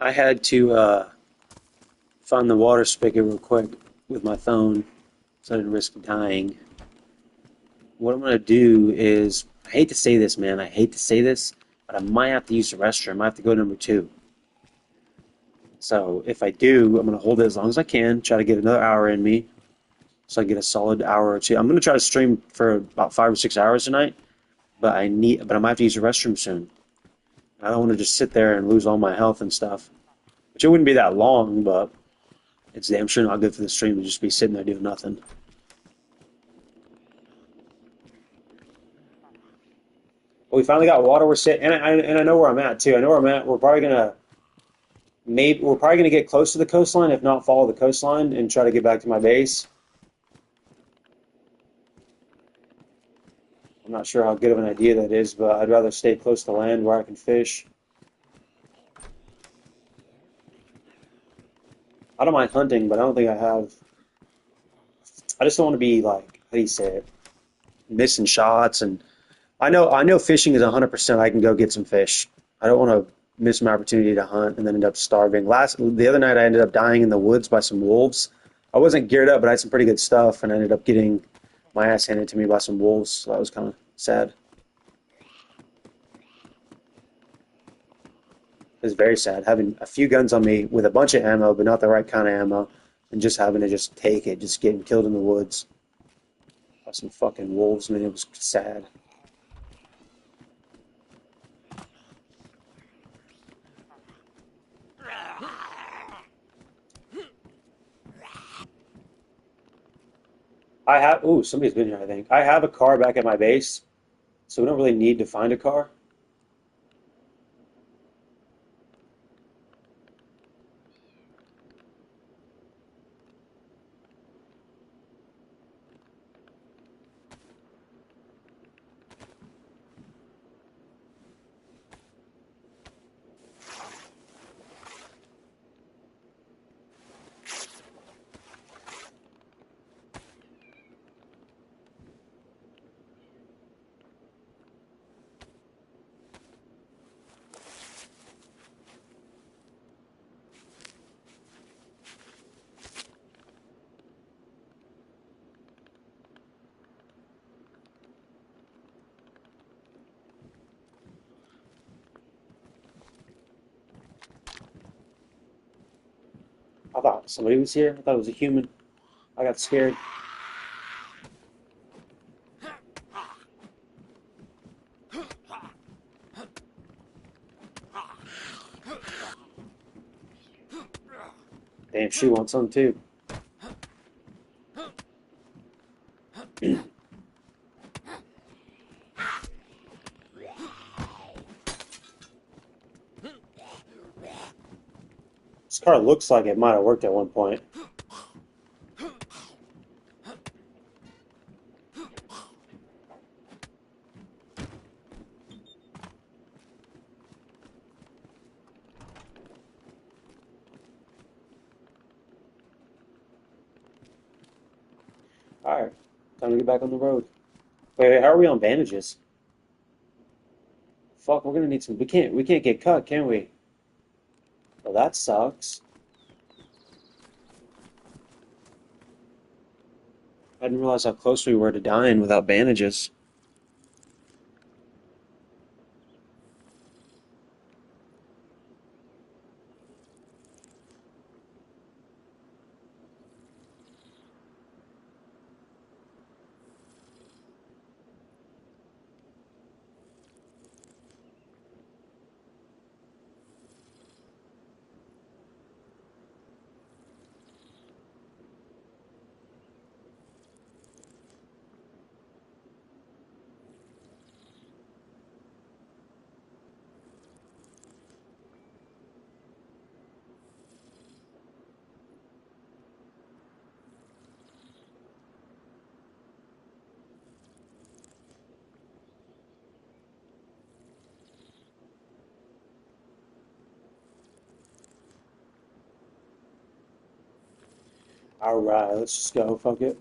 I had to find the water spigot real quick with my phone so I didn't risk dying. What I'm gonna do is, I hate to say this, man, I hate to say this, but I might have to use the restroom. I might have to go to number two. So if I do, I'm gonna hold it as long as I can, try to get another hour in me, so I get a solid hour or two. I'm gonna try to stream for about 5 or 6 hours tonight, but I might have to use the restroom soon. I don't want to just sit there and lose all my health and stuff, which it wouldn't be that long, but it's damn sure not good for the stream to just be sitting there doing nothing. Well, we finally got water. We're sitting, and I know where I'm at too. I know where I'm at. We're probably gonna get close to the coastline, if not follow the coastline and try to get back to my base. I'm not sure how good of an idea that is, but I'd rather stay close to land where I can fish. I don't mind hunting, but I don't think I have. I just don't want to be like, how do you say it, missing shots. And I know fishing is 100%. I can go get some fish. I don't want to miss my opportunity to hunt and then end up starving. The other night I ended up dying in the woods by some wolves. I wasn't geared up, but I had some pretty good stuff, and I ended up getting my ass handed to me by some wolves. So that was kind of sad. It was very sad having a few guns on me with a bunch of ammo, but not the right kind of ammo, and just having to just take it, just getting killed in the woods by some fucking wolves. Man, it was sad. I have. Ooh, somebody's been here, I think. I have a car back at my base, so we don't really need to find a car. I thought somebody was here. I thought it was a human. I got scared. Damn, she wants some too. This car looks like it might have worked at one point. All right, time to get back on the road. Wait, how are we on bandages? Fuck, we're gonna need some. We can't get cut, can we? Well, that sucks. I didn't realize how close we were to dying without bandages. All right, let's just go. Fuck it.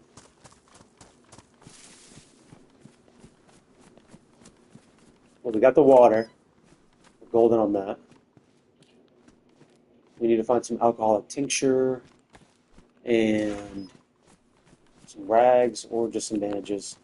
Well, we got the water. We're golden on that. We need to find some alcoholic tincture and some rags or just some bandages.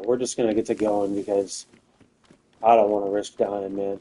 We're just gonna get to going because I don't want to risk dying, man.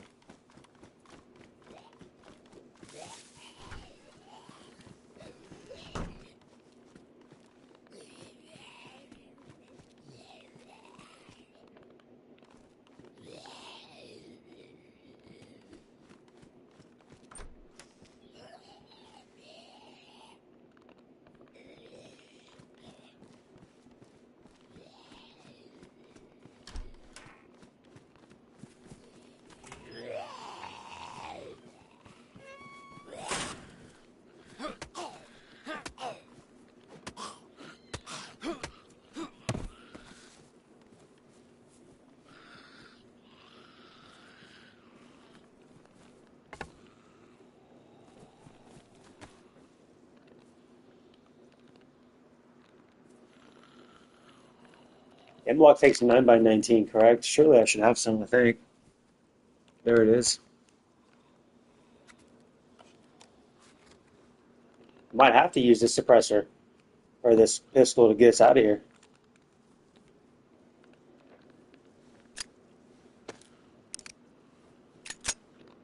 M-Block takes 9x19, correct? Surely I should have some, I think. There it is. Might have to use this suppressor or this pistol to get us out of here.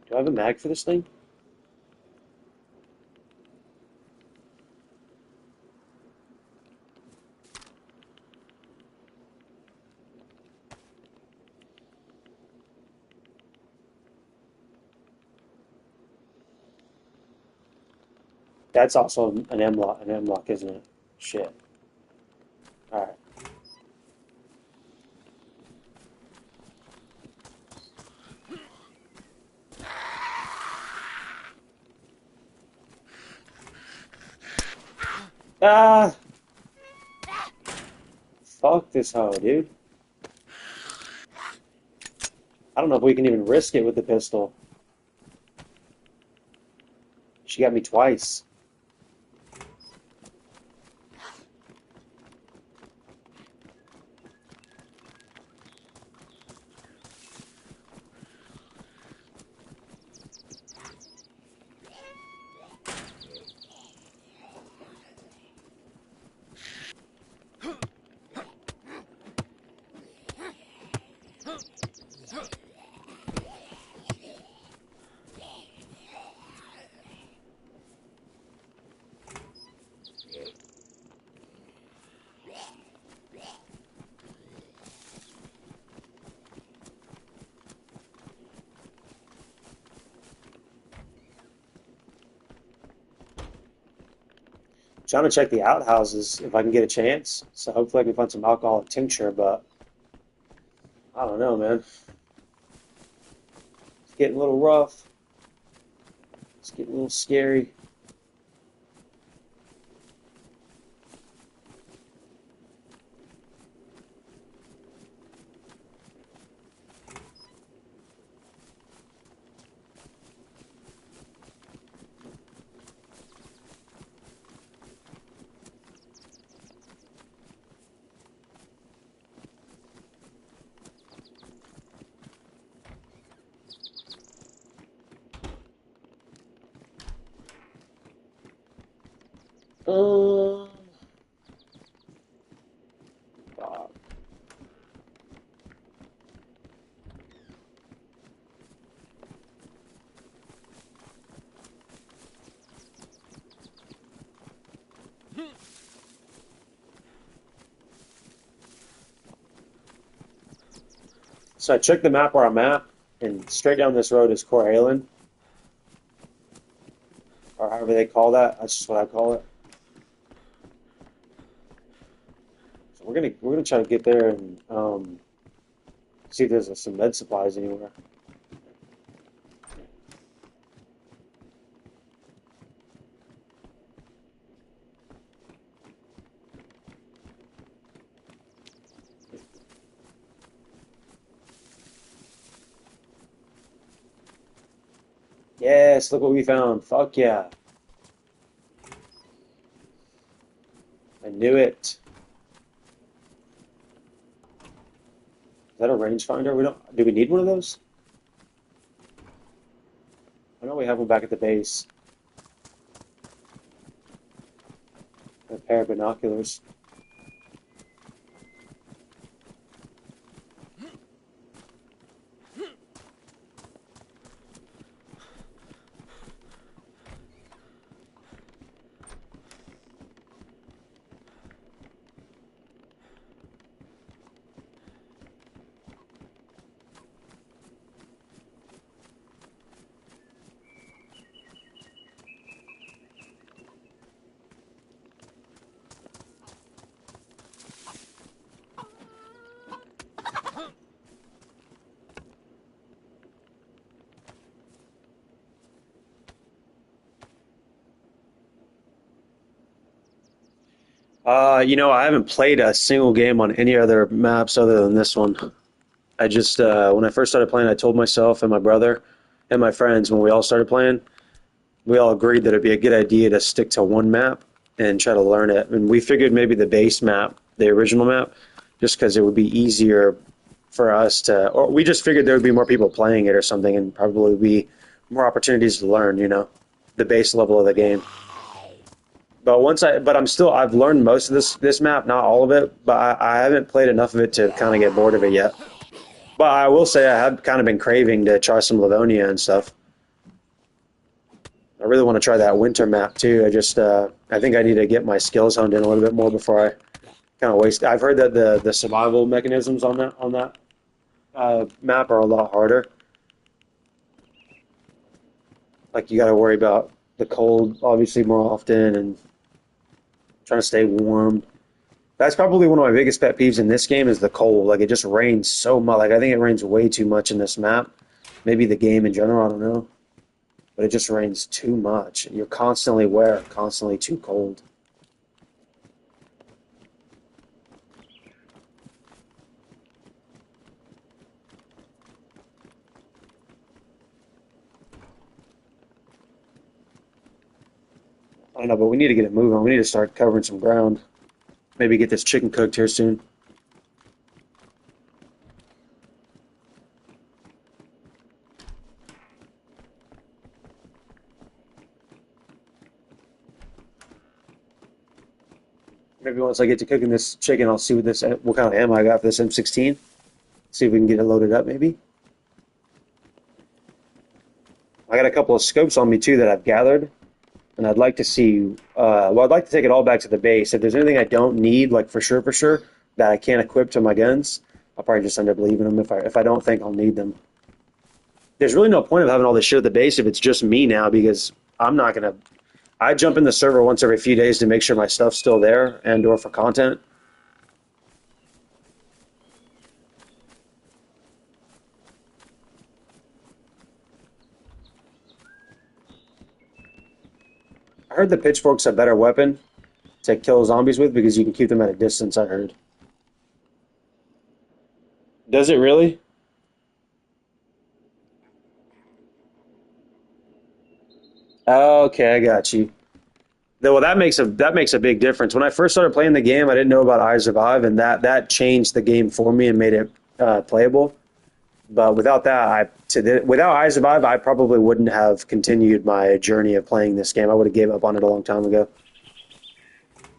Do I have a mag for this thing? That's also an M-Lock, isn't it? Shit. Alright. Ah! Fuck this hoe, dude. I don't know if we can even risk it with the pistol. She got me twice. Trying to check the outhouses if I can get a chance. So hopefully I can find some alcoholic tincture, but I don't know, man. It's getting a little rough. It's getting a little scary. Um, fuck. So I checked the map where I'm at, and straight down this road is Corhalen, or however they call that. That's just what I call it. So we're gonna try to get there and see if there's some med supplies anywhere. Yes, look what we found. Fuck yeah. I knew it. Is that a rangefinder? We don't. Do we need one of those? I know we have one back at the base. A pair of binoculars. I haven't played a single game on any other maps other than this one. I just when I first started playing, I told myself and my brother and my friends when we all started playing, we all agreed that it'd be a good idea to stick to one map and try to learn it. And we figured maybe the base map, the original map, just because it would be easier for us to, or we just figured there would be more people playing it or something, and probably be more opportunities to learn, the base level of the game. But I've learned most of this map, not all of it, but I haven't played enough of it to kind of get bored of it yet. But I will say I have kind of been craving to try some Livonia and stuff. I really want to try that winter map too. I think I need to get my skills honed in a little bit more before I kind of waste. I've heard that the survival mechanisms on that map are a lot harder. Like you got to worry about the cold obviously more often and trying to stay warm. That's probably one of my biggest pet peeves in this game is the cold. Like it just rains so much. Like I think it rains way too much in this map. Maybe the game in general, I don't know. But it just rains too much. You're constantly wet, constantly too cold. I don't know, but we need to get it moving. We need to start covering some ground. Maybe get this chicken cooked here soon. Maybe once I get to cooking this chicken, I'll see what kind of ammo I got for this M16. See if we can get it loaded up, maybe. I got a couple of scopes on me too that I've gathered, and I'd like to see. I'd like to take it all back to the base. If there's anything I don't need, like for sure, that I can't equip to my guns, I'll probably just end up leaving them if I don't think I'll need them. There's really no point of having all this shit at the base if it's just me now because I'm not gonna. I jump in the server once every few days to make sure my stuff's still there and or for content. I heard the pitchfork's a better weapon to kill zombies with because you can keep them at a distance, I heard. Does it really? Okay, I got you. Well, that makes a big difference. When I first started playing the game, I didn't know about I Survive, and that changed the game for me and made it playable. But without that, without I Survive, I probably wouldn't have continued my journey of playing this game. I would have gave up on it a long time ago.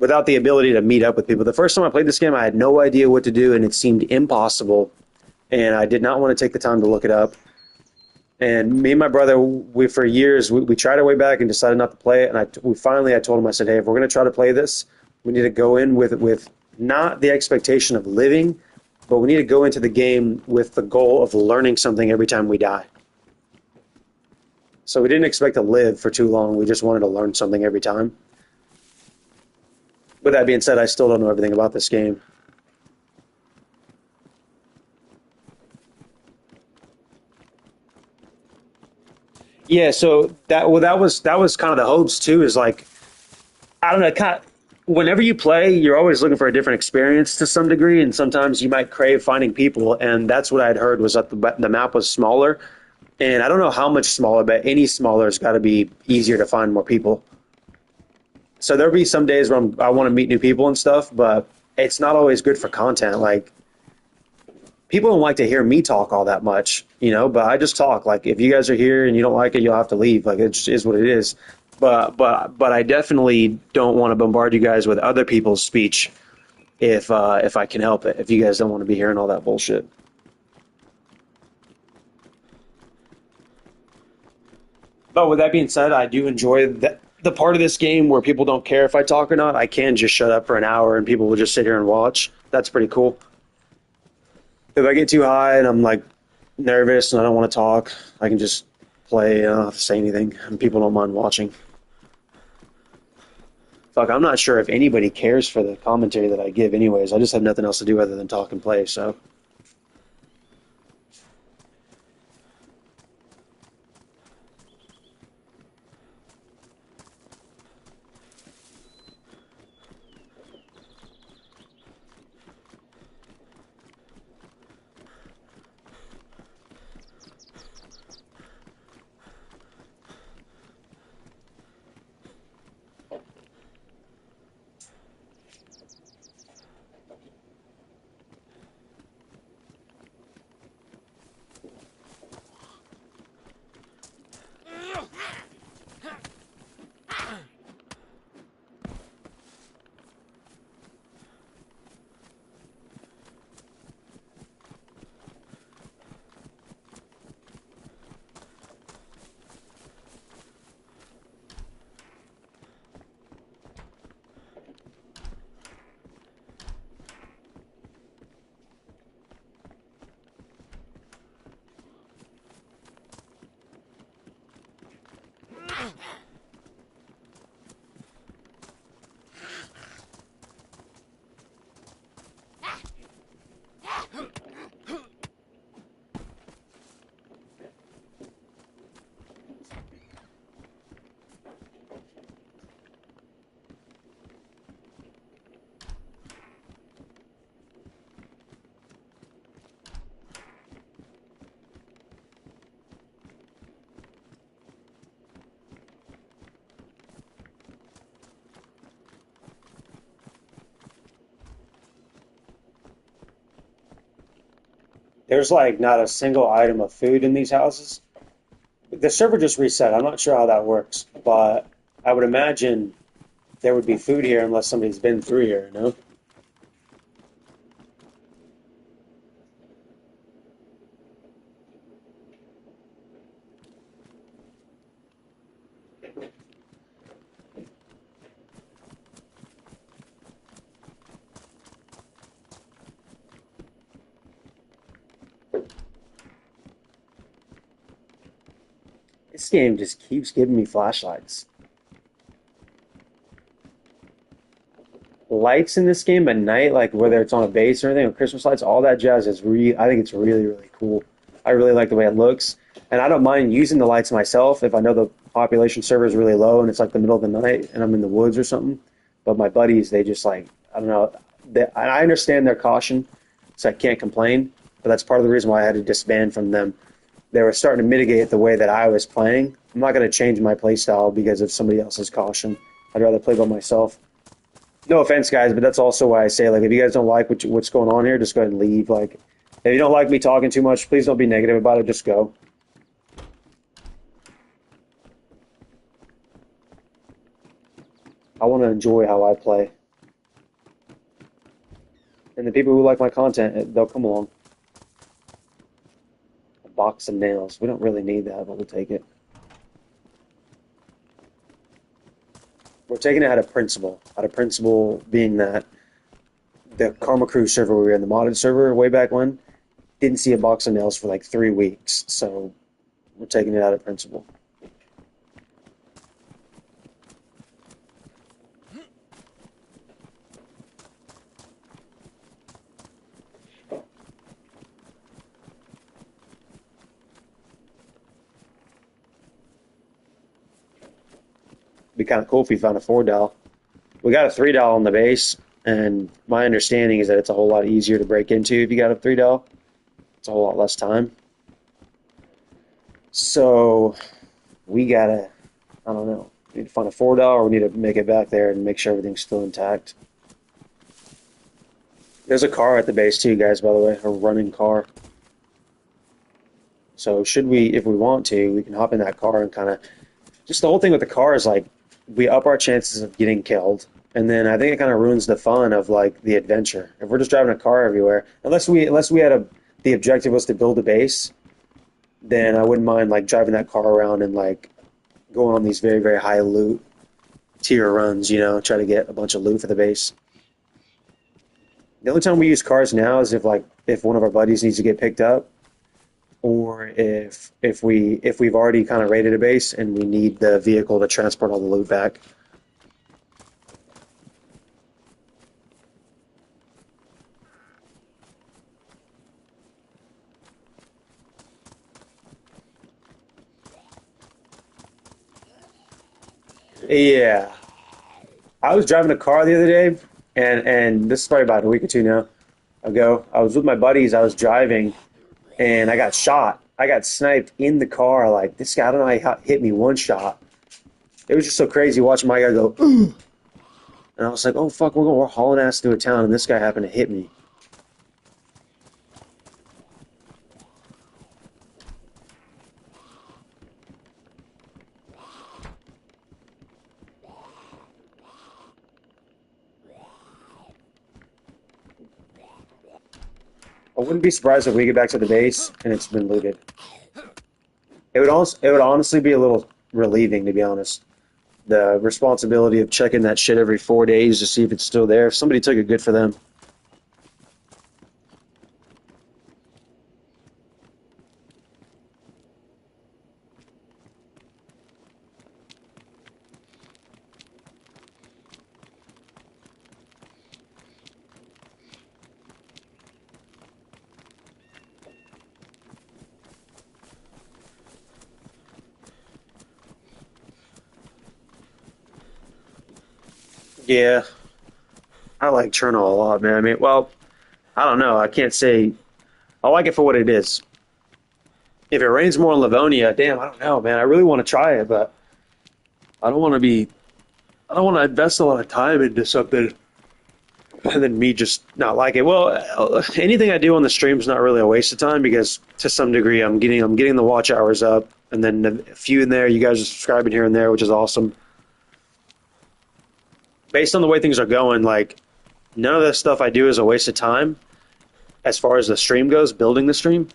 Without the ability to meet up with people, the first time I played this game, I had no idea what to do, and it seemed impossible. And I did not want to take the time to look it up. And me and my brother, we for years we tried our way back and decided not to play it. And I told him, I said, hey, if we're going to try to play this, we need to go in with not the expectation of living, but we need to go into the game with the goal of learning something every time we die. So we didn't expect to live for too long. We just wanted to learn something every time. With that being said, I still don't know everything about this game. Yeah, so that was kind of the hopes too. Is like I don't know, kind of, whenever you play, you're always looking for a different experience to some degree, and sometimes you might crave finding people. And that's what I'd heard was that the map was smaller, And I don't know how much smaller, but any smaller has got to be easier to find more people. So there'll be some days where I want to meet new people and stuff, but it's not always good for content. Like people don't like to hear me talk all that much, but I just talk. Like if you guys are here and you don't like it, you'll have to leave. Like it just is what it is. But I definitely don't want to bombard you guys with other people's speech if I can help it. If you guys don't want to be hearing all that bullshit. But with that being said, I do enjoy the part of this game where people don't care if I talk or not. I can just shut up for an hour and people will just sit here and watch. That's pretty cool. If I get too high and I'm like nervous and I don't want to talk, I can just play. I don't have to say anything, and people don't mind watching. Fuck, I'm not sure if anybody cares for the commentary that I give, anyways. I just have nothing else to do other than talk and play. So there's like not a single item of food in these houses. The server just reset. I'm not sure how that works, but I would imagine there would be food here unless somebody's been through here. This game just keeps giving me flashlights. Lights in this game at night, like whether it's on a base or anything, or Christmas lights, all that jazz is I think it's really, really cool. I really like the way it looks. And I don't mind using the lights myself if I know the population server is really low and it's like the middle of the night and I'm in the woods or something. But my buddies, they just like, I don't know. I understand their caution, so I can't complain. But that's part of the reason why I had to disband from them. They were starting to mitigate the way that I was playing. I'm not going to change my play style because of somebody else's caution. I'd rather play by myself. No offense, guys, but that's also why I say, like, if you guys don't like what's going on here, just go ahead and leave. Like, if you don't like me talking too much, please don't be negative about it. Just go. I want to enjoy how I play. And the people who like my content, they'll come along. A box of nails. We don't really need that, but we'll take it. We're taking it out of principle. Out of principle being that the Karma Crew server we were in, the modded server way back when, didn't see a box of nails for like 3 weeks. So we're taking it out of principle. It'd be kind of cool if we found a 4 dal. We got a 3 dal on the base, and my understanding is that it's a whole lot easier to break into if you got a 3 dal. It's a whole lot less time. So we gotta, I don't know. We need to find a $4. We need to make it back there and make sure everything's still intact. There's a car at the base too, guys, by the way, a running car. So should we, if we want to, we can hop in that car and kind of, just the whole thing with the car is like, we up our chances of getting killed. And then I think it kind of ruins the fun of like the adventure. If we're just driving a car everywhere, unless we had the objective was to build a base, then I wouldn't mind like driving that car around and like going on these very, very high loot tier runs, try to get a bunch of loot for the base. The only time we use cars now is if one of our buddies needs to get picked up, or if we've already kind of raided a base and we need the vehicle to transport all the loot back. Yeah, I was driving a car the other day, and this is probably about a week or two now ago. I was with my buddies. I was driving, and I got shot. I got sniped in the car. Like this guy, I don't know how he hit me one shot. It was just so crazy watching my guy go, "Ugh," and I was like, "Oh fuck, we're hauling ass through a town," and this guy happened to hit me. I wouldn't be surprised if we get back to the base and it's been looted. It would honestly be a little relieving, to be honest. The responsibility of checking that shit every 4 days to see if it's still there. If somebody took it, good for them. Yeah, I like Cherno a lot, man. I mean, well, I don't know. I can't say I like it for what it is. If it rains more in Livonia, damn, I don't know, man. I really want to try it, but I don't want to be. I don't want to invest a lot of time into something and then me just not like it. Well, anything I do on the stream is not really a waste of time because to some degree I'm getting the watch hours up, and then a few in there. You guys are subscribing here and there, which is awesome. Based on the way things are going, like none of the stuff I do is a waste of time as far as the stream goes, building the stream.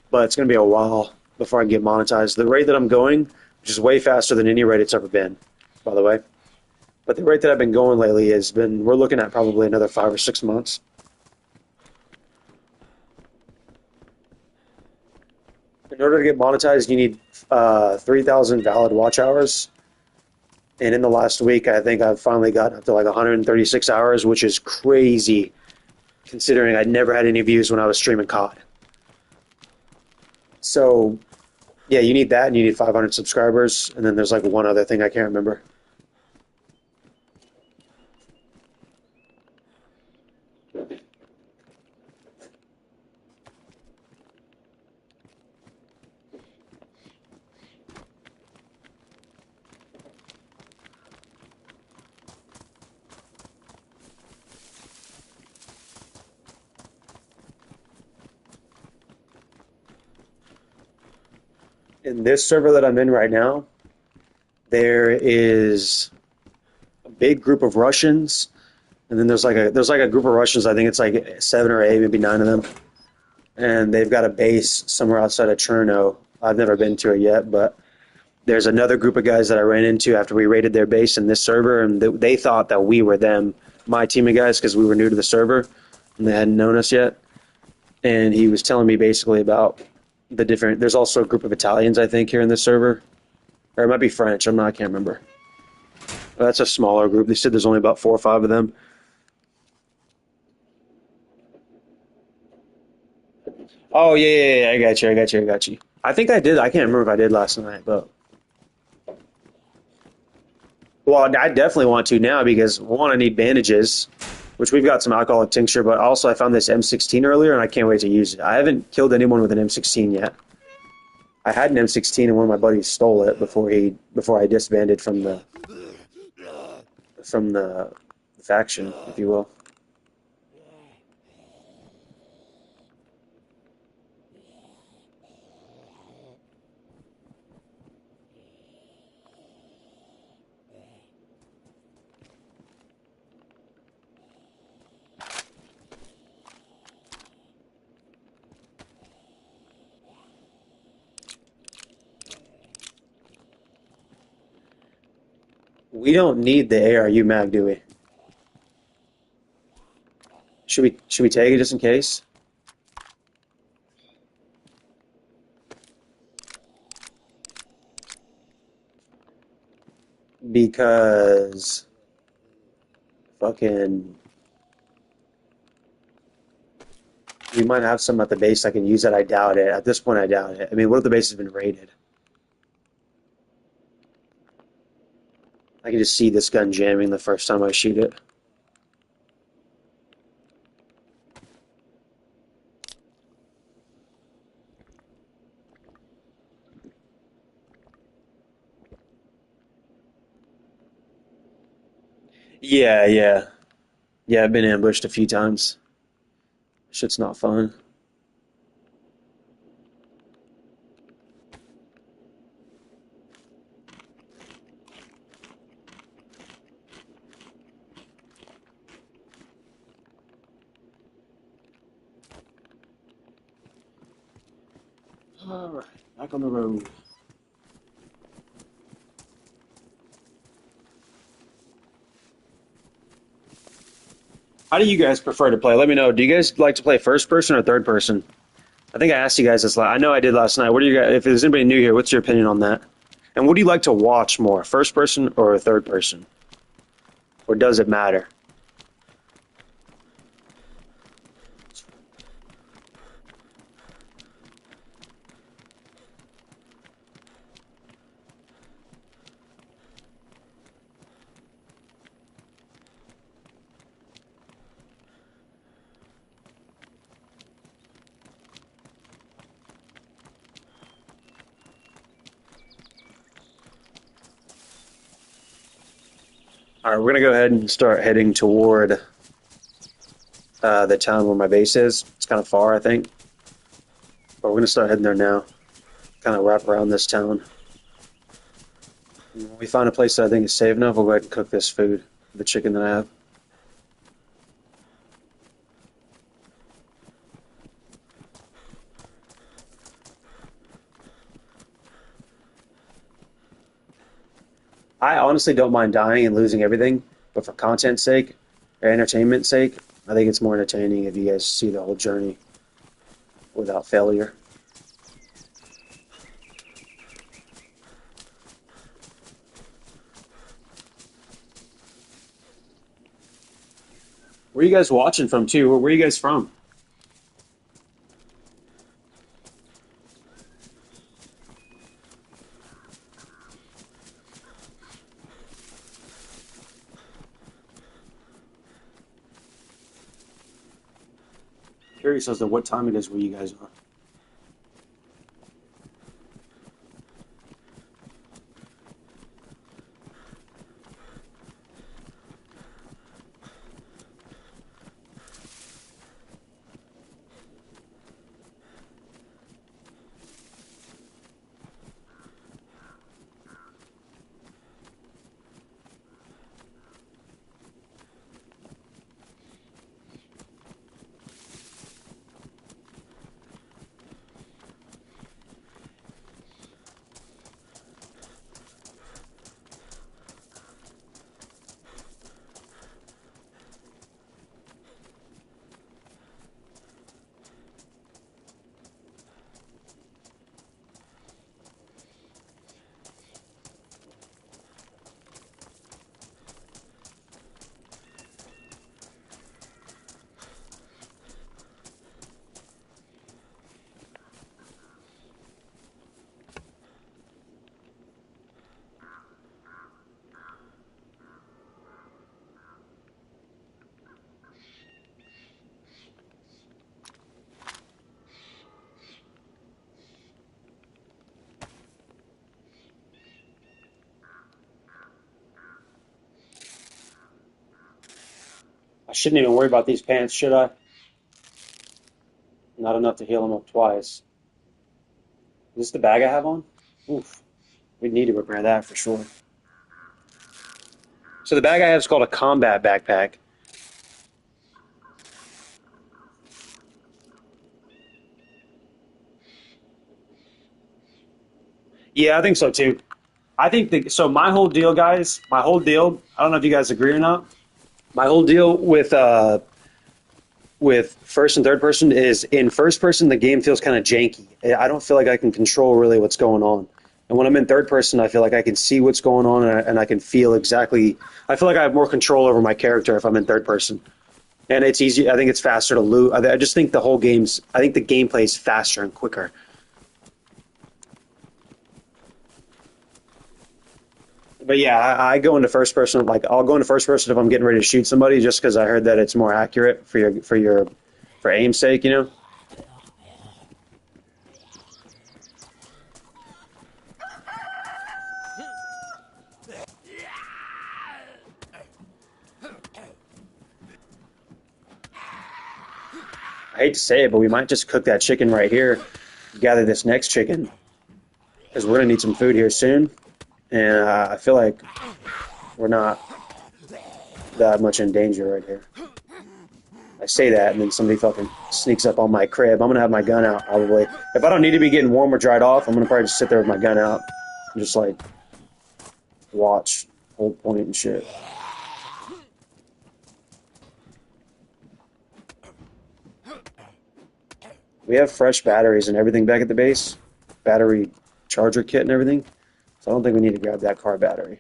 But it's going to be a while before I can get monetized. The rate that I'm going, which is way faster than any rate it's ever been, by the way. But the rate that I've been going lately has been, we're looking at probably another 5 or 6 months. In order to get monetized, you need 3,000 valid watch hours. And in the last week, I think I've finally gotten up to like 136 hours, which is crazy considering I never had any views when I was streaming COD. So, yeah, you need that, and you need 500 subscribers, and then there's like one other thing I can't remember. In this server that I'm in right now, there is a big group of Russians, and then there's like a group of Russians. I think it's like 7 or 8, maybe 9 of them, and they've got a base somewhere outside of Cherno. I've never been to it yet, but there's another group of guys that I ran into after we raided their base in this server, and they thought that we were them, my team of guys, because we were new to the server and they hadn't known us yet. And he was telling me basically about the different. There's also a group of Italians, I think, here in this server, or it might be French. I can't remember. But that's a smaller group. They said there's only about 4 or 5 of them. Oh yeah, yeah, yeah. I got you. I got you. I got you. I think I did. I can't remember if I did last night, but well, I definitely want to now because one, I need bandages, which we've got some alcoholic tincture, but also I found this M16 earlier and I can't wait to use it. I haven't killed anyone with an M16 yet. I had an M16 and one of my buddies stole it before I disbanded from the faction, if you will. We don't need the ARU mag, do we? Should we take it just in case? Because fucking we might have some at the base I can use that. I doubt it. At this point, I doubt it. I mean, what if the base has been raided? I can just see this gun jamming the first time I shoot it. Yeah, yeah. Yeah, I've been ambushed a few times. Shit's not fun. Alright, back on the road. How do you guys prefer to play? Let me know. Do you guys like to play first person or third person? I think I asked you guys this last. I know I did last night. What do you guys? If there's anybody new here, what's your opinion on that? And what do you like to watch more, first person or third person, or does it matter? All right, we're gonna go ahead and start heading toward the town where my base is. It's kind of far, I think, but we're gonna start heading there now. Kind of wrap around this town. And when we find a place that I think is safe enough, we'll go ahead and cook this food, the chicken that I have. I honestly don't mind dying and losing everything, but for content's sake or entertainment's sake, I think it's more entertaining if you guys see the whole journey without failure. Where are you guys watching from too? Where are you guys from? Curious as to what time it is where you guys are. shouldn't even worry about these pants, should I? Not enough to heal him up twice. Is this the bag I have on? Oof. We need to repair that for sure. So the bag I have is called a combat backpack. Yeah, I think so too. I think so. My whole deal, guys, my whole deal. I don't know if you guys agree or not. My whole deal with first and third person is in first person the game feels kind of janky. I don't feel like I can control really what's going on. And when I'm in third person, I feel like I can see what's going on and I can feel exactly. I feel like I have more control over my character if I'm in third person. And it's easy. I think it's faster to loot. I just think the whole game's. I think the gameplay is faster and quicker. But yeah, I go into first person. Like I'll go into first person if I'm getting ready to shoot somebody, just because I heard that it's more accurate for aim's sake. You know. I hate to say it, but we might just cook that chicken right here. Gather this next chicken because we're gonna need some food here soon, and I feel like we're not that much in danger right here. I say that, and then somebody fucking sneaks up on my crib. I'm gonna have my gun out probably. If I don't need to be getting warm or dried off, I'm gonna probably just sit there with my gun out and just like watch, hold point and shit. We have fresh batteries and everything back at the base, battery charger kit and everything. So I don't think we need to grab that car battery.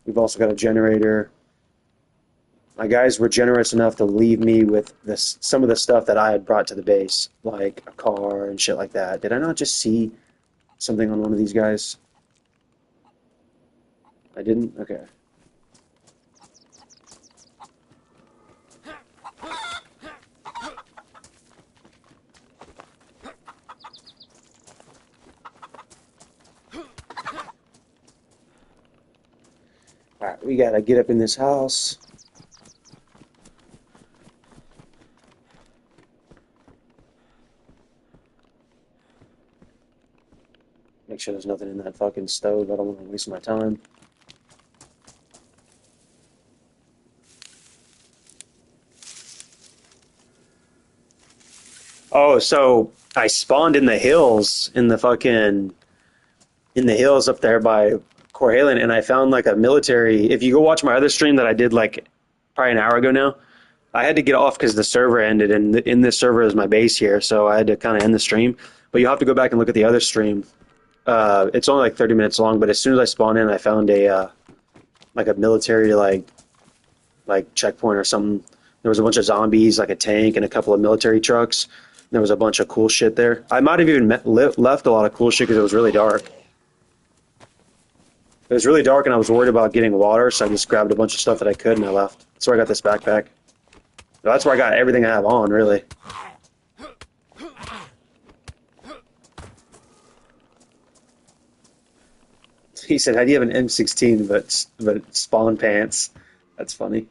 We've also got a generator. My guys were generous enough to leave me with some of the stuff that I had brought to the base, like a car and shit like that. Did I not just see something on one of these guys? I didn't? Okay. Alright, we gotta get up in this house. Make sure there's nothing in that fucking stove. I don't want to waste my time. Oh, so I spawned in the hills, in the hills up there by Corhalen, and I found like a military. If you go watch my other stream that I did like probably an hour ago now, I had to get off because the server ended, and in this server is my base here, so I had to kind of end the stream. But you'll have to go back and look at the other stream. It's only like 30 minutes long, but as soon as I spawned in, I found a like a military like checkpoint or something. There was a bunch of zombies, like a tank, and a couple of military trucks. There was a bunch of cool shit there. I might have even left a lot of cool shit because it was really dark. It was really dark, and I was worried about getting water, so I just grabbed a bunch of stuff that I could, and I left. That's where I got this backpack. That's where I got everything I have on, really. He said, "How do you have an M16 but spawn pants?" That's funny.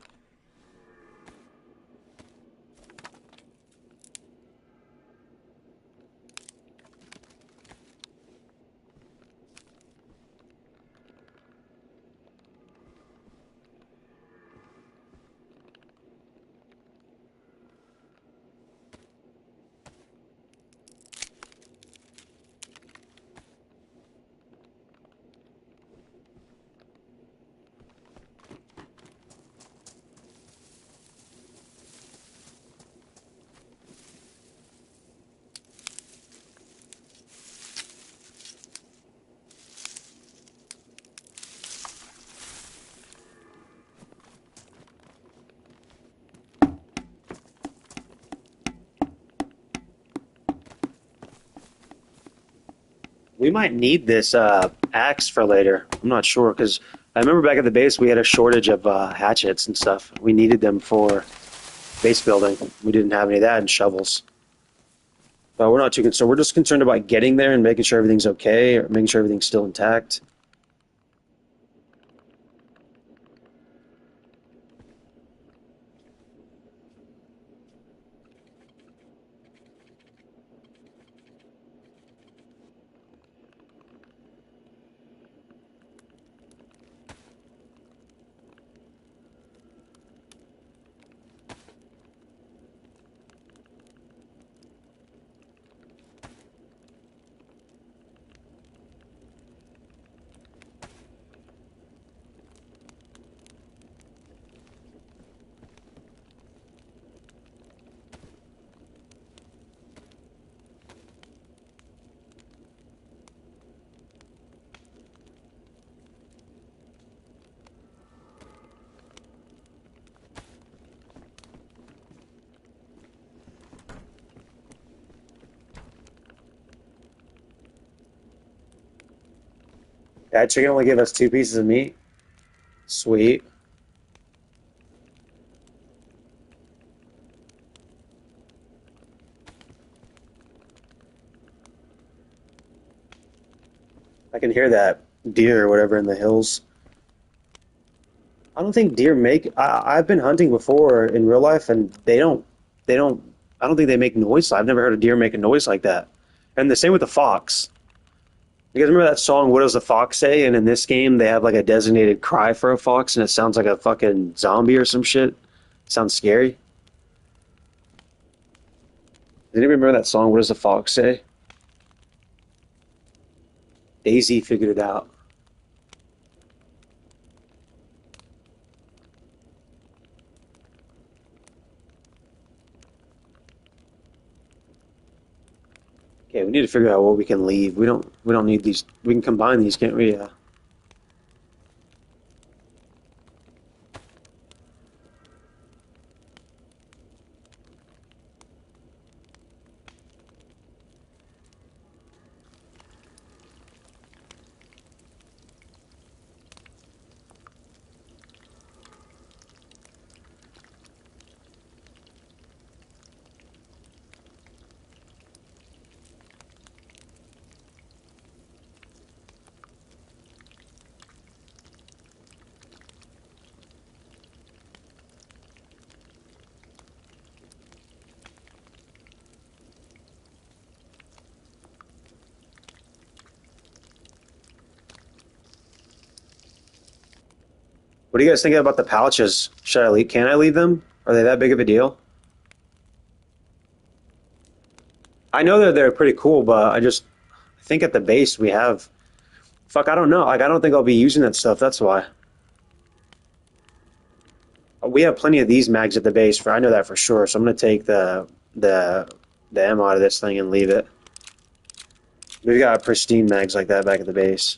We might need this axe for later. I'm not sure because I remember back at the base we had a shortage of hatchets and stuff. We needed them for base building. We didn't have any of that and shovels. But we're not too concerned. We're just concerned about getting there and making sure everything's okay or making sure everything's still intact. That chicken only gave us 2 pieces of meat. Sweet. I can hear that deer or whatever in the hills. I don't think deer make. I've been hunting before in real life, and they don't. I don't think they make noise. I've never heard a deer make a noise like that. And the same with the fox. You guys remember that song, What Does the Fox Say? And in this game, they have like a designated cry for a fox, and it sounds like a fucking zombie or some shit. Sounds scary. Does anybody remember that song, What Does the Fox Say? Daisy figured it out. Okay, we need to figure out what we can leave. We don't need these. We can combine these, can't we? Yeah. What do you guys think about the pouches? Should I leave? Can I leave them? Are they that big of a deal? I know that they're pretty cool, but I think at the base we have. Fuck, I don't know. Like, I don't think I'll be using that stuff. That's why. We have plenty of these mags at the base for. I know that for sure. So I'm gonna take the the ammo out of this thing and leave it. We've got pristine mags like that back at the base.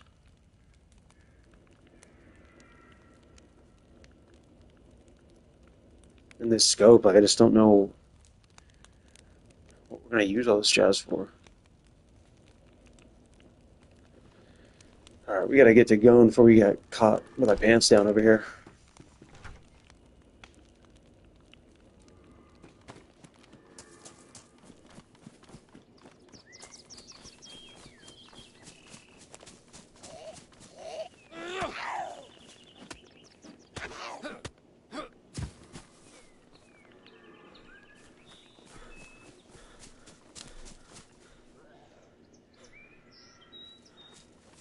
And this scope, like, I just don't know what we're gonna use all this jazz for. All right, we gotta get to going before we get caught with our pants down over here.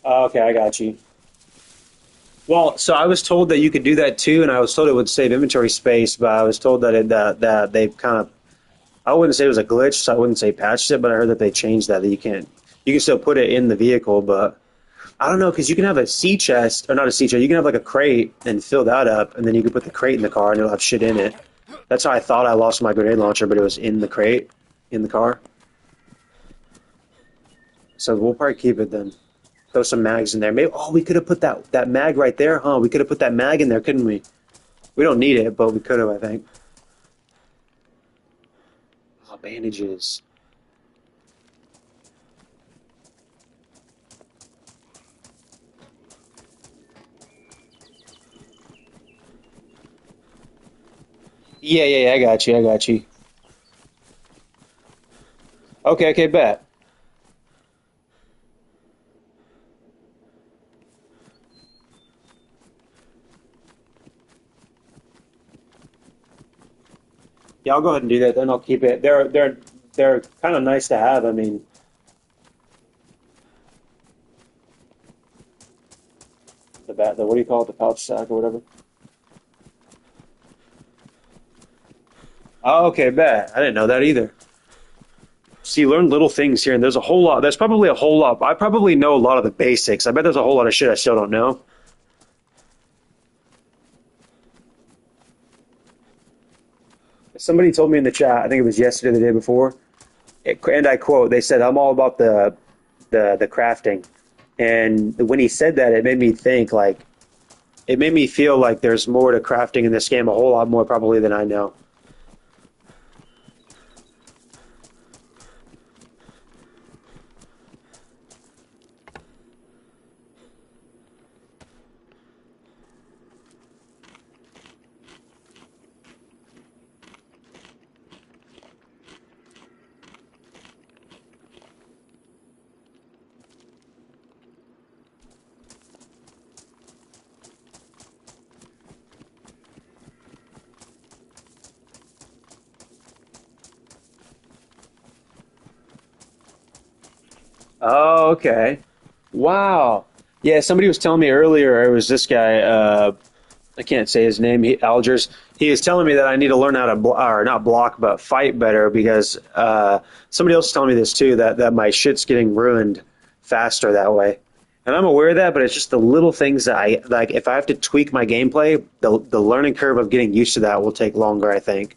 Okay, I got you. Well, so I was told that you could do that too, and I was told it would save inventory space, but I was told that that they've kind of I wouldn't say it was a glitch, so I wouldn't say patched it, but I heard that they changed that you can't you can still put it in the vehicle, but I don't know because you can have a sea chest or not a sea chest, you can have like a crate and fill that up, and then you can put the crate in the car and it'll have shit in it. That's how I thought I lost my grenade launcher, but it was in the crate in the car. So we'll probably keep it then. Throw some mags in there. Maybe we could have put that mag right there, huh? We could have put that mag in there, couldn't we? We don't need it, but we could have, I think. Oh, bandages. Yeah, yeah, yeah, I got you. I got you. Okay, okay, bet. Yeah, I'll go ahead and do that. Then I'll keep it. They're kind of nice to have. I mean, the what do you call it? The pouch sack or whatever. Oh, okay, bet. I didn't know that either. So you learn little things here, and there's a whole lot. There's probably a whole lot. I probably know a lot of the basics. I bet there's a whole lot of shit I still don't know. Somebody told me in the chat. I think it was yesterday, the day before, and I quote. They said, "I'm all about the crafting," and when he said that, it made me think like it made me feel like there's more to crafting in this game, a whole lot more probably than I know. Oh, okay. Wow. Yeah, somebody was telling me earlier, it was this guy, I can't say his name, Algers. He was telling me that I need to learn how to, or not block, but fight better because somebody else is telling me this too, that my shit's getting ruined faster that way. And I'm aware of that, but it's just the little things that I like. If I have to tweak my gameplay, the learning curve of getting used to that will take longer, I think.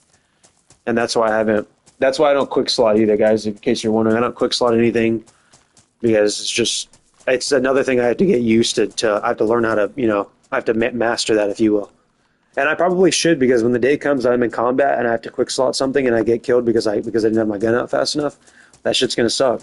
And that's why I haven't. That's why I don't quick slot either, guys. In case you're wondering, I don't quick slot anything because it's another thing I have to get used to. I have to learn how to I have to master that, if you will. And I probably should because when the day comes that I'm in combat and I have to quick slot something and I get killed because I didn't have my gun out fast enough, that shit's gonna suck.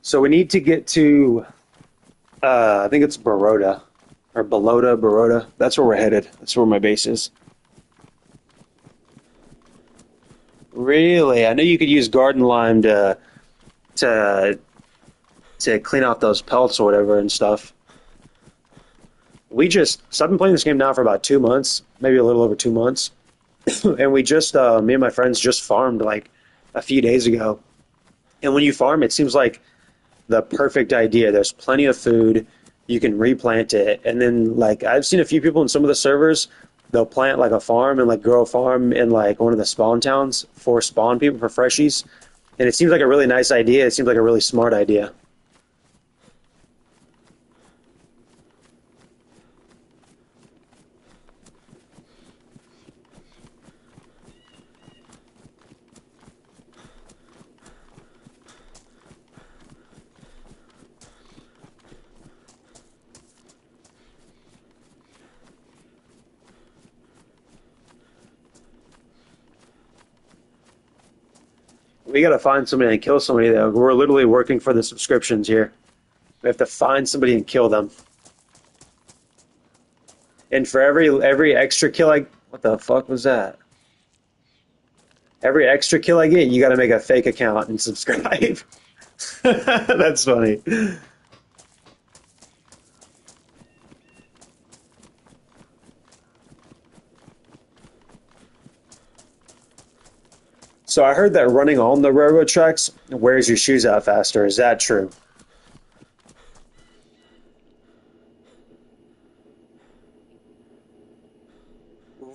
So we need to get to I think it's Baroda or Baroda. That's where we're headed. That's where my base is. Really? I know you could use garden lime to to clean off those pelts or whatever and stuff. So I've been playing this game now for about 2 months, maybe a little over 2 months, and we just me and my friends just farmed like a few days ago. And when you farm, it seems like the perfect idea. There's plenty of food. You can replant it. And then like I've seen a few people in some of the servers, they'll plant like a farm and like grow a farm in like one of the spawn towns for spawn people for freshies. And it seems like a really nice idea. It seems like a really smart idea. We got to find somebody and kill somebody though. We're literally working for the subscriptions here. We have to find somebody and kill them. And for every extra kill I what the fuck was that? Every extra kill I get, you got to make a fake account and subscribe. That's funny. So I heard that running on the railroad tracks wears your shoes out faster. Is that true?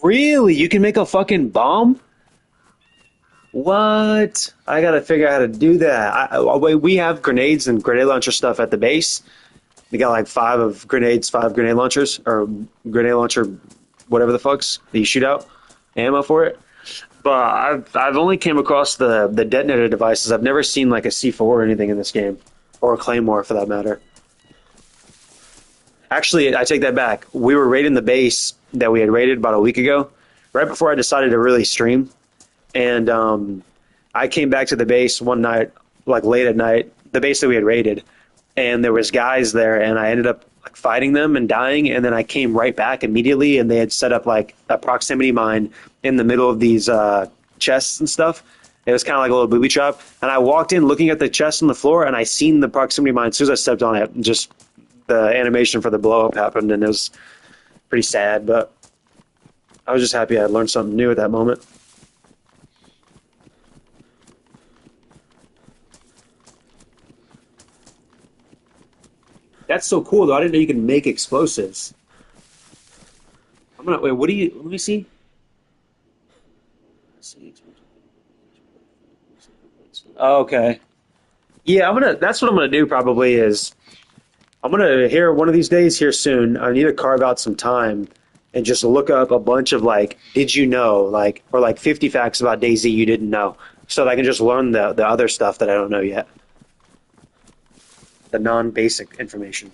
Really? You can make a fucking bomb? What? I gotta figure out how to do that. We have grenades and grenade launcher stuff at the base. We got like five grenade launchers, or grenade launcher, whatever the fucks that you shoot out, ammo for it. But I've only came across the detonator devices. I've never seen like a C4 or anything in this game, or a claymore for that matter. Actually, I take that back. We were raiding the base that we had raided about a week ago, right before I decided to really stream. And I came back to the base one night, like late at night, the base that we had raided, and there was guys there, and I ended up like fighting them and dying, and then I came right back immediately, and they had set up like a proximity mine in the middle of these chests and stuff. It was kind of like a little booby trap, and I walked in looking at the chest on the floor, and I seen the proximity mine as soon as I stepped on it. Just the animation for the blow up happened, and it was pretty sad, but I was just happy I learned something new at that moment. That's so cool, though. I didn't know you can make explosives. I'm gonna wait. What do you? Let me see. Oh, okay. Yeah, I'm gonna. That's what I'm gonna do. Probably is I'm gonna here one of these days here soon. I need to carve out some time and just look up a bunch of like, did you know, like, or like 50 facts about Daisy you didn't know, so that I can just learn the other stuff that I don't know yet, the non-basic information.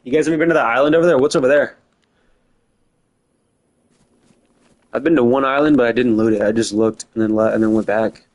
You guys ever been to the island over there? What's over there? I've been to one island, but I didn't loot it. I just looked and then went back.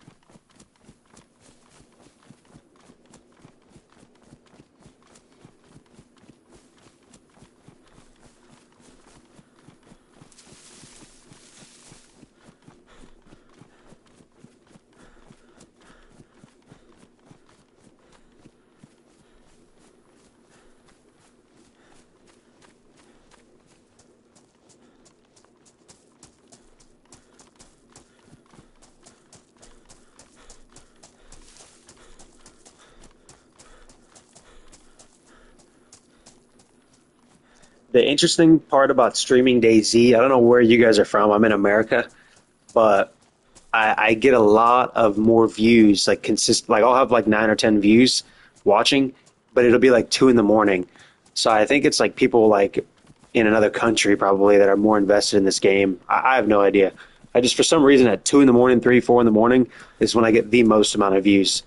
The interesting part about streaming Dayz, I don't know where you guys are from. I'm in America, but I get a lot of more views, like consist. Like I'll have like 9 or 10 views watching, but it'll be like 2 in the morning. So I think it's like people like in another country probably that are more invested in this game. I have no idea. I just for some reason at 2 in the morning, 3, 4 in the morning is when I get the most amount of views.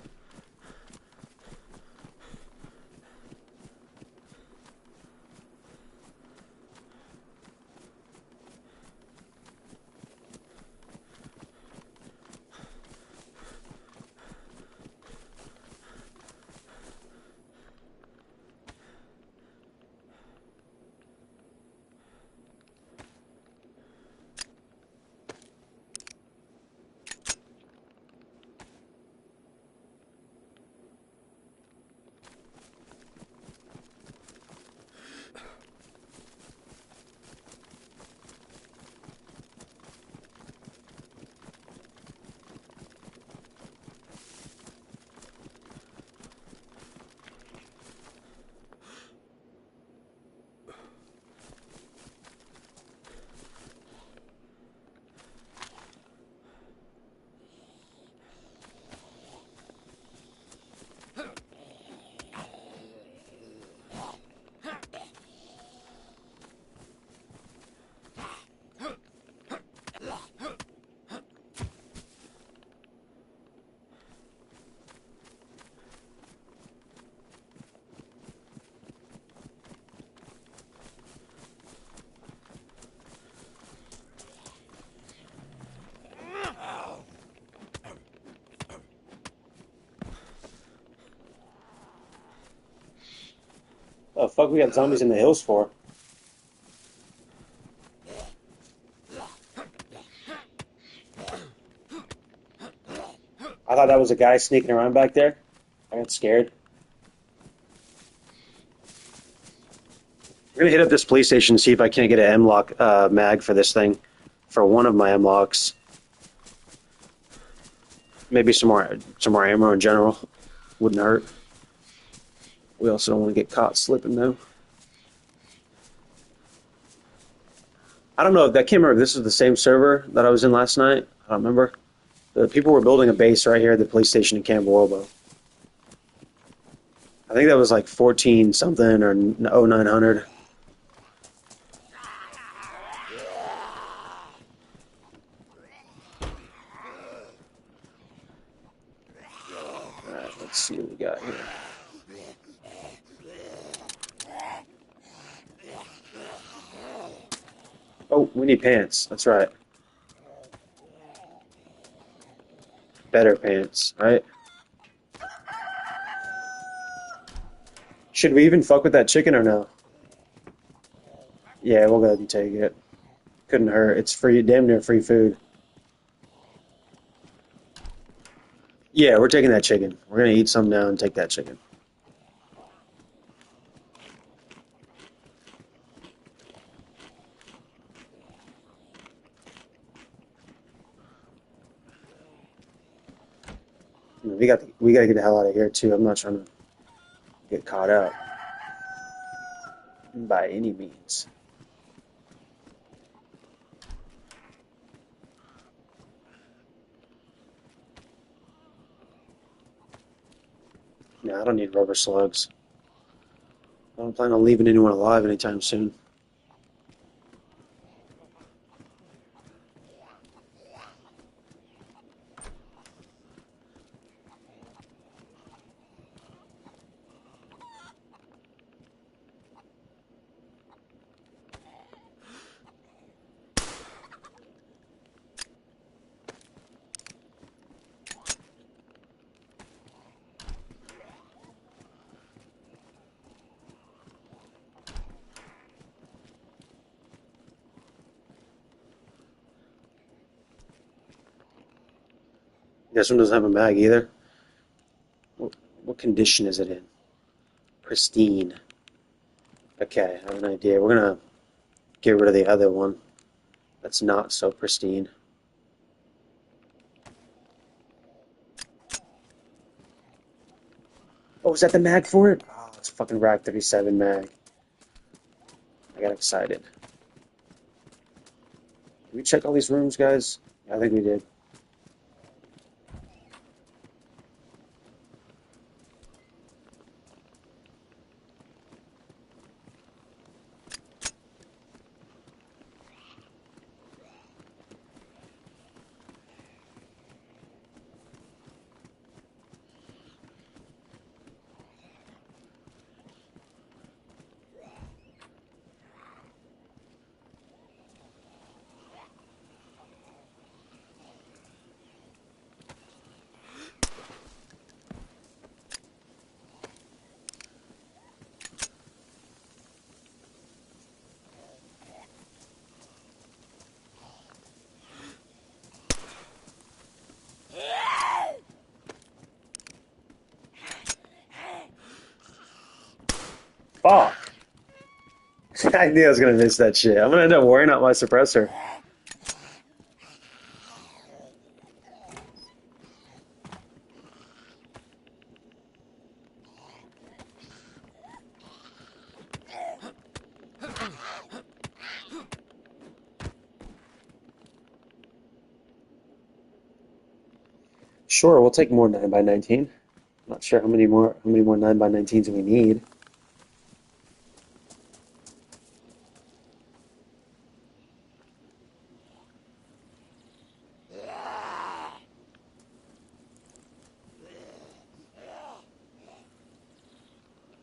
Oh fuck, we got zombies in the hills for. I thought that was a guy sneaking around back there. I got scared. We're gonna hit up this police station and see if I can't get an M-lock mag for this thing, for one of my M-locks. Maybe some more ammo in general. Wouldn't hurt. We also don't want to get caught slipping though. I don't know. I can't remember if this is the same server that I was in last night. I don't remember. The people were building a base right here at the police station in Camp Walbo. I think that was like 14 something or 0900. All right, let's see what we got here. Oh, we need pants. That's right. Better pants, right? Should we even fuck with that chicken or no? Yeah, we'll go ahead and take it. Couldn't hurt. It's free, damn near free food. Yeah, we're taking that chicken. We're gonna eat some now and take that chicken. We gotta get the hell out of here too. I'm not trying to get caught out by any means. No, I don't need rubber slugs. I don't plan on leaving anyone alive anytime soon. This one doesn't have a mag either. What condition is it in? Pristine. Okay, I have an idea. We're gonna get rid of the other one that's not so pristine. Oh, is that the mag for it? Oh, it's a fucking Rack 37 mag. I got excited. Did we check all these rooms, guys? I think we did. Fuck! I knew I was gonna miss that shit. I'm gonna end up wearing out my suppressor. Sure, we'll take more 9x19. Not sure how many more 9x19s we need.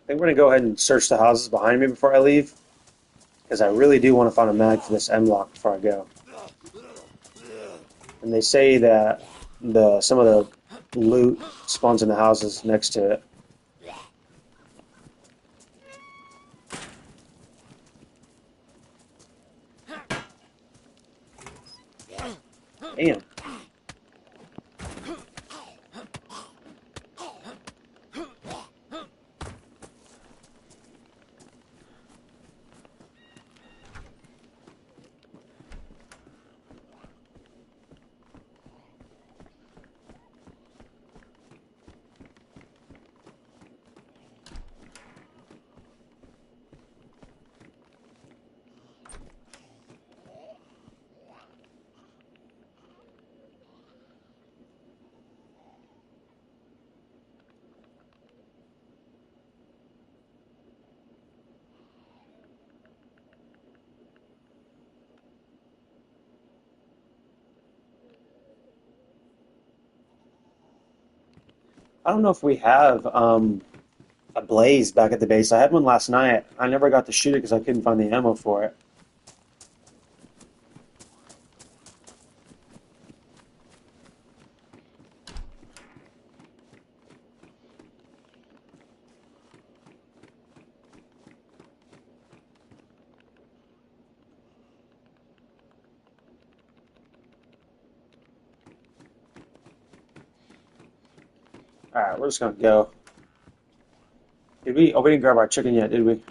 I think we're gonna go ahead and search the houses behind me before I leave, because I really do want to find a mag for this M lock before I go. And they say that some of the loot spawns in the houses next to it. Damn. I don't know if we have a blaze back at the base. I had one last night. I never got to shoot it because I couldn't find the ammo for it. Alright, we're just gonna go. Did we? Oh, we didn't grab our chicken yet, did we?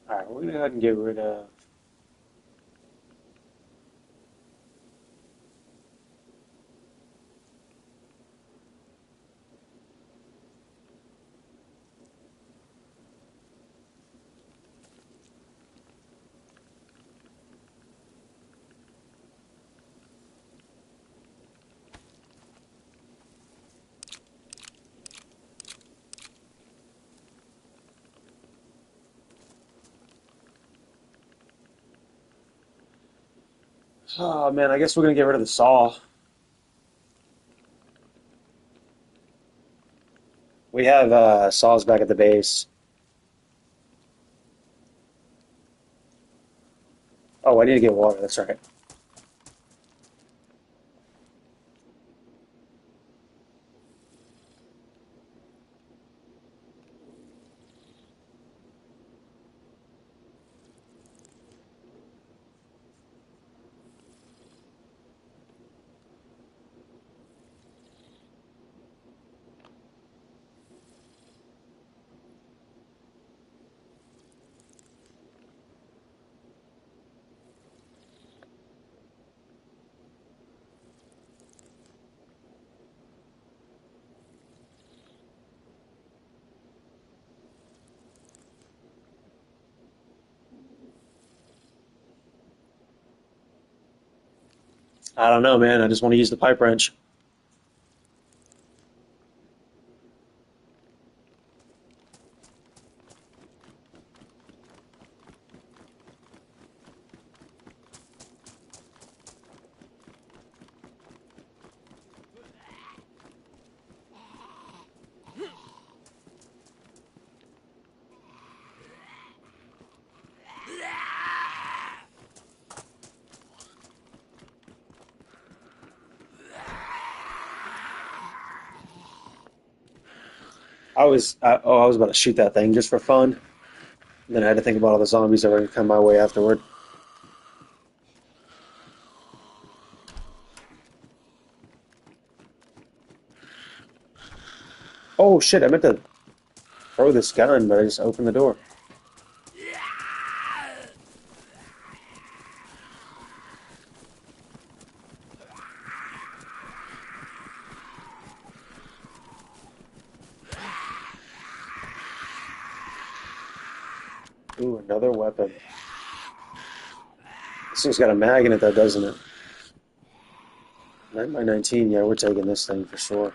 Alright, we're gonna go ahead and get rid of. Oh man, I guess we're gonna get rid of the saw. We have saws back at the base. Oh, I need to get water. That's right. I don't know, man. I just want to use the pipe wrench. I was about to shoot that thing just for fun. Then I had to think about all the zombies that were gonna come my way afterward. Oh shit! I meant to throw this gun, but I just opened the door. Ooh, another weapon. This thing's got a mag in it, though, doesn't it? 9 by 19. Yeah, we're taking this thing for sure.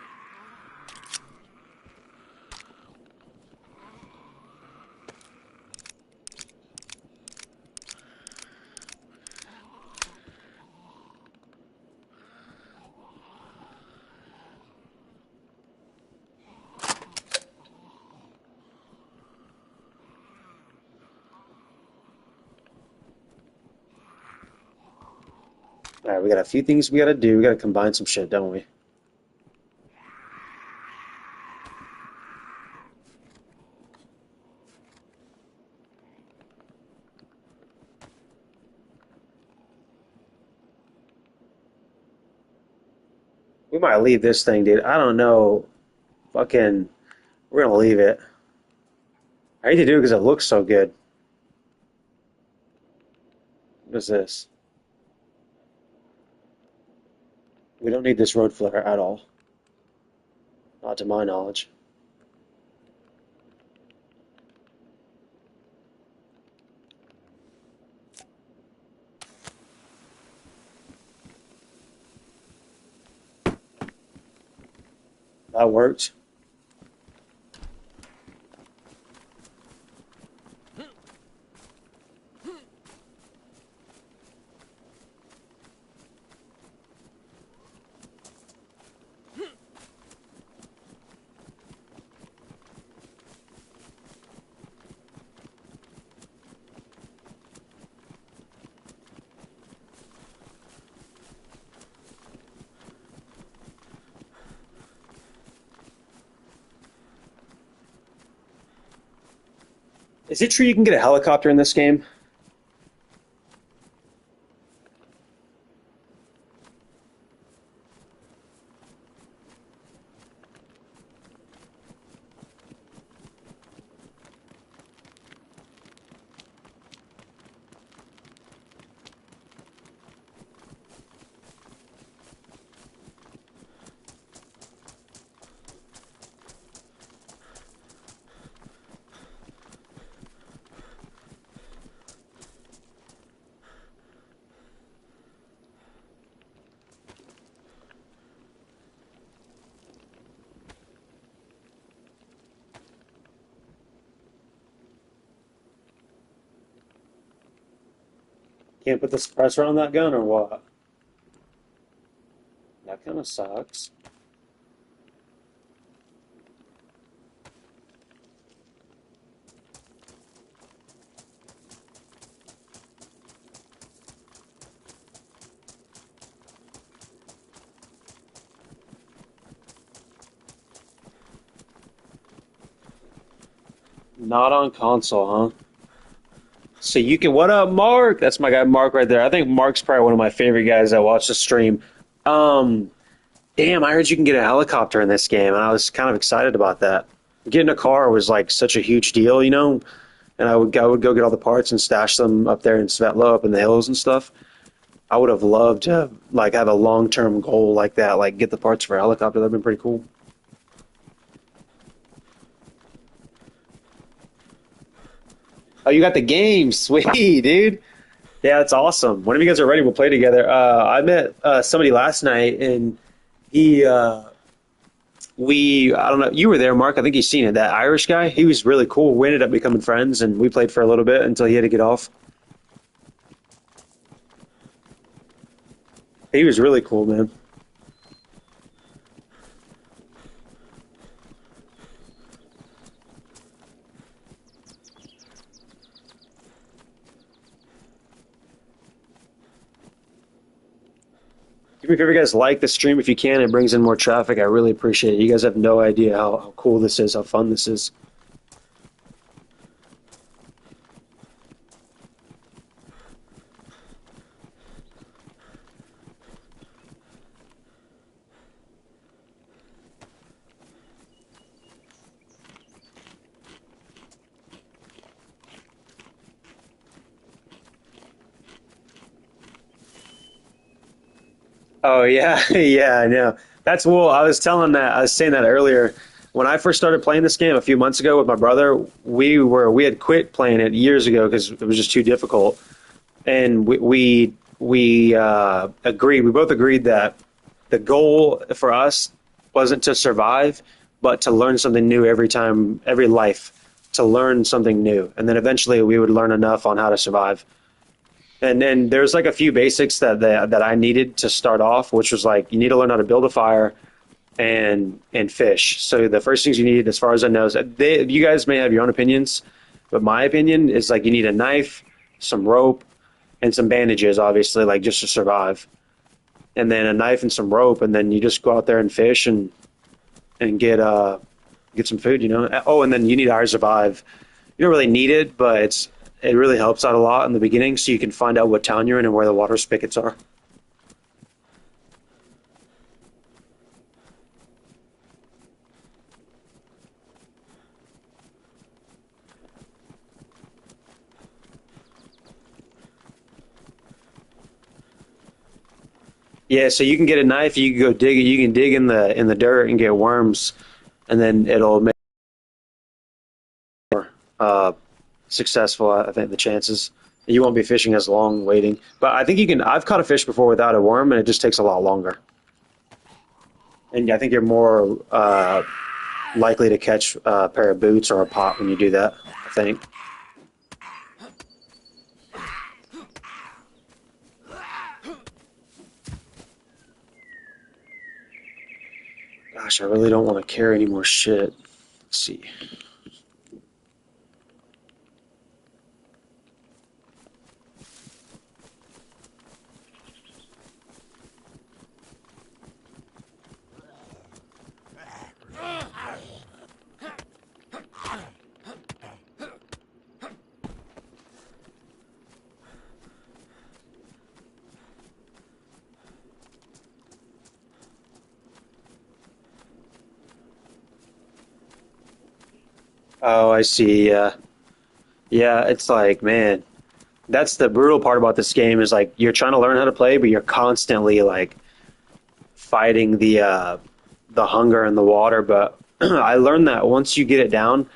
All right, we got a few things we got to do. We got to combine some shit, don't we? We might leave this thing, dude. I don't know. Fucking, we're gonna leave it. I hate to do it because it looks so good. What is this? We don't need this road flare at all. Not to my knowledge. That worked. Is it true you can get a helicopter in this game? Can't put the suppressor on that gun or what? Kind of sucks. Not on console, huh? So you can. What up, Mark? That's my guy, Mark, right there. I think Mark's probably one of my favorite guys that watch the stream. Um, Damn, I heard you can get a helicopter in this game, and I was kind of excited about that. Getting a car was like such a huge deal, and I would go get all the parts and stash them up there in Svetlo, up in the hills and stuff. I would have loved to like have a long term goal like that, like get the parts for a helicopter. That'd been pretty cool. Oh, you got the game, sweet dude. Yeah, that's awesome. Whenever you guys are ready, we'll play together. I met somebody last night, and he we I don't know, you were there, Mark. I think you've seen it. That Irish guy, he was really cool. We ended up becoming friends, and we played for a little bit until he had to get off. He was really cool, man. Do me a favor, guys, like the stream if you can. It brings in more traffic. I really appreciate it. You guys have no idea how cool this is, how fun this is. Oh yeah, yeah, I know. That's well. I was saying that earlier. When I first started playing this game a few months ago with my brother, we had quit playing it years ago because it was just too difficult. And we agreed. We both agreed that the goal for us wasn't to survive, but to learn something new every time, every life, to learn something new, and then eventually we would learn enough on how to survive. And then there's like a few basics that I needed to start off, which was like you need to learn how to build a fire and fish. So the first things you need, as far as I know, is you guys may have your own opinions, but my opinion is like you need a knife, some rope, and some bandages, obviously, like just to survive. And then a knife and some rope, and then you just go out there and fish and get some food. Oh, and then you need to survive. You don't really need it, but it really helps out a lot in the beginning, so you can find out what town you're in and where the water spigots are. Yeah, so you can get a knife, you can go dig it, you can dig in the dirt and get worms, and then it'll make uh, successful. I think the chances you won't be fishing as long waiting, but I think you can. I've caught a fish before without a worm, and it just takes a lot longer. And I think you're more likely to catch a pair of boots or a pot when you do that. I think. Gosh, I really don't want to carry any more shit. Let's see. Oh, I see. Yeah, yeah. It's like, man, that's the brutal part about this game is like you're trying to learn how to play, but you're constantly like fighting the hunger and the water. But I learned that once you get it down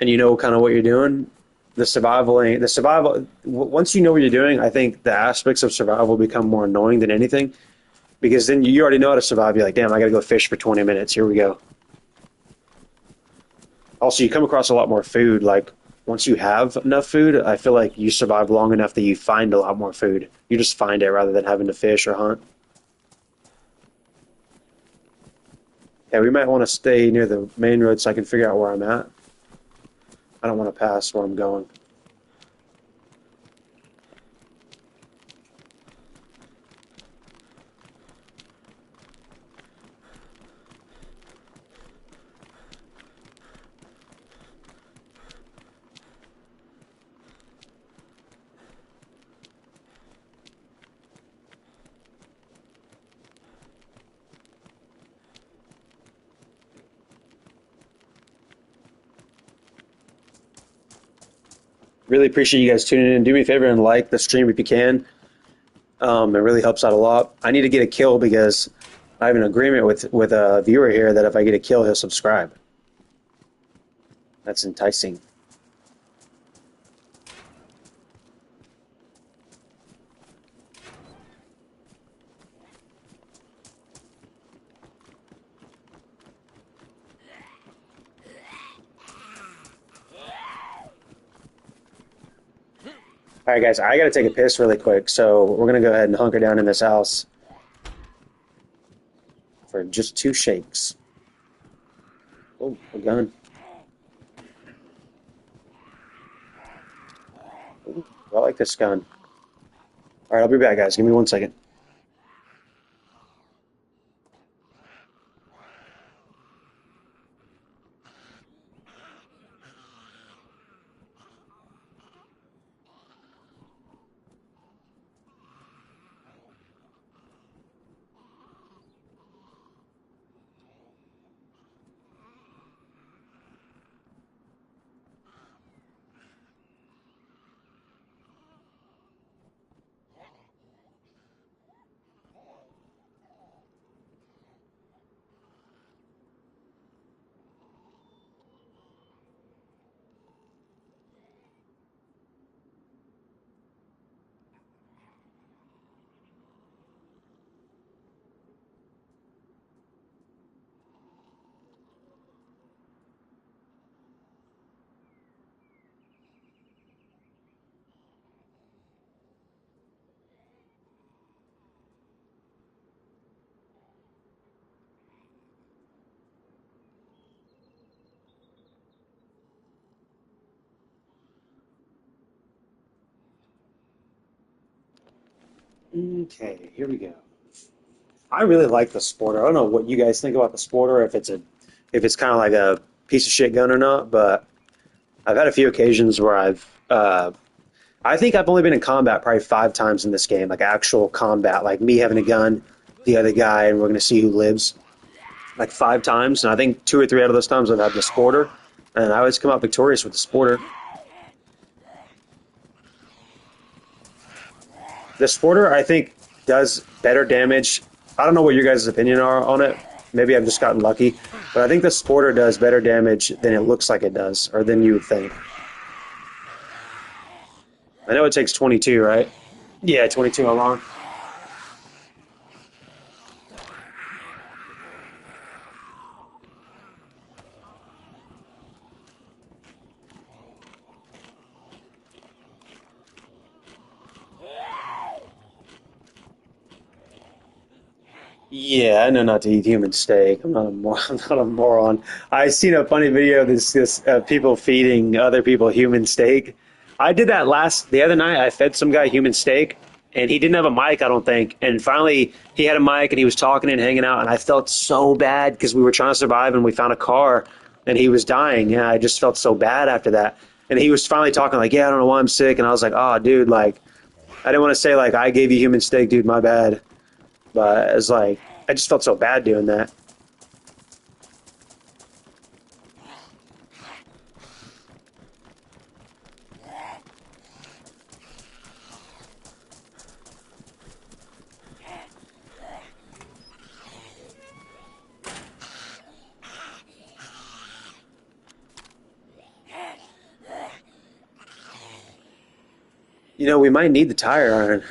and you know kind of what you're doing, the survival. Once you know what you're doing, I think the aspects of survival become more annoying than anything because then you already know how to survive. You're like, damn, I got to go fish for 20 minutes. Here we go. Also, you come across a lot more food. Like once you have enough food, I feel like you survive long enough that you find a lot more food. You just find it rather than having to fish or hunt. Yeah, we might want to stay near the main road so I can figure out where I'm at. I don't want to pass where I'm going. Really appreciate you guys tuning in. Do me a favor and like the stream if you can. It really helps out a lot. I need to get a kill because I have an agreement with a viewer here that if I get a kill, he'll subscribe. That's enticing. All right, guys, I got to take a piss really quick, so we're gonna go ahead and hunker down in this house for just 2 shakes. Oh, a gun. Ooh, I like this gun. All right, I'll be back, guys. Give me 1 second. Okay, here we go. I really like the Sporter. I don't know what you guys think about the Sporter, if it's kind of like a piece of shit gun or not, but I've had a few occasions where I think I've only been in combat probably 5 times in this game, like actual combat, like me having a gun, the other guy, and we're gonna see who lives. Like 5 times, and I think 2 or 3 out of those times I've had the Sporter, and I always come out victorious with the Sporter. The Sporter, I think, does better damage. I don't know what your guys' opinion are on it. Maybe I've just gotten lucky, but I think the Sporter does better damage than it looks like it does, or than you would think. I know it takes 22, right? Yeah, 22 alarm. Yeah, I know not to eat human steak. I'm not I'm not a moron. I seen a funny video of this people feeding other people human steak. I did that the other night. I fed some guy human steak, and he didn't have a mic, I don't think. And finally, he had a mic, and he was talking and hanging out, and I felt so bad because we were trying to survive, and we found a car, and he was dying, and I just felt so bad after that. And he was finally talking like, "Yeah, I don't know why I'm sick," and I was like, "Oh, dude, like, I didn't want to say like I gave you human steak, dude, my bad." But it's like I just felt so bad doing that. You know, we might need the tire iron.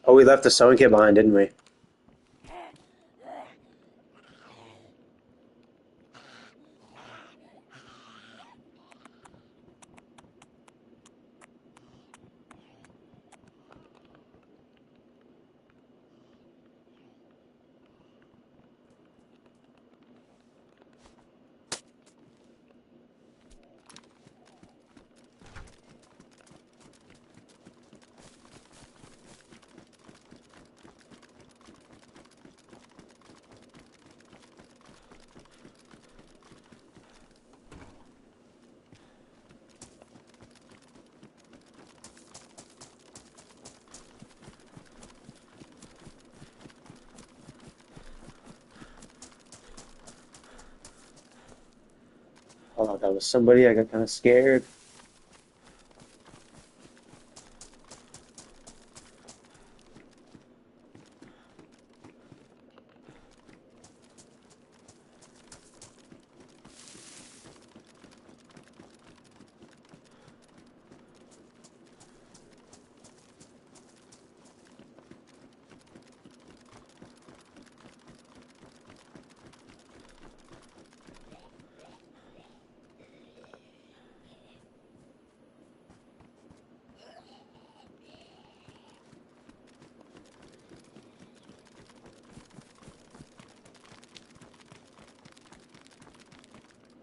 Oh, we left the sewing kit behind, didn't we? I thought that was somebody. I got kind of scared.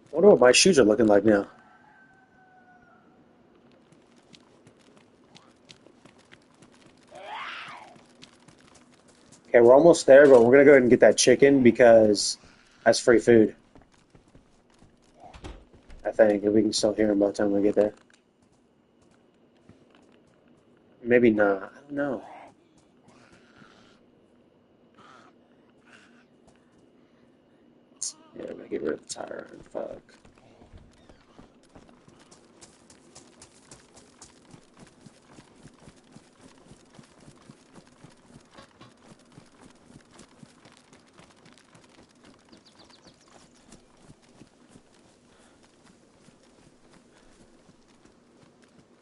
I wonder what my shoes are looking like now. Okay, we're almost there, but we're gonna go ahead and get that chicken because that's free food. I think if we can still hear him by the time we get there. Maybe not. I don't know. Yeah, I'm gonna get rid of the tire and fuck.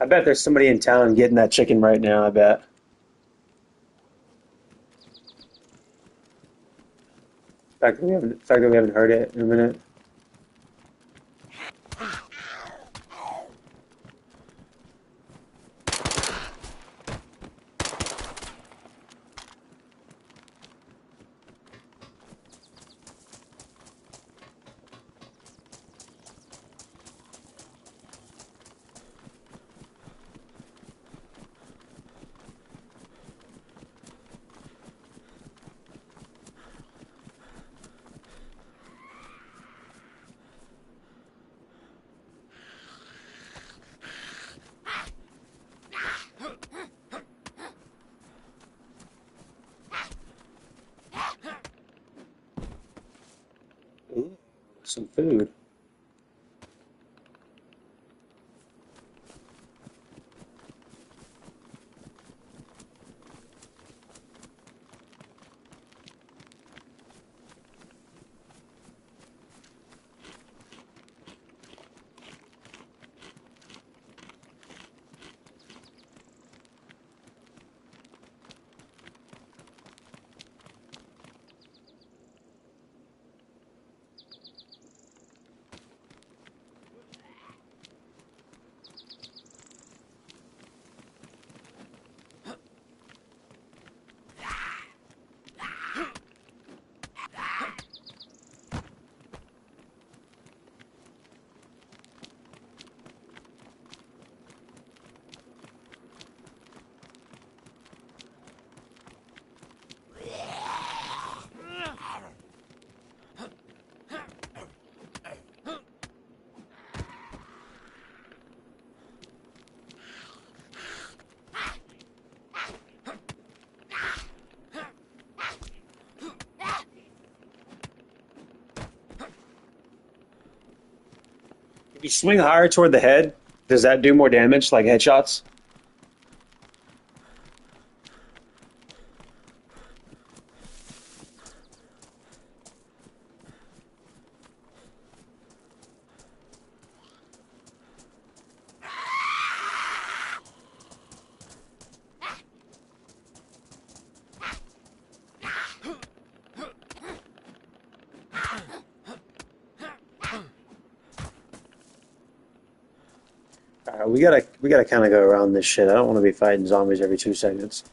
I bet there's somebody in town getting that chicken right now. I bet. The fact that we haven't heard it in a minute. Ooh, some food. If you swing higher toward the head, Does that do more damage, like headshots? All right, we gotta kind of go around this shit. I don't want to be fighting zombies every 2 seconds.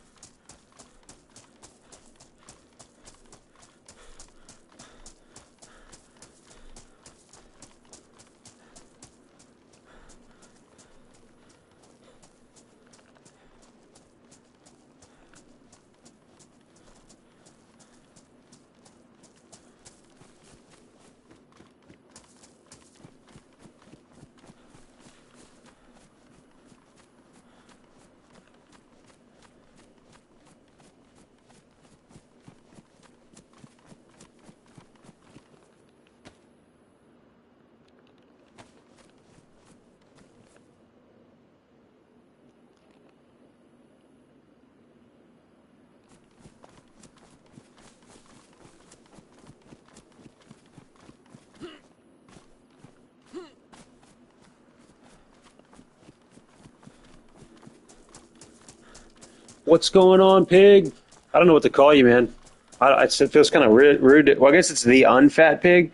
What's going on, pig? I don't know what to call you, man. It feels kind of rude. Well, I guess it's the unfat pig.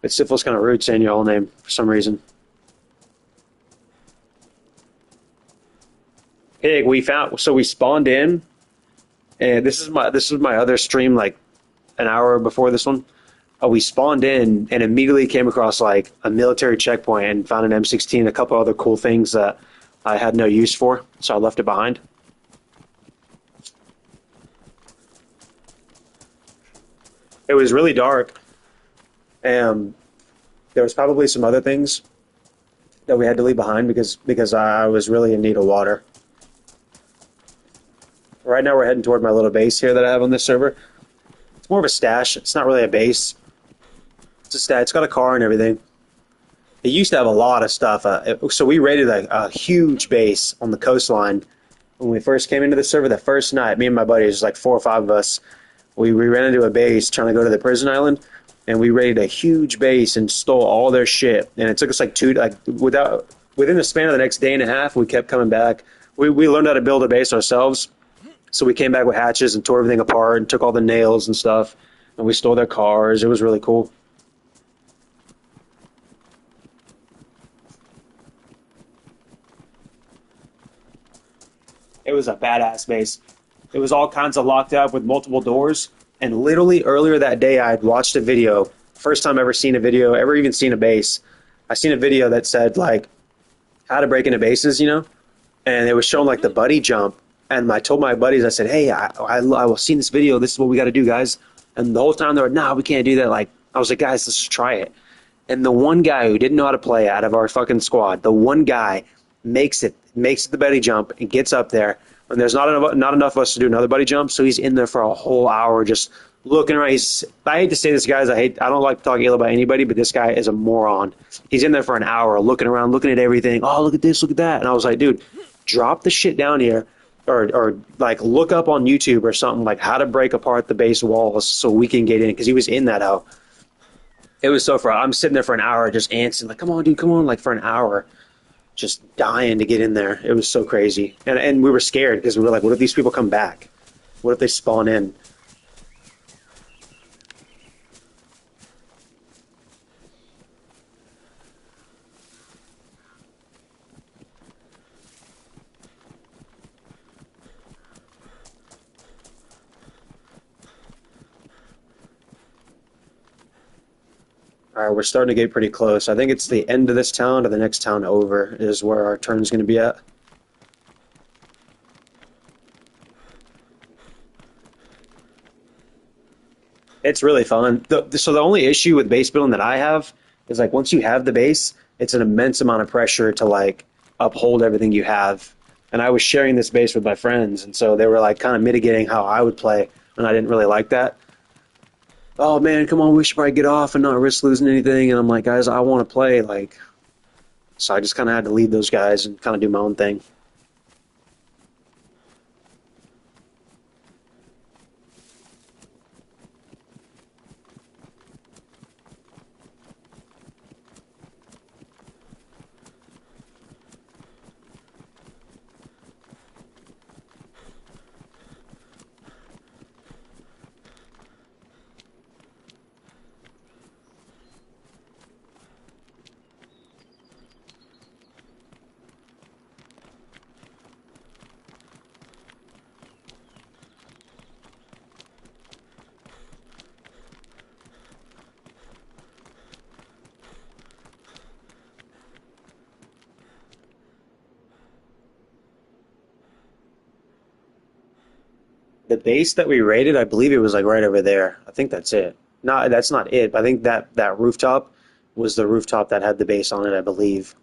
It still feels kind of rude saying your whole name for some reason. Pig, we spawned in, and this is my other stream like an hour before this one. We spawned in and immediately came across like a military checkpoint and found an M16, a couple other cool things that I had no use for, so I left it behind. It was really dark, and there was probably some other things that we had to leave behind because I was really in need of water. Right now we're heading toward my little base here that I have on this server. It's more of a stash. It's not really a base. It's a stash. It's got a car and everything. It used to have a lot of stuff. So we raided a huge base on the coastline when we first came into the server. The first night, me and my buddies, like 4 or 5 of us, we ran into a base trying to go to the prison island, and we raided a huge base and stole all their shit. And it took us like within the span of the next day and a half, we kept coming back. We learned how to build a base ourselves. So we came back with hatches and tore everything apart and took all the nails and stuff, and we stole their cars. It was really cool. It was a badass base. It was all kinds of locked up with multiple doors. And literally earlier that day, I had watched a video. First time ever seen a video, ever even seen a base. I seen a video that said like how to break into bases, and it was showing like the buddy jump. And I told my buddies, I said, "Hey, I was seeing this video. This is what we got to do, guys." And the whole time they were, "Nah, we can't do that." Like I was like, "Guys, let's just try it." And the one guy who didn't know how to play out of our fucking squad, the one guy makes it the buddy jump and gets up there. And there's not enough of us to do another buddy jump, so he's in there for a whole hour just looking around. I hate to say this, guys. I don't like to talk ill about anybody, but this guy is a moron. He's in there for an hour looking around, looking at everything. Oh, look at this, look at that. And I was like, dude, drop the shit down here, or like look up on YouTube or something like how to break apart the base walls so we can get in, because he was in that hole. It was so far. I'm sitting there for an hour just answering like, come on, dude, come on, like for an hour, just dying to get in there. It was so crazy, and we were scared because we were like, what if these people come back? What if they spawn in? All right, we're starting to get pretty close. I think it's the end of this town or the next town over is where our turn's going to be at. It's really fun. So the only issue with base building that I have is like once you have the base, it's an immense amount of pressure to like uphold everything you have. And I was sharing this base with my friends, and so they were like kind of mitigating how I would play, and I didn't really like that. Oh man, come on, we should probably get off and not risk losing anything. And I'm like, guys, I want to play. Like, So I just kind of had to lead those guys and kind of do my own thing. The base that we raided, I believe it was like right over there. I think that's it. No, that's not it. But I think that rooftop was the rooftop that had the base on it, I believe.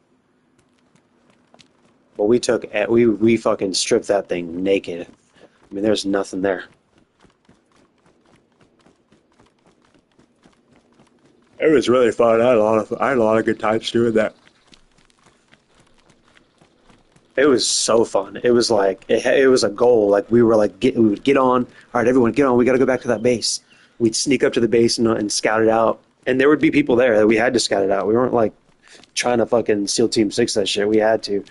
But we fucking stripped that thing naked. I mean, there's nothing there. It was really fun. I had a lot of good times doing that. It was so fun. It was like it was a goal. Like we would get on. All right, everyone, get on. We got to go back to that base. We'd sneak up to the base and scout it out. And there would be people there that we had to scout it out. We weren't like trying to fucking SEAL Team Six that shit. We had to.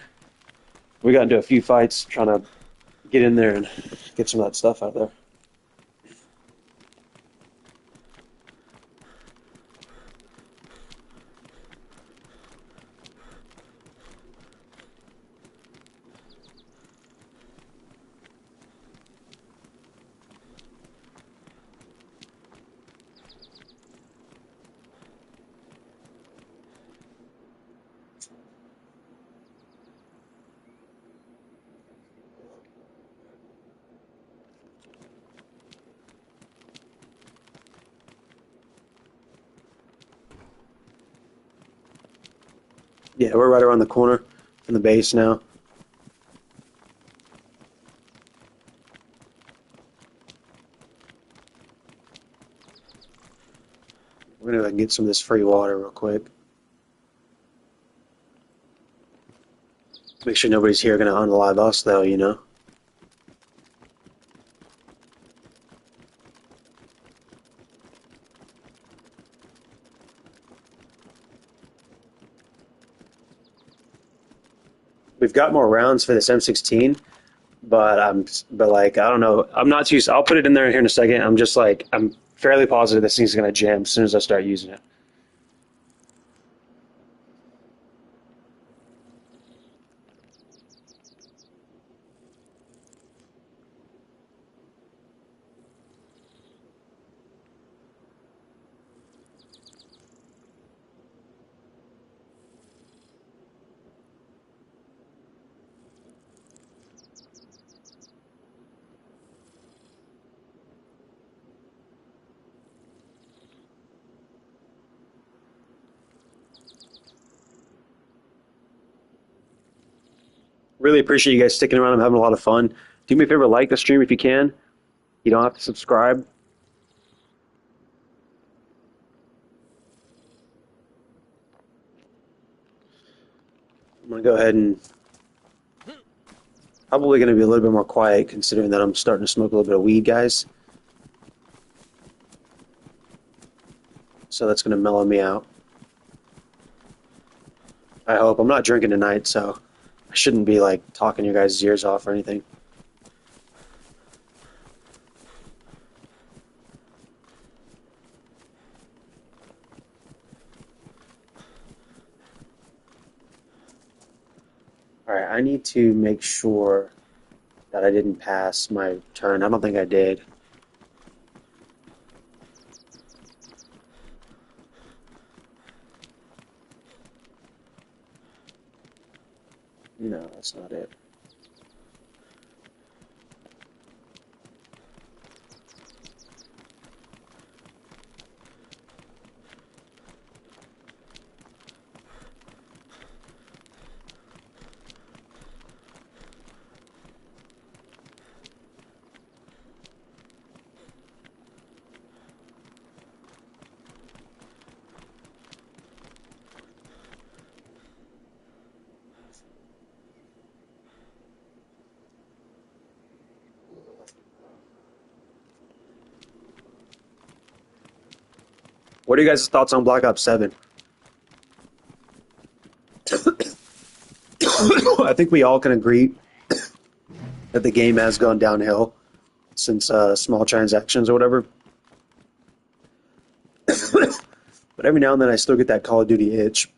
We got into a few fights trying to get in there and get some of that stuff out there. Yeah, we're right around the corner from the base now. We're gonna get some of this free water real quick. Make sure nobody's here gonna unalive us though, you know. We've got more rounds for this M16, but like I don't know. I'm not too. I'll put it in there here in a second. I'm just like I'm fairly positive this thing's gonna jam as soon as I start using it. Really appreciate you guys sticking around. I'm having a lot of fun. Do me a favor, like the stream if you can. You don't have to subscribe. I'm gonna go ahead and probably gonna be a little bit more quiet considering that I'm starting to smoke a little bit of weed, guys. So that's gonna mellow me out. I hope. I'm not drinking tonight, so I shouldn't be like talking your guys' ears off or anything. All right, I need to make sure that I didn't pass my turn. I don't think I did. No, that's not it. What are you guys' thoughts on Black Ops 7? I think we all can agree that the game has gone downhill since small transactions or whatever. But every now and then I still get that Call of Duty itch.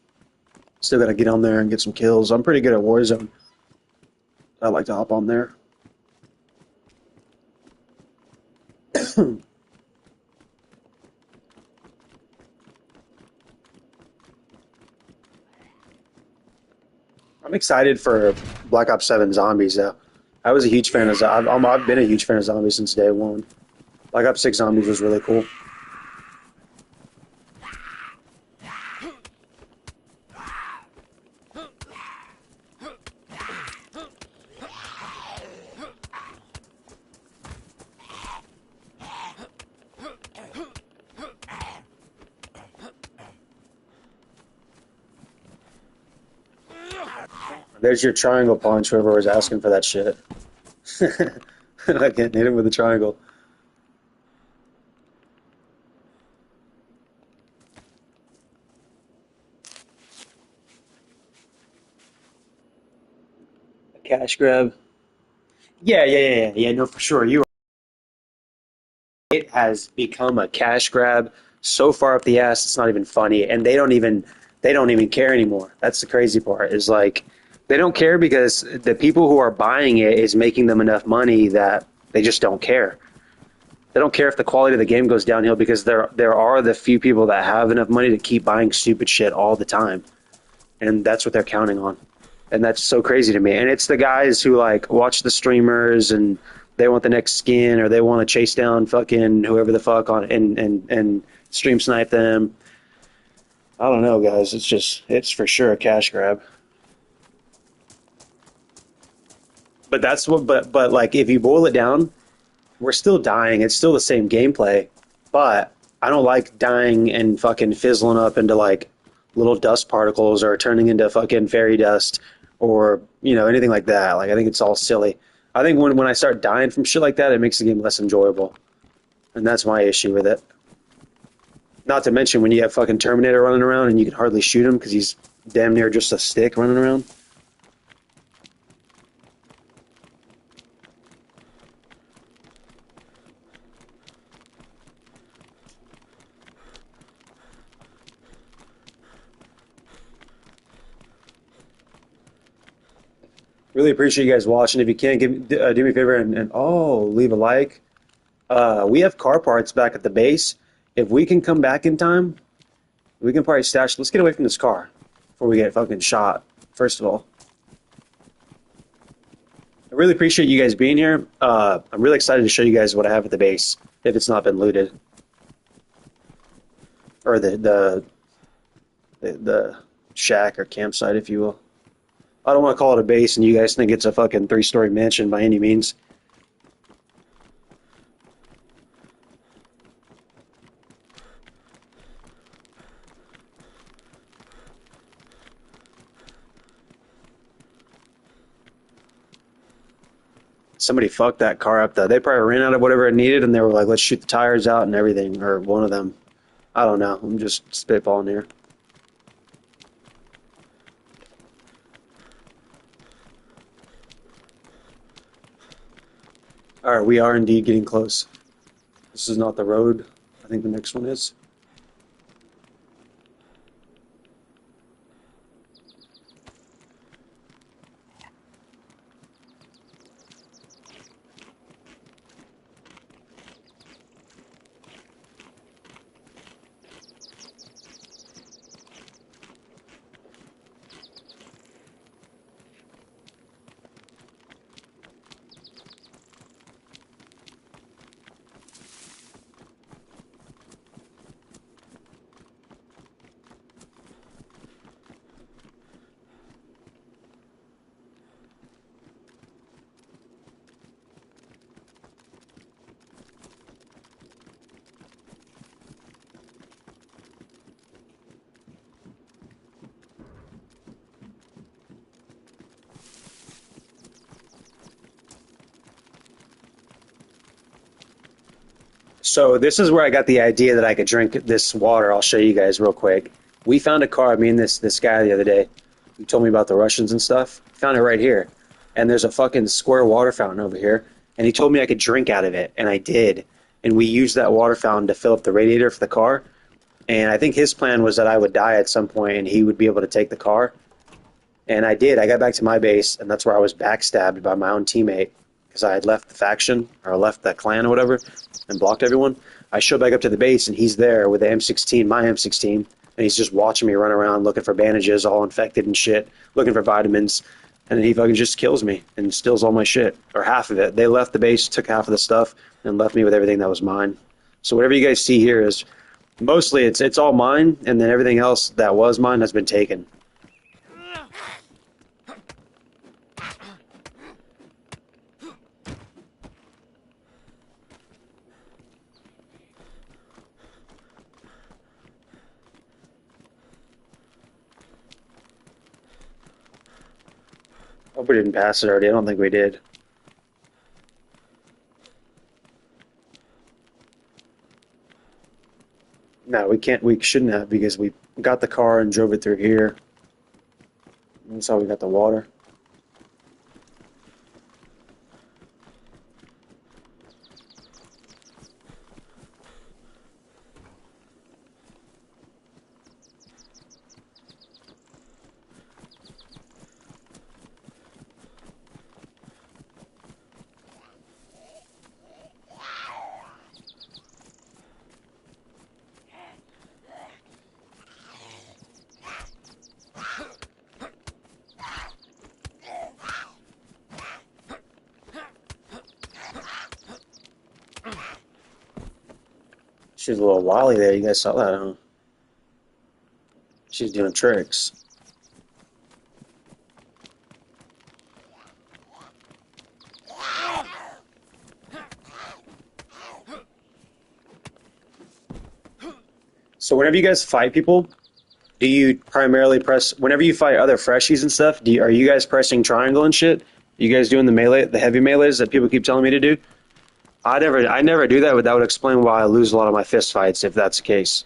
Still got to get on there and get some kills. I'm pretty good at Warzone. I like to hop on there. I'm excited for Black Ops 7 Zombies, though. I was a huge fan of I've been a huge fan of Zombies since day one. Black Ops 6 Zombies was really cool. There's your triangle punch, whoever was asking for that shit. I can't hit him with a triangle. A cash grab. Yeah. No, for sure. It has become a cash grab so far up the ass, it's not even funny, and they don't even care anymore. That's the crazy part. Is like they don't care because the people who are buying it is making them enough money that they just don't care. They don't care if the quality of the game goes downhill because there are the few people that have enough money to keep buying stupid shit all the time, and that's what they're counting on. And that's so crazy to me. And it's the guys who like watch the streamers and they want the next skin or they want to chase down fucking whoever the fuck on and stream snipe them. I don't know, guys. It's for sure a cash grab. But but like if you boil it down, we're still dying. It's still the same gameplay, but I don't like dying and fucking fizzling up into like little dust particles or turning into fucking fairy dust or anything like that. Like I think it's all silly. I think when I start dying from shit like that, it makes the game less enjoyable, and that's my issue with it. Not to mention when you have fucking Terminator running around and you can hardly shoot him because he's damn near just a stick running around. Really appreciate you guys watching. If you can, do me a favor and leave a like. We have car parts back at the base. If we can come back in time, we can probably stash. Let's get away from this car before we get fucking shot. First of all, I really appreciate you guys being here. I'm really excited to show you guys what I have at the base if it's not been looted or the shack or campsite, if you will. I don't want to call it a base, and you guys think it's a fucking three-story mansion by any means. Somebody fucked that car up though. They probably ran out of whatever it needed, and they were like, "Let's shoot the tires out and everything," or one of them. I don't know. I'm just spitballing here. All right, we are indeed getting close. This is not the road. I think the next one is. So this is where I got the idea that I could drink this water. I'll show you guys real quick. We found a car, me and this guy the other day, who told me about the Russians and stuff. Found it right here. And there's a fucking square water fountain over here. And he told me I could drink out of it, and I did. And we used that water fountain to fill up the radiator for the car. And I think his plan was that I would die at some point and he would be able to take the car. And I did. I got back to my base, and that's where I was backstabbed by my own teammate because I had left the faction or left the clan or whatever and blocked everyone. I showed back up to the base, and he's there with the M16, my M16, and he's just watching me run around looking for bandages, all infected and shit, looking for vitamins. And then he fucking just kills me and steals all my shit, or half of it. They left the base, took half of the stuff, and left me with everything that was mine. So whatever you guys see here is mostly it's all mine, and then everything else that was mine has been taken. Hope we didn't pass it already. I don't think we did. No, we can't. We shouldn't have because we got the car and drove it through here. That's how we got the water. She was a little wily there. You guys saw that, huh? She's doing tricks. So whenever you guys fight people, do you primarily press whenever you fight other freshies and stuff? Are you guys pressing triangle and shit? You guys doing the melee, the heavy melees that people keep telling me to do? I never do that, but that would explain why I lose a lot of my fist fights if that's the case.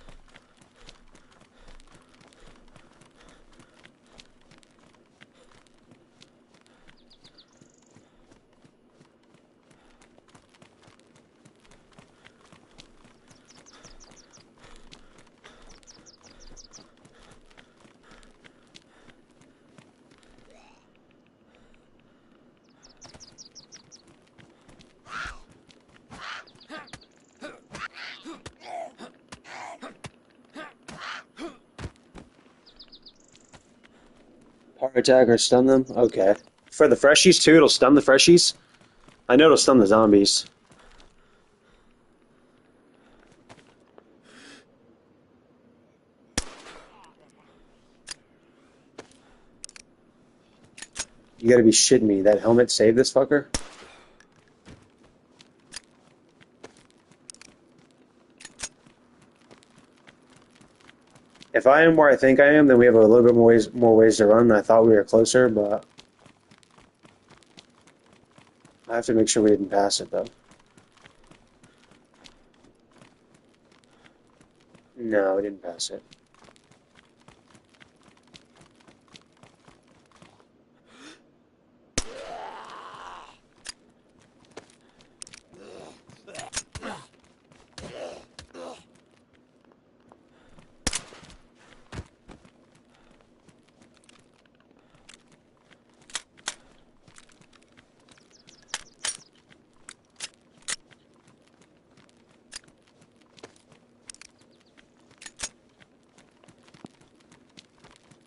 Power attack or stun them? Okay. For the freshies too, it'll stun the freshies. I know it'll stun the zombies. You gotta be shitting me. That helmet saved this fucker? If I am where I think I am, then we have a little bit more ways to run. I thought we were closer, but I have to make sure we didn't pass it though. No, we didn't pass it.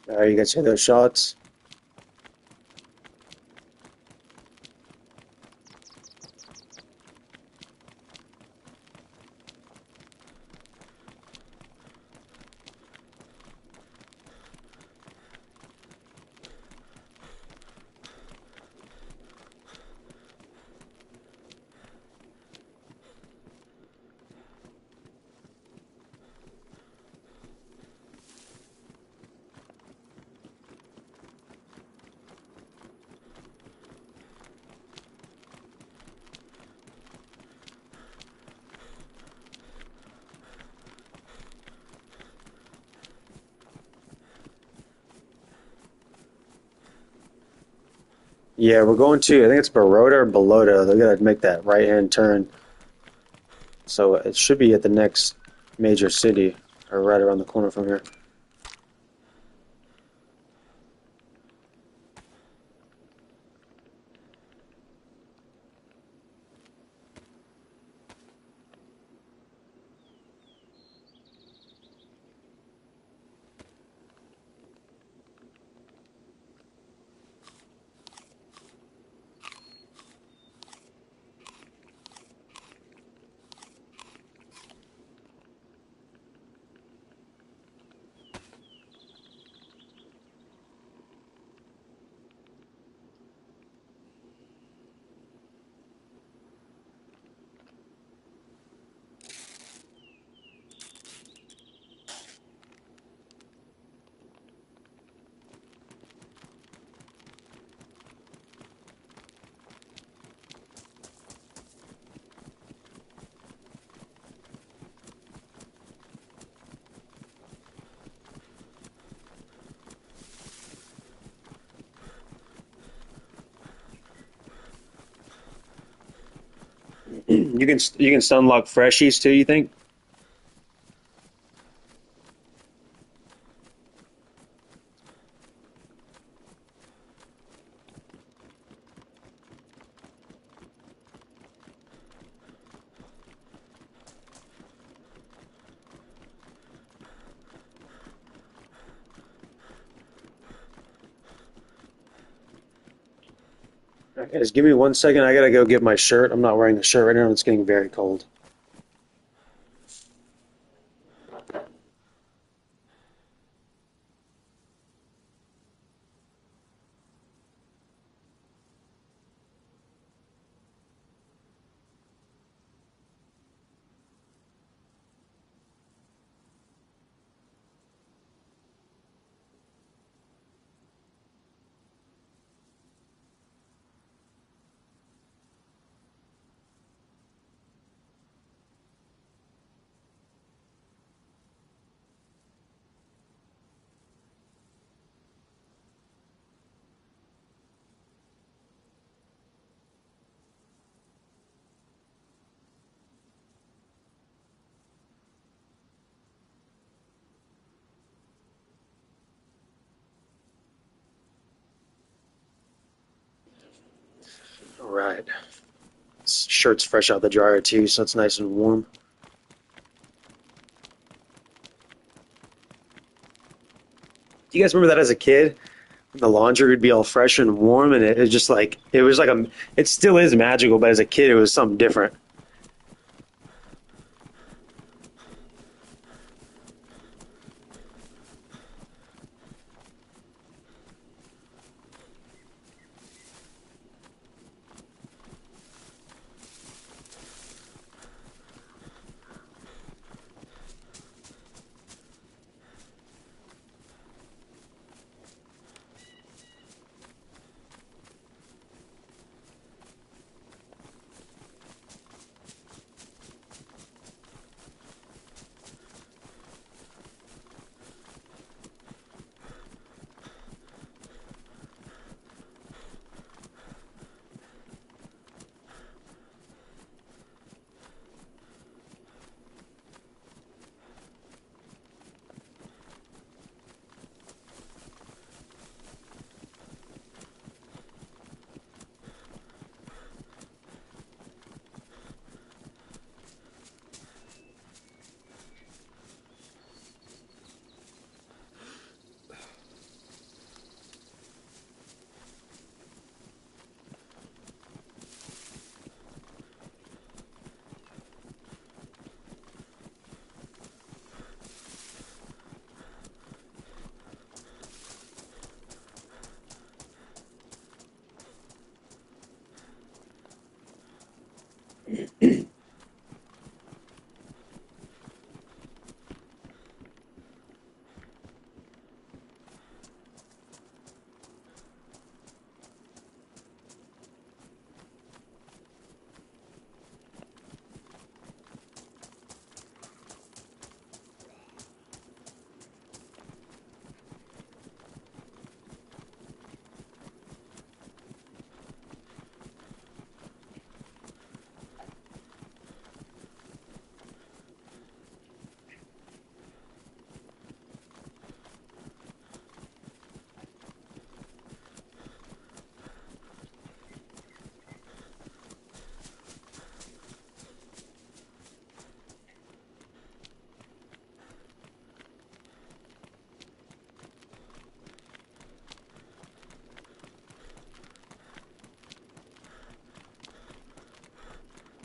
Alright, you guys hear those shots? Yeah, we're going to, I think it's Baroda or Balota. They're gonna make that right-hand turn. So it should be at the next major city, or right around the corner from here. You can stunlock freshies too, you think? Okay, just give me 1 second. I gotta go get my shirt. I'm not wearing the shirt right now. It's getting very cold. All right. This shirt's fresh out the dryer too, so it's nice and warm. Do you guys remember that as a kid? The laundry would be all fresh and warm, and it was just like it was like a. It still is magical, but as a kid, it was something different.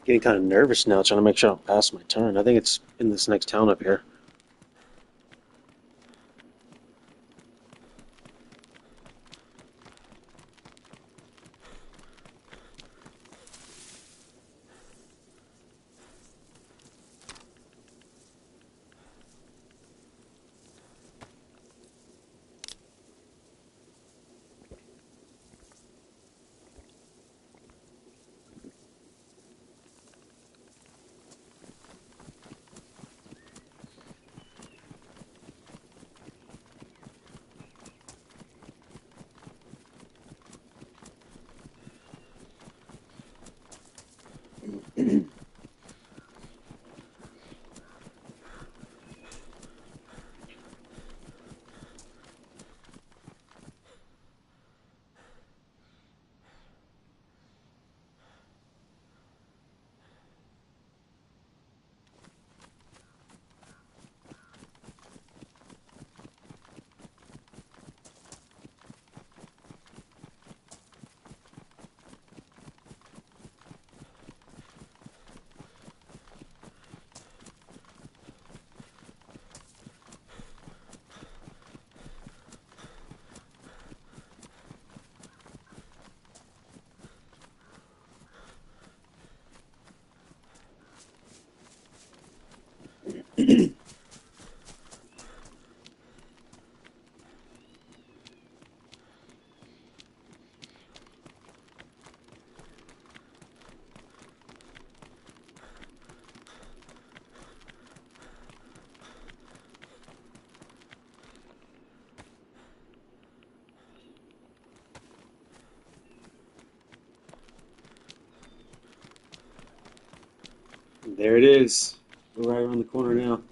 Getting kind of nervous now, trying to make sure I don't pass my turn. I think it's in this next town up here. There it is. We're right around the corner now.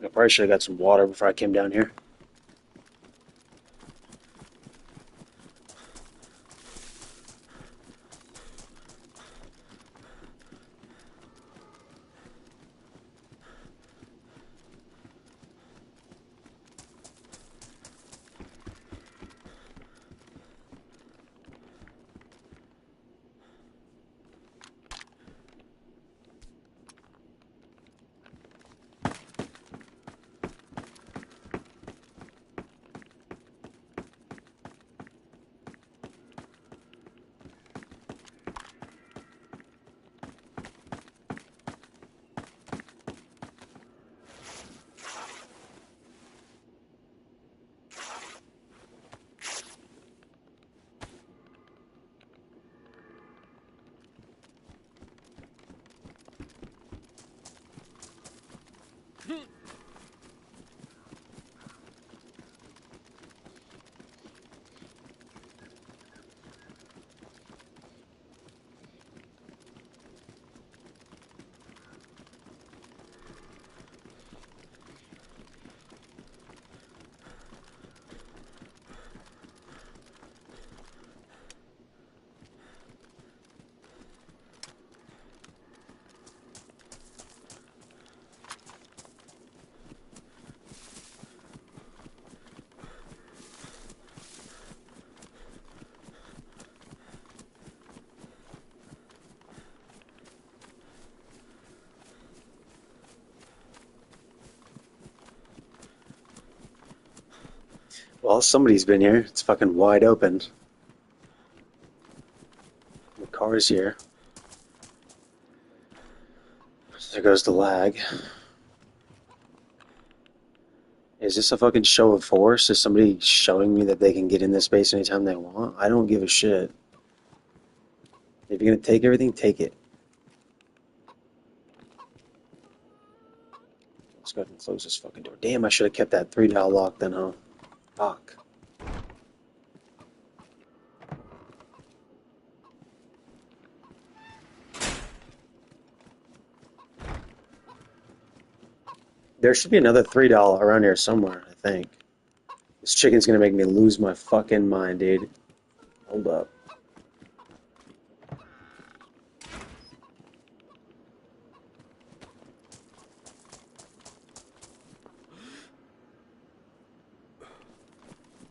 I probably should have got some water before I came down here. Well, somebody's been here. It's fucking wide open. The car's here. So there goes the lag. Is this a fucking show of force? Is somebody showing me that they can get in this base anytime they want? I don't give a shit. If you're gonna take everything, take it. Let's go ahead and close this fucking door. Damn, I should have kept that $3 lock then, huh? Fuck. There should be another $3 around here somewhere, I think. This chicken's gonna make me lose my fucking mind, dude. Hold up.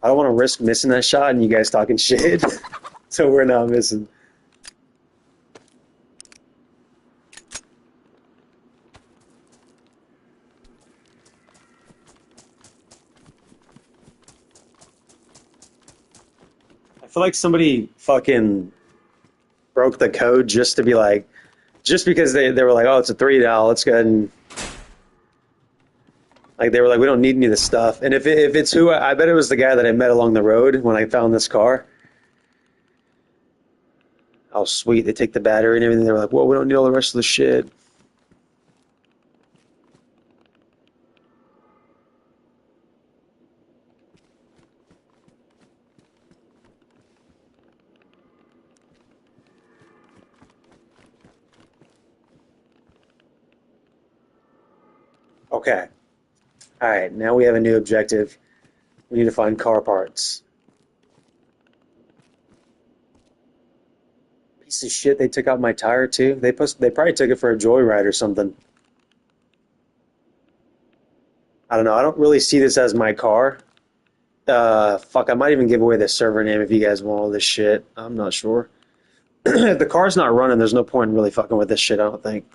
I don't want to risk missing that shot and you guys talking shit. So we're not missing. I feel like somebody fucking broke the code just to be like, just because they were like, oh, it's a $3, let's go ahead and like they were like, we don't need any of this stuff. And if it's who I bet it was the guy that I met along the road when I found this car. Oh, sweet, they take the battery and everything. They were like, well, we don't need all the rest of the shit. Okay. All right, now we have a new objective. We need to find car parts. Piece of shit, they took out my tire too. They probably took it for a joyride or something. I don't know. I don't really see this as my car. Fuck, I might even give away the server name if you guys want all this shit. I'm not sure. If the car's not running, there's no point in really fucking with this shit, I don't think.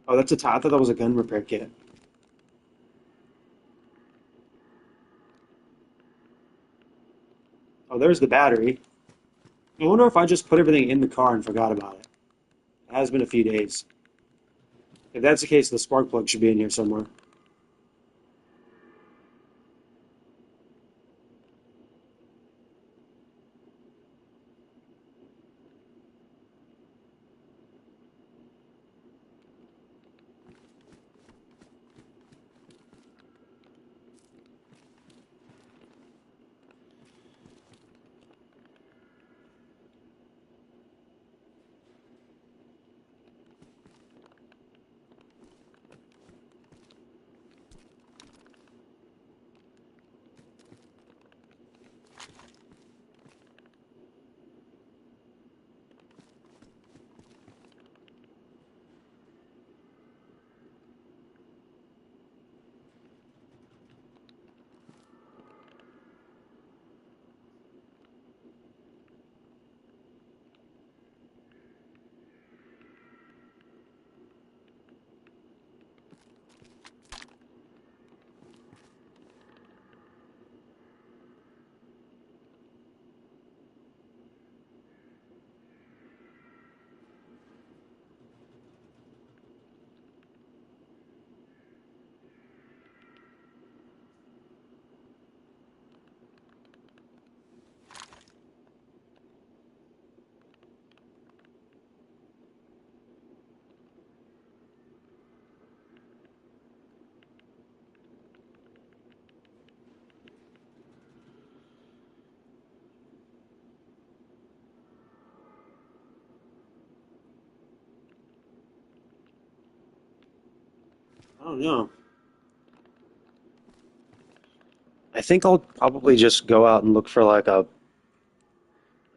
Oh, that's a tire. I thought that was a gun repair kit. Oh, there's the battery. I wonder if I just put everything in the car and forgot about it. It has been a few days. If that's the case, the spark plug should be in here somewhere. I don't know. I think I'll probably just go out and look for like a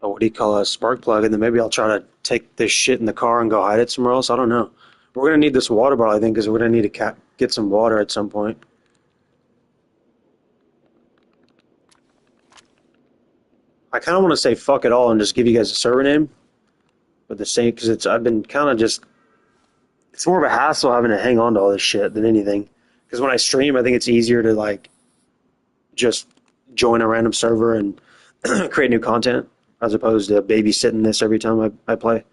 what do you call it, a spark plug, and then maybe I'll try to take this shit in the car and go hide it somewhere else. I don't know. We're gonna need this water bottle, I think, because we're gonna need to get some water at some point. I kind of want to say fuck it all and just give you guys a server name, but the same because it's I've been kind of just it's more of a hassle having to hang on to all this shit than anything. Because when I stream, I think it's easier to like just join a random server and create new content as opposed to babysitting this every time I play.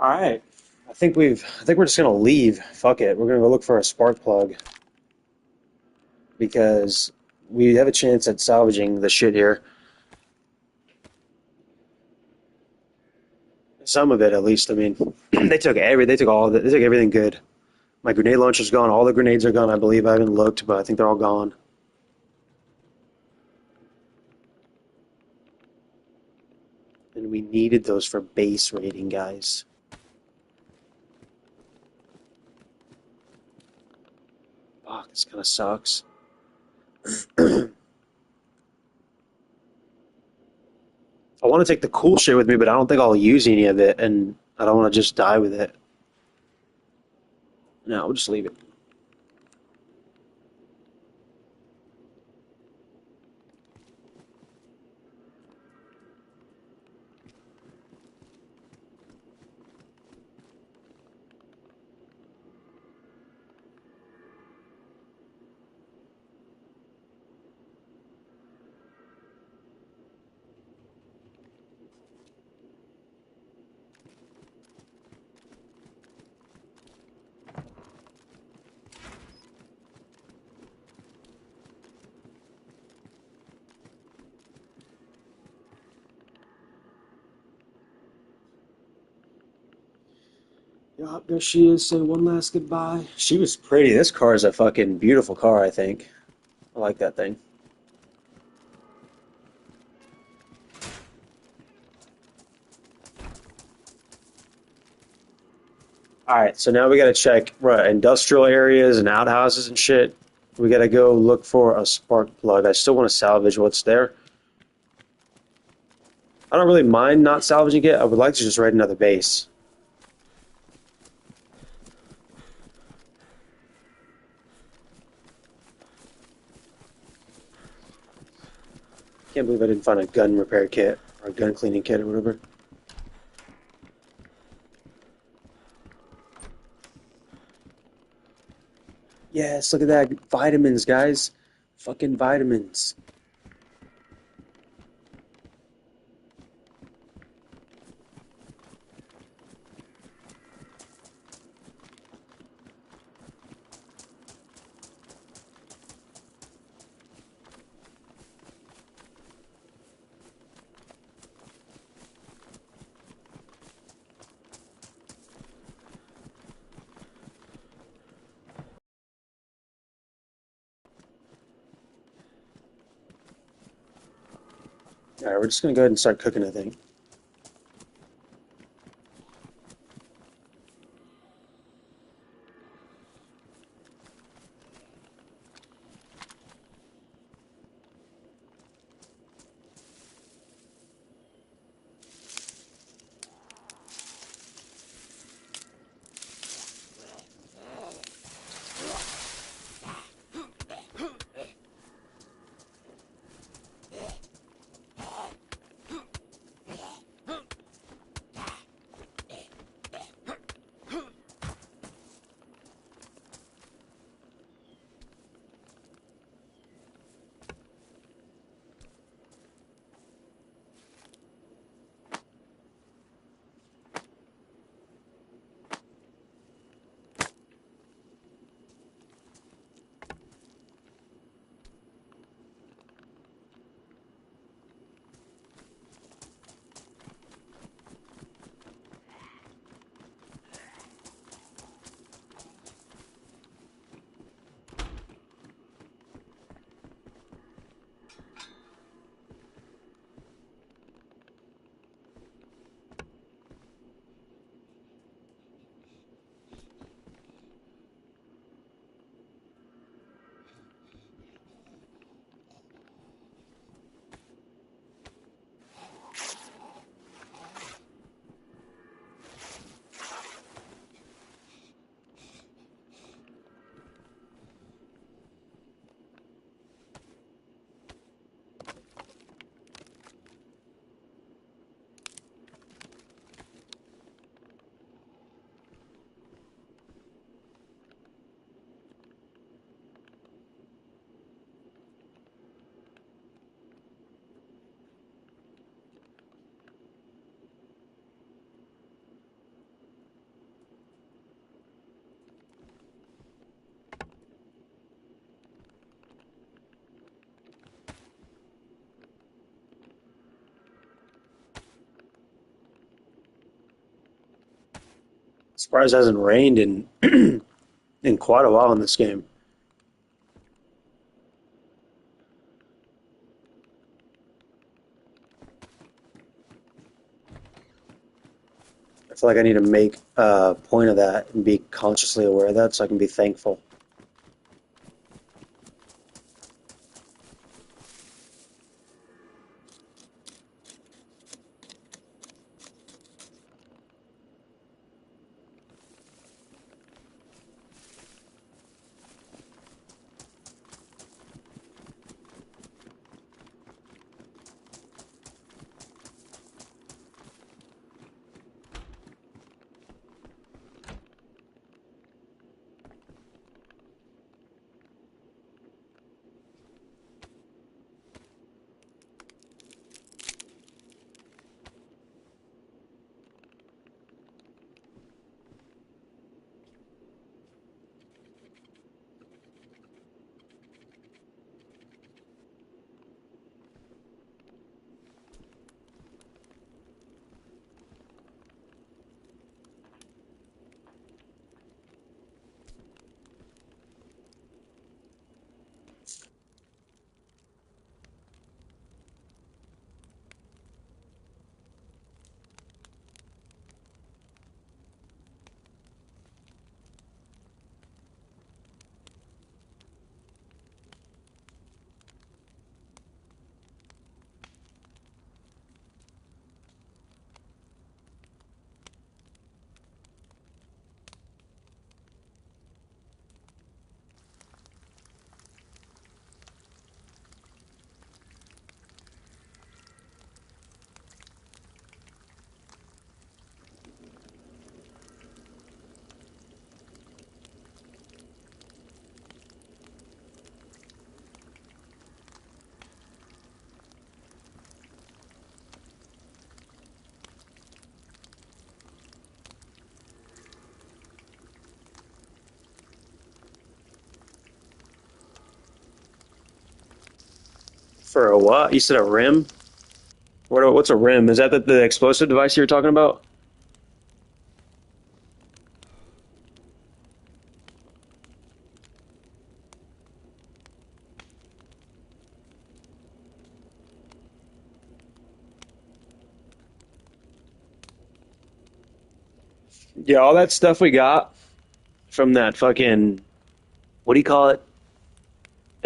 All right. I think we're just gonna leave. Fuck it. We're gonna go look for a spark plug because we have a chance at salvaging the shit here. Some of it, at least. I mean, they took all of it. They took everything good. My grenade launcher's gone. All the grenades are gone, I believe. I haven't looked, but I think they're all gone. And we needed those for base raiding, guys. Fuck, this kind of sucks. I want to take the cool shit with me, but I don't think I'll use any of it, and I don't want to just die with it. No, we'll just leave it. Yup, there she is. Say one last goodbye. She was pretty. This car is a fucking beautiful car, I think. I like that thing. All right, so now we got to check industrial areas and outhouses and shit. We got to go look for a spark plug. I still want to salvage what's there. I don't really mind not salvaging it. I would like to just raid another base. Can't believe I didn't find a gun repair kit or a gun cleaning kit or whatever. Yes, look at that. Vitamins, guys. Fucking vitamins. All right, we're just gonna go ahead and start cooking, I think. Surprised it hasn't rained in in quite a while in this game. I feel like I need to make a point of that and be consciously aware of that so I can be thankful. For a what? You said a rim? What's a rim? Is that the explosive device you were talking about? Yeah, all that stuff we got from that fucking, what do you call it?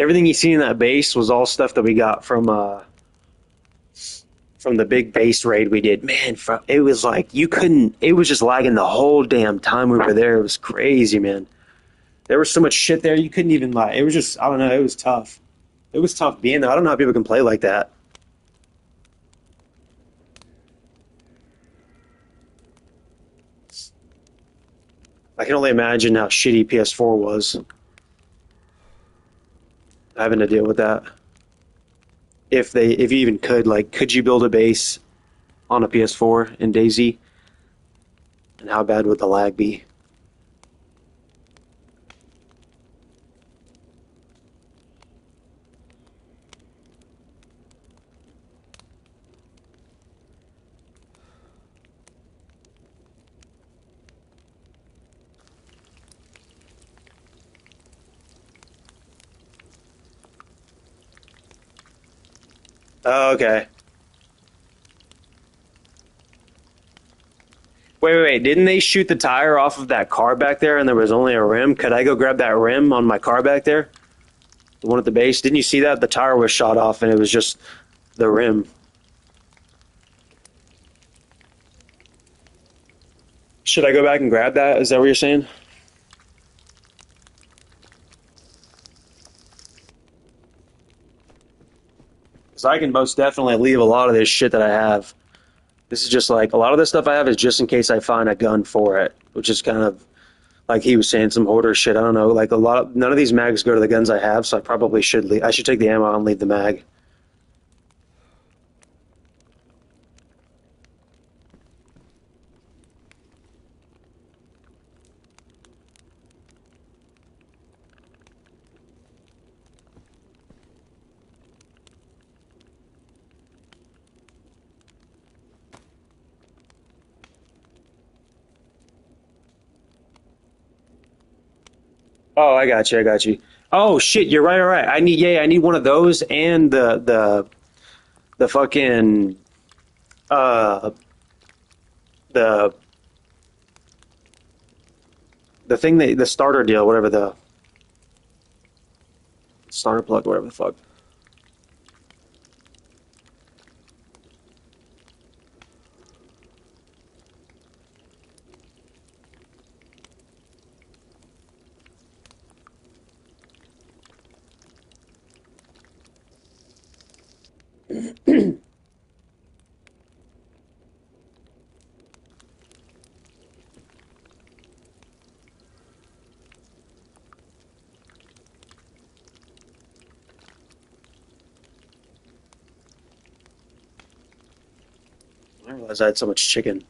Everything you see in that base was all stuff that we got from the big base raid we did. Man, it was like you couldn't. It was just lagging the whole damn time we were there. It was crazy, man. There was so much shit there you couldn't even like. It was just I don't know. It was tough. It was tough being there. I don't know how people can play like that. I can only imagine how shitty PS4 was having to deal with that. If you even could, like, could you build a base on a PS4 in Daisy, and how bad would the lag be? Oh, okay. Wait. Didn't they shoot the tire off of that car back there and there was only a rim? Could I go grab that rim on my car back there? The one at the base? Didn't you see that? The tire was shot off and it was just the rim. Should I go back and grab that? Is that what you're saying? Because I can most definitely leave a lot of this shit that I have. This is just like a lot of this stuff I have is just in case I find a gun for it, which is kind of like he was saying, some hoarder shit. I don't know. Like none of these mags go to the guns I have, so I probably should leave. I should take the ammo and leave the mag. Oh, I got you. I got you. Oh shit, you're right. All right. I need yeah, I need one of those and the fucking uh the the thing that the starter deal, whatever the starter plug, whatever the fuck. I didn't realize I had so much chicken.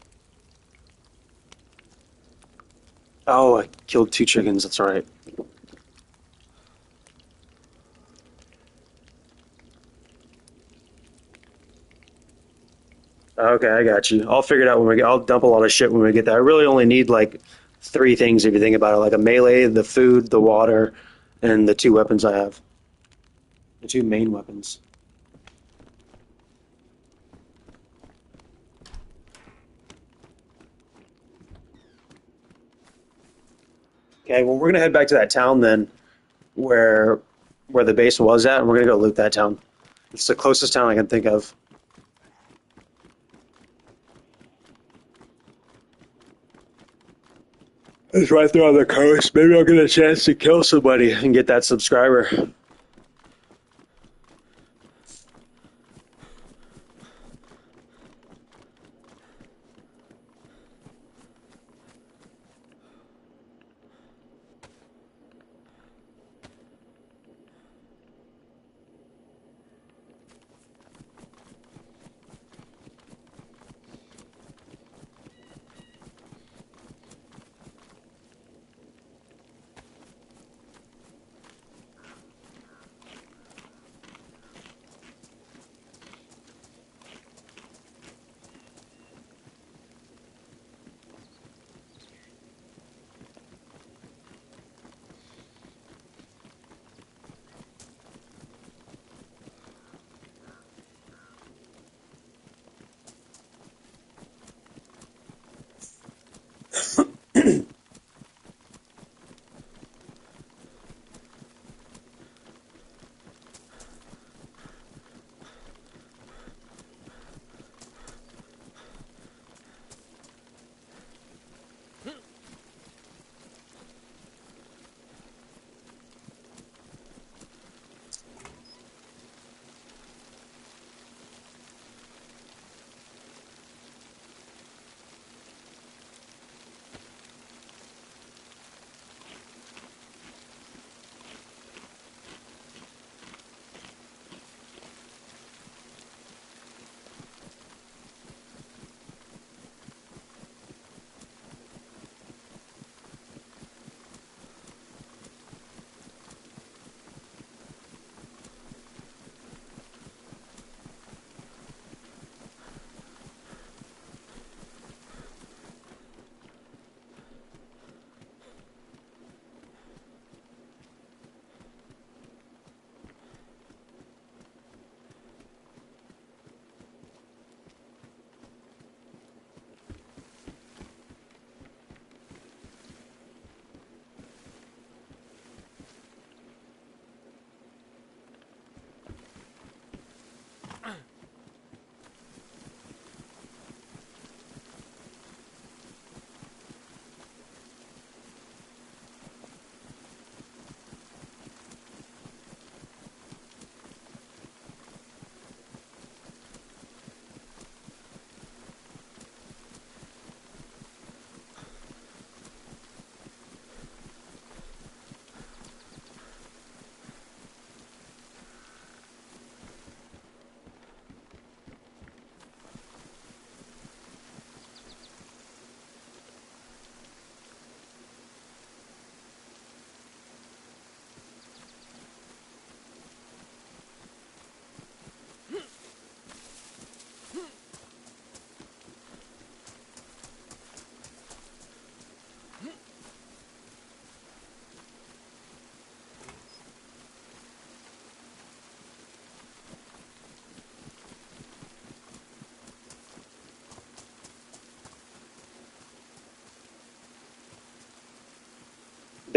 Oh, I killed two chickens. That's right. Okay, I got you. I'll figure it out when we get. I'll dump a lot of shit when we get there. I really only need like three things if you think about it, like a melee, the food, the water, and the two weapons I have. The two main weapons. Okay, well we're gonna head back to that town then, where where the base was at, and we're gonna go loot that town. It's the closest town I can think of. It's right there on the coast. Maybe I'll get a chance to kill somebody and get that subscriber.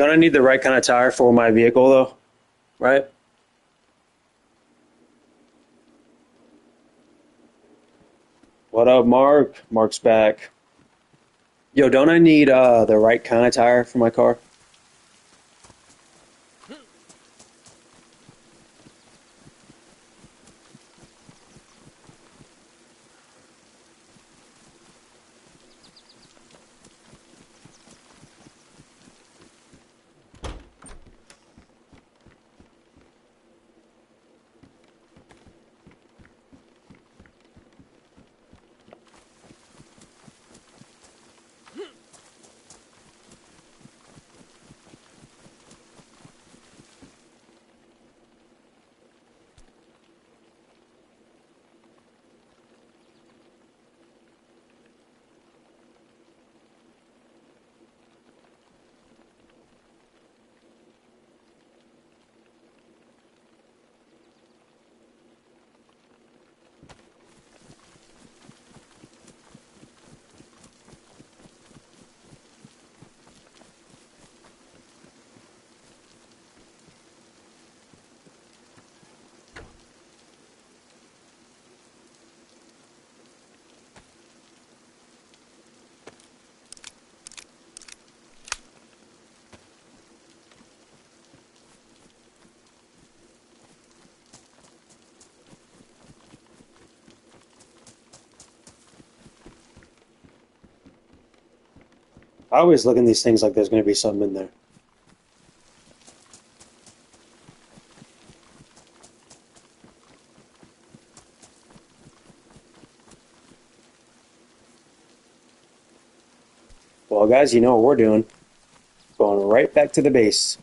Don't I need the right kind of tire for my vehicle though? Right? What up, Mark? Mark's back. Yo, don't I need the right kind of tire for my car? I always look in these things like there's going to be something in there. Well, guys, you know what we're doing. Going right back to the base.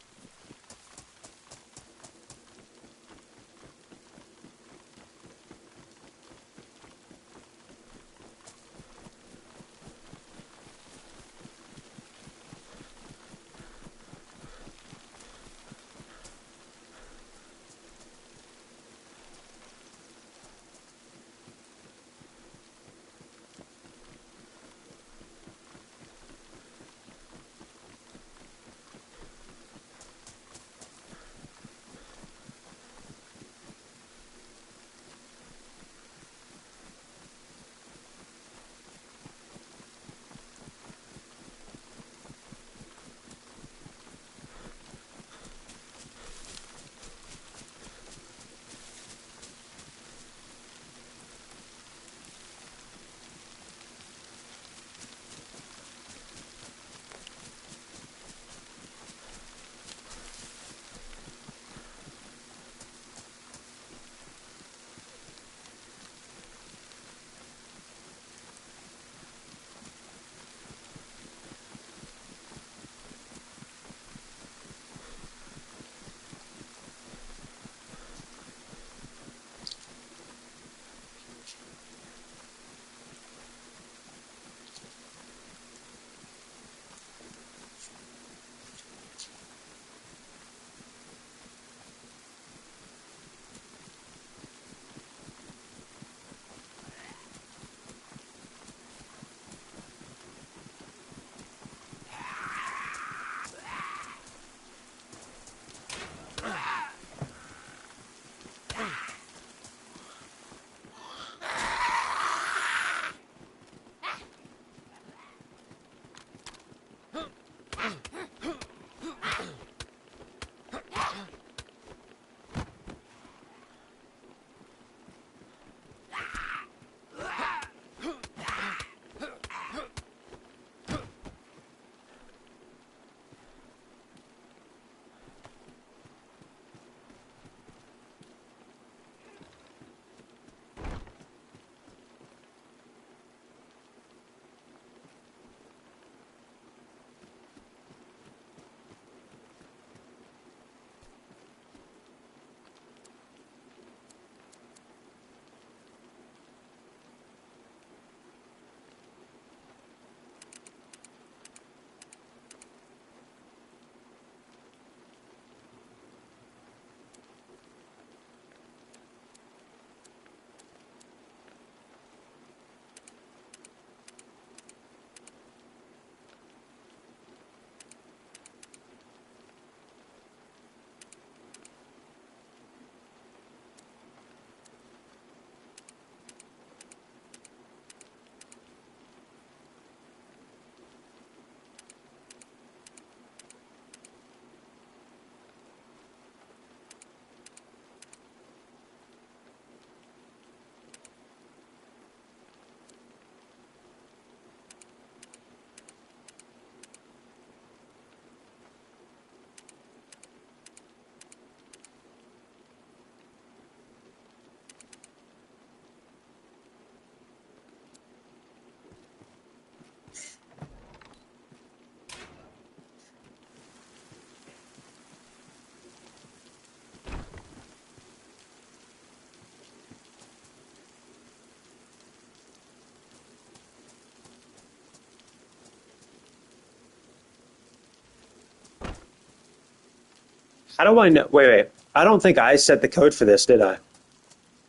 How do I know? Wait. I don't think I set the code for this, did I?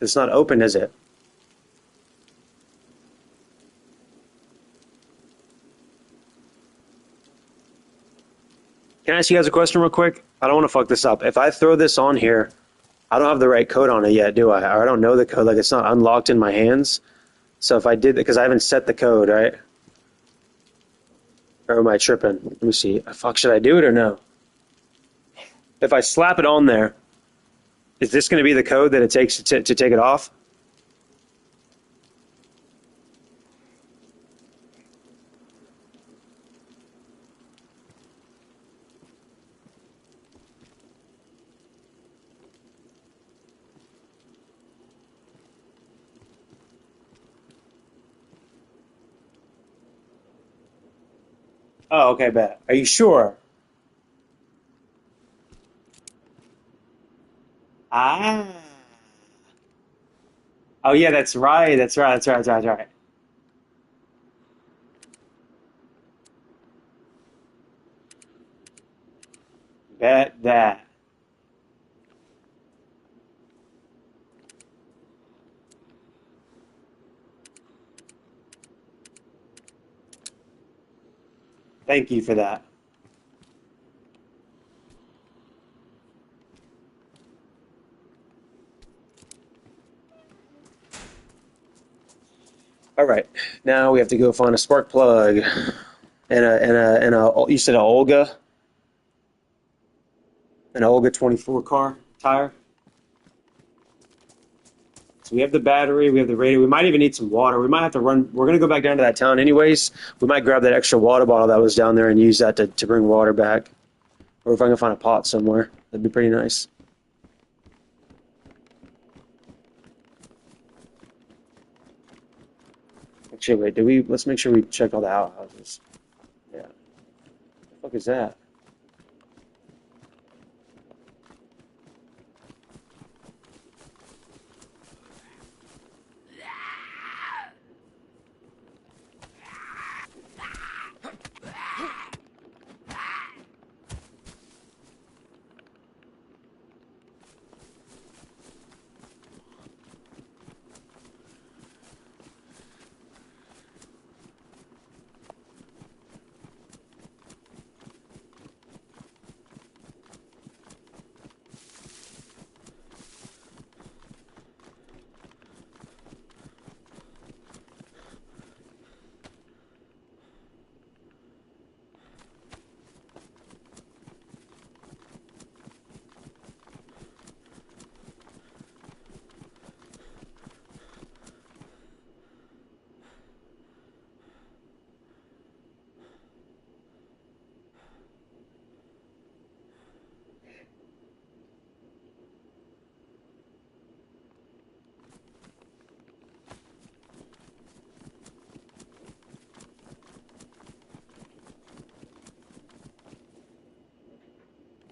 It's not open, is it? Can I ask you guys a question real quick? I don't want to fuck this up. If I throw this on here, I don't have the right code on it yet, do I? Or I don't know the code. Like it's not unlocked in my hands. So if I did, because I haven't set the code, right? Or am I tripping? Let me see. Fuck, should I do it or no? If I slap it on there, is this going to be the code that it takes to take it off? Oh, okay, bet. Are you sure? Ah. Oh, yeah, that's right. That's right. That's right. That's right. That's right. Bet that. Thank you for that. All right. Now we have to go find a spark plug you said an Olga 24 car tire. So we have the battery, we have the radio. We might even need some water. We might have to run. We're going to go back down to that town anyways. We might grab that extra water bottle that was down there and use that to bring water back. Or if I can find a pot somewhere, that'd be pretty nice. Actually, wait, let's make sure we check all the outhouses. Yeah. What the fuck is that?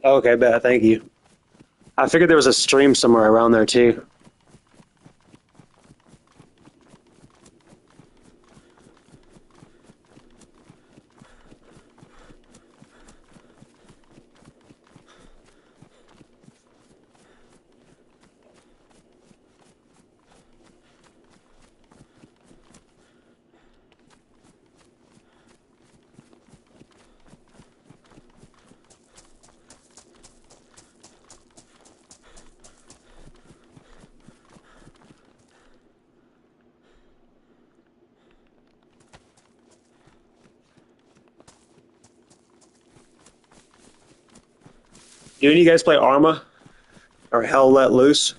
Okay, bet. Thank you. I figured there was a stream somewhere around there too. Do any of you guys play Arma or Hell Let Loose?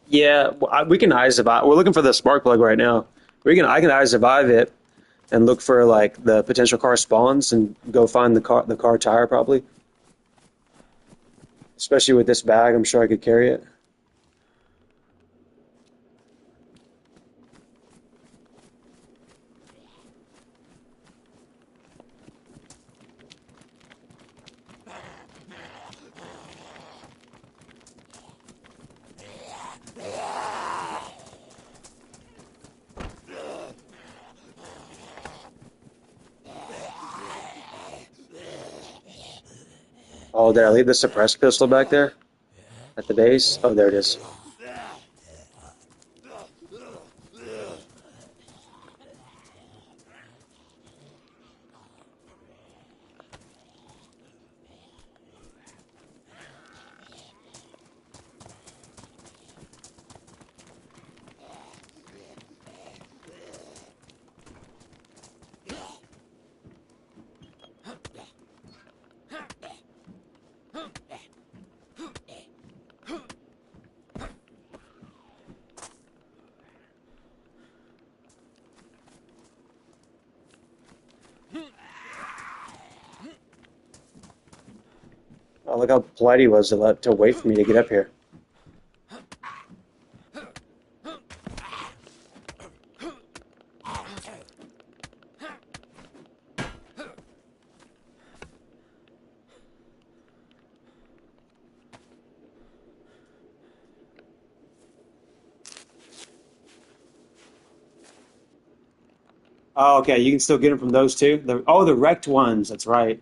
Yeah, we can eye survive. We're looking for the spark plug right now. I can eye survive it and look for like the potential car spawns and go find the car tire probably. Especially with this bag, I'm sure I could carry it. Oh, did I leave the suppressed pistol back there at the base? Oh, there it is. Oh, look how polite he was to wait for me to get up here. Oh, okay. You can still get them from those two. The wrecked ones. That's right.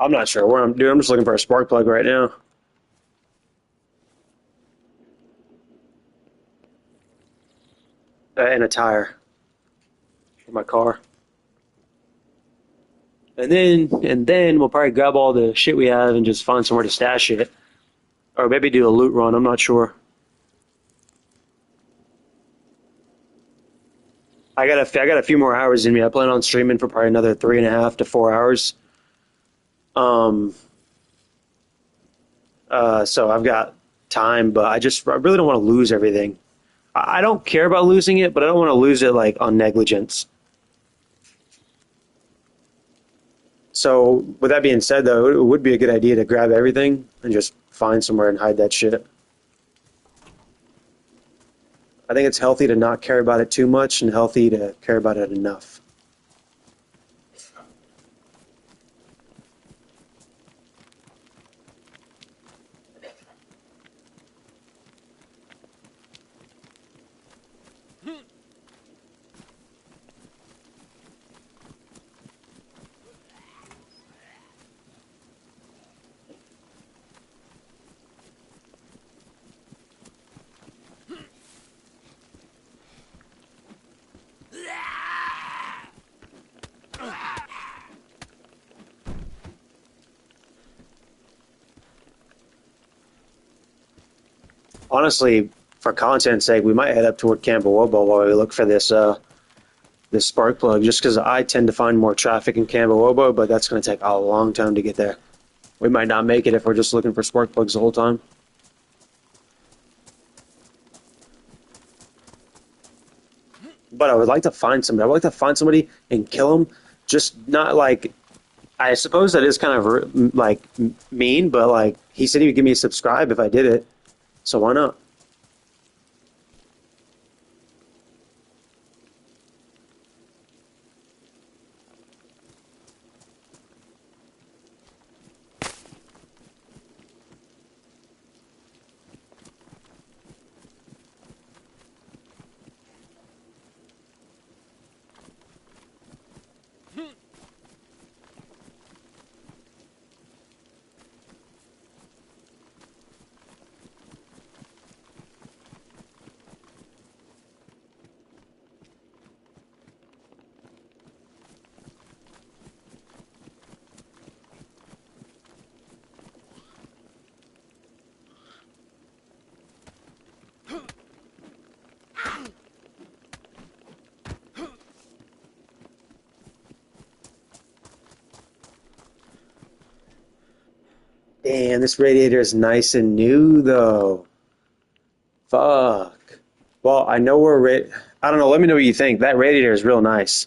I'm not sure what I'm doing. I'm just looking for a spark plug right now and a tire for my car. And then we'll probably grab all the shit we have and just find somewhere to stash it, or maybe do a loot run. I'm not sure. I got a few more hours in me. I plan on streaming for probably another 3.5 to 4 hours. Um, so I've got time, but I really don't want to lose everything. I don't care about losing it, but I don't want to lose it like on negligence. So with that being said, though, it would be a good idea to grab everything and just find somewhere and hide that shit. I think it's healthy to not care about it too much and healthy to care about it enough. Honestly, for content's sake, we might head up toward Cambowobo while we look for this spark plug, just because I tend to find more traffic in Cambowobo, but that's going to take a long time to get there. We might not make it if we're just looking for spark plugs the whole time. But I would like to find somebody. I would like to find somebody and kill them. Just not like I suppose that is kind of like mean, but like he said he would give me a subscribe if I did it. So why not? Damn, this radiator is nice and new though. Fuck. Well, I know I don't know. Let me know what you think. That radiator is real nice.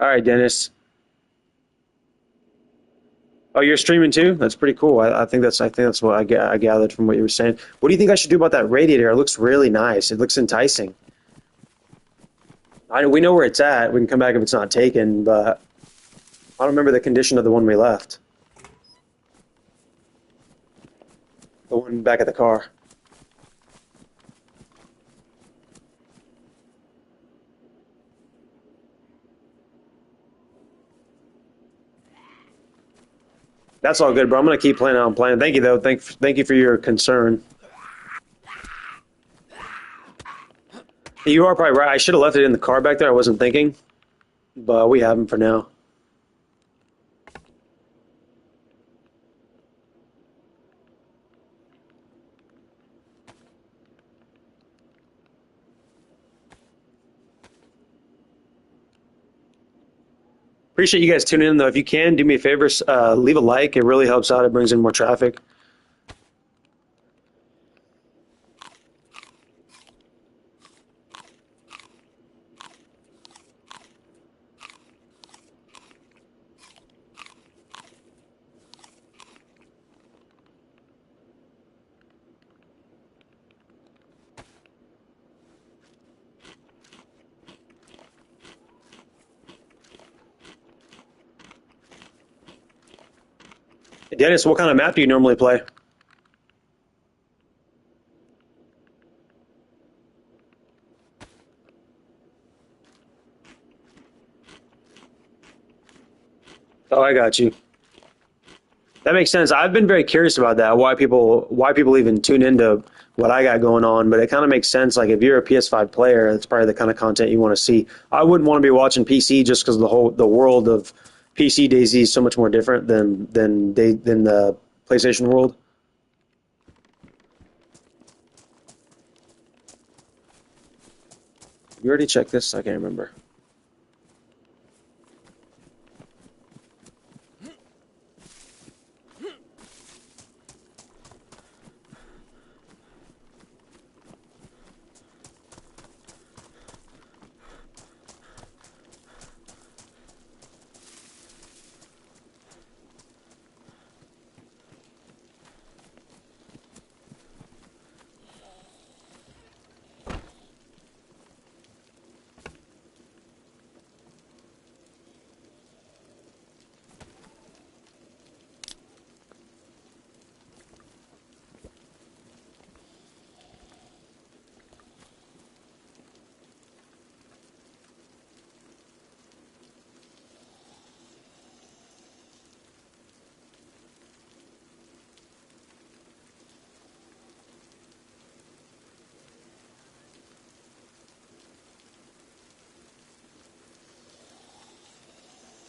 All right, Dennis. Oh, you're streaming too? That's pretty cool. I think that's what I gathered from what you were saying. What do you think I should do about that radiator? It looks really nice. It looks enticing. We know where it's at. We can come back if it's not taken, but I don't remember the condition of the one we left. The one back at the car. That's all good, bro. I'm gonna keep playing how I'm playing. Thank you though. Thank you for your concern. You are probably right. I should have left it in the car back there. I wasn't thinking, but we have them for now. Appreciate you guys tuning in though. If you can, do me a favor, leave a like. It really helps out. It brings in more traffic. Dennis, what kind of map do you normally play? Oh, I got you. That makes sense. I've been very curious about that. Why people even tune into what I got going on, but it kind of makes sense. Like if you're a PS5 player, that's probably the kind of content you want to see. I wouldn't want to be watching PC just because the world of PC Daisy is so much more different than the PlayStation world. You already checked this? I can't remember.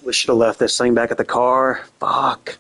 We should have left this thing back at the car. Fuck.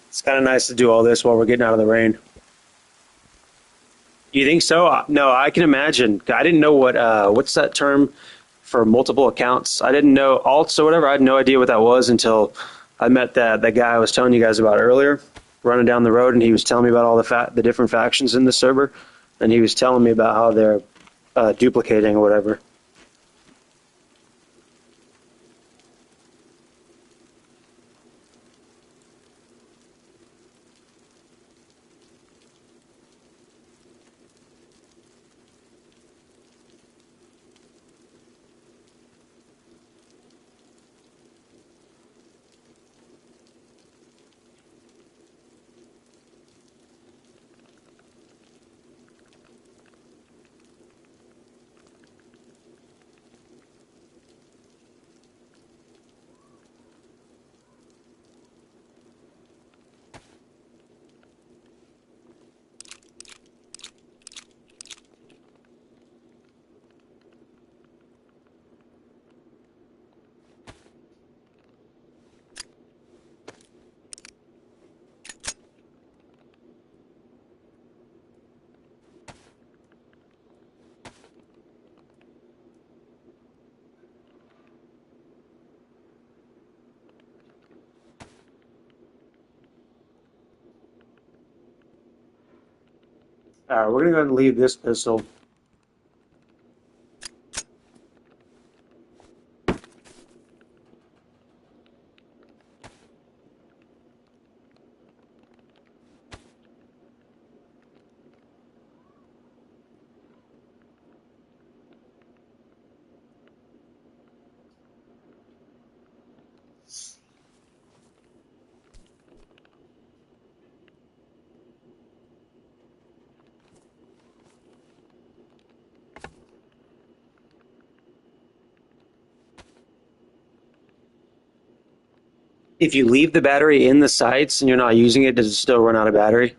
It's kind of nice to do all this while we're getting out of the rain. You think so? No, I can imagine. I didn't know what's that term for multiple accounts. I didn't know alts or whatever. I had no idea what that was until I met that guy I was telling you guys about earlier, running down the road, and he was telling me about all the different factions in the server, and he was telling me about how they're duplicating or whatever. All right, we're gonna go ahead and leave this pistol. If you leave the battery in the sights and you're not using it, does it still run out of battery?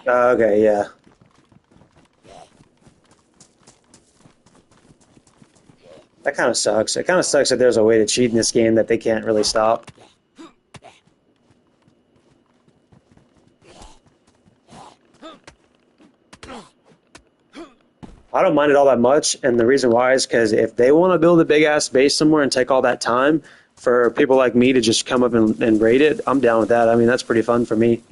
Okay, yeah. That kind of sucks. It kind of sucks that there's a way to cheat in this game that they can't really stop. I don't mind it all that much, and the reason why is because if they want to build a big ass base somewhere and take all that time for people like me to just come up and raid it, I'm down with that. I mean, that's pretty fun for me.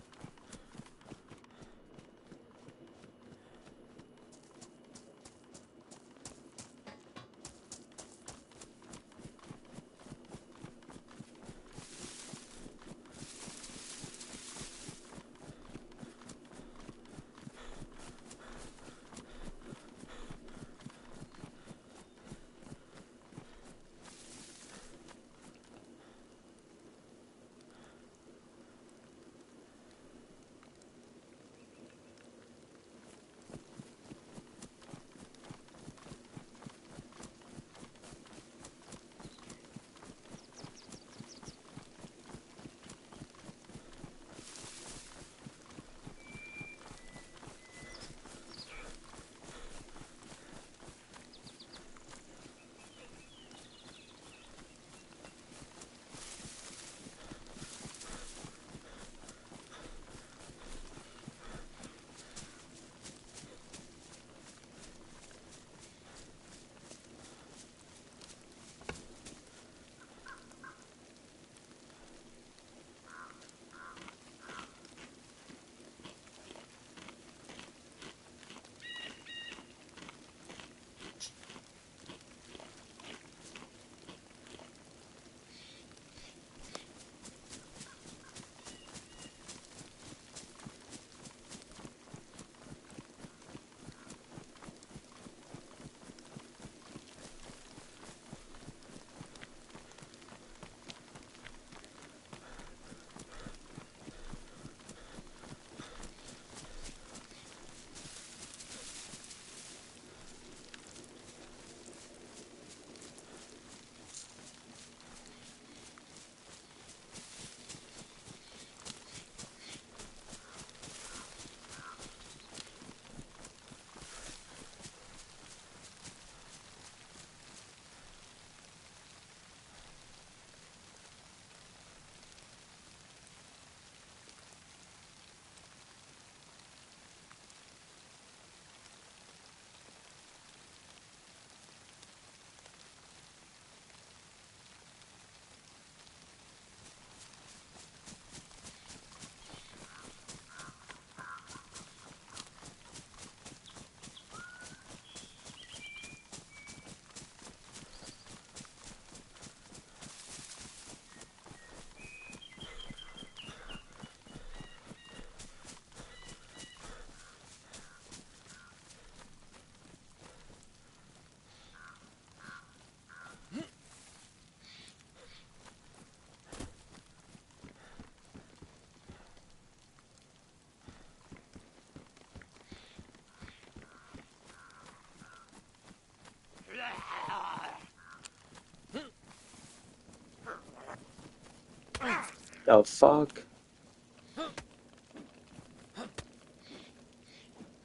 Oh, fuck.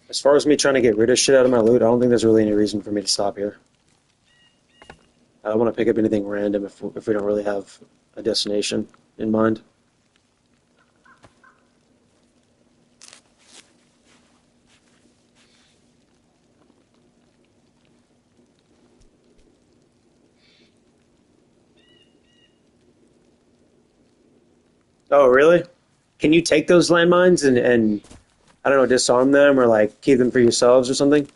As far as me trying to get rid of shit out of my loot, I don't think there's really any reason for me to stop here. I don't want to pick up anything random if we don't really have a destination in mind. Oh, really? Can you take those landmines and I don't know, disarm them or like keep them for yourselves or something?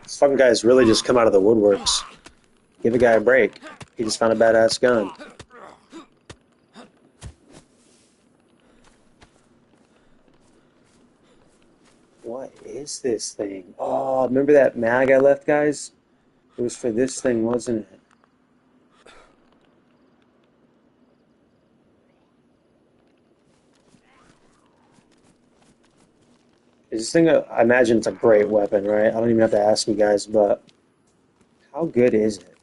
This fucking guy's really just come out of the woodworks. Give a guy a break. He just found a badass gun. What is this thing? Oh, remember that mag I left, guys? It was for this thing, wasn't it? Is this thing, I imagine it's a great weapon, right? I don't even have to ask you guys, but how good is it?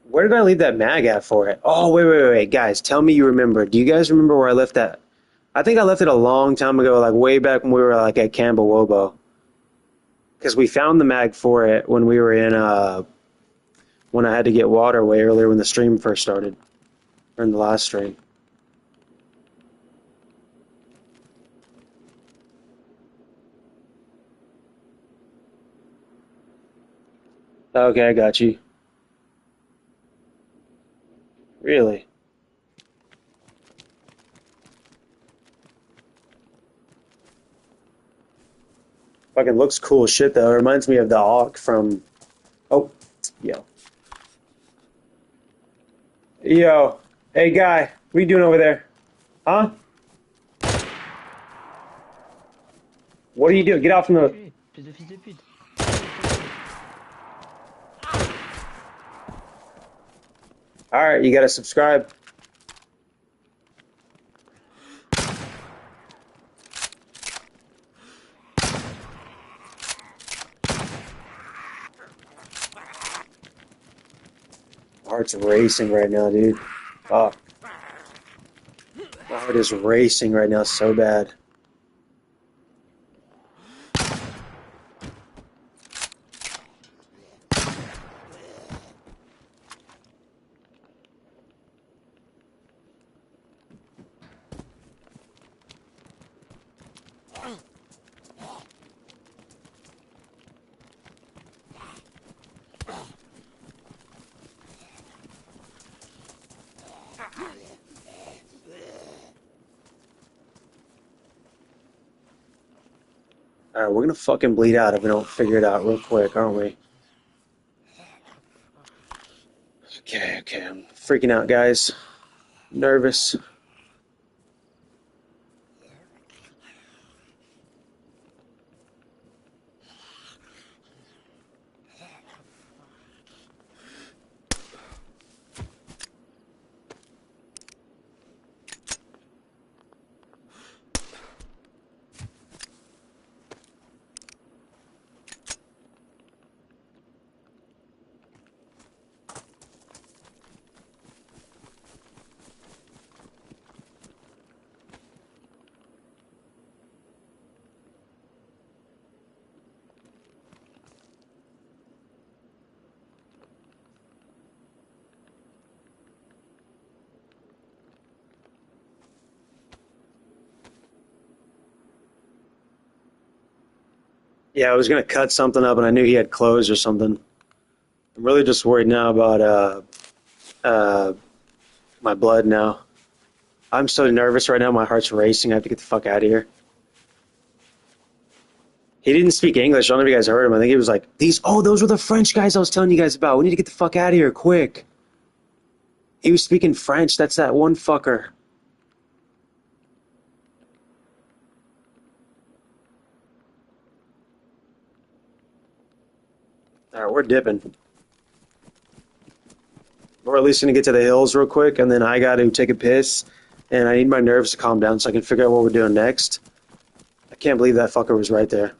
Where did I leave that mag at for it? Oh, wait, guys, tell me you remember. Do you guys remember where I left that? I think I left it a long time ago, like way back when we were like at Campbell Wobo. Because we found the mag for it when we were in, when I had to get water way earlier when the stream first started. Or in the last stream. Okay, I got you. Really? Fucking looks cool as shit though. It reminds me of the Hawk from. Oh, yo. Yo. Hey guy, what are you doing over there? Huh? What are you doing? Get off from the. Enculé, espèce de fils de pute. Enculé, enculé. Alright, you gotta subscribe. My heart's racing right now, dude. Fuck. My heart is racing right now so bad. Alright, we're gonna fucking bleed out if we don't figure it out real quick, aren't we? Okay, I'm freaking out, guys. Nervous. Yeah, I was gonna cut something up, and I knew he had clothes or something. I'm really just worried now about uh my blood now. I'm so nervous right now. My heart's racing. I have to get the fuck out of here. He didn't speak English. I don't know if you guys heard him. I think he was like, "These, oh, those were the French guys I was telling you guys about. We need to get the fuck out of here quick." He was speaking French. That's that one fucker. All right, we're dipping. We're at least gonna get to the hills real quick, and then I got to take a piss, and I need my nerves to calm down so I can figure out what we're doing next. I can't believe that fucker was right there.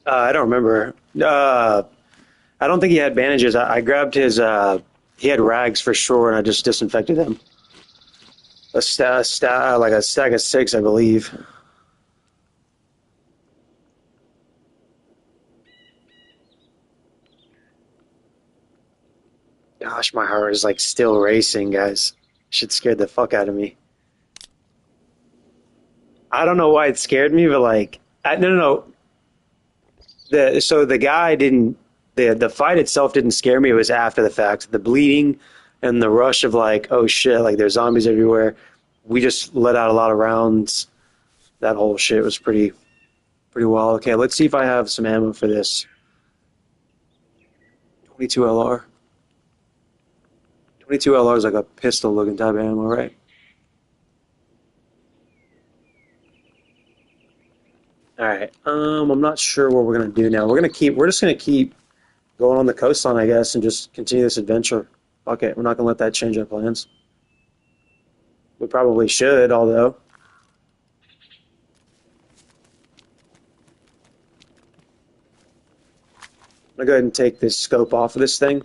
I don't remember. I don't think he had bandages. I grabbed his. He had rags for sure, and I just disinfected them. Like a stack of six, I believe. Gosh, my heart is like still racing, guys. Shit scared the fuck out of me. I don't know why it scared me, but like, no, no, no. The guy didn't. The fight itself didn't scare me. It was after the fact. The bleeding and the rush of like, oh shit, like there's zombies everywhere. We just let out a lot of rounds. That whole shit was pretty wild. Okay, let's see if I have some ammo for this. 22 LR. 22 LR is like a pistol looking type of ammo, right? All right. I'm not sure what we're gonna do now. We're just gonna keep going on the coastline, I guess, and just continue this adventure. Fuck it. We're not gonna let that change our plans. We probably should, although. I'm gonna go ahead and take this scope off of this thing.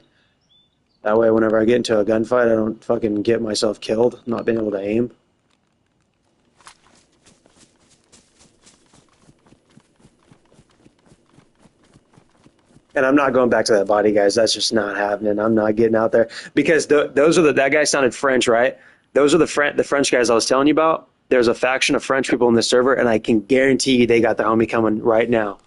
That way, whenever I get into a gunfight, I don't fucking get myself killed, not being able to aim. And I'm not going back to that body, guys. That's just not happening. I'm not getting out there because those are that guy sounded French, right? Those are the French guys I was telling you about. There's a faction of French people in the server, and I can guarantee you they got the homie coming right now.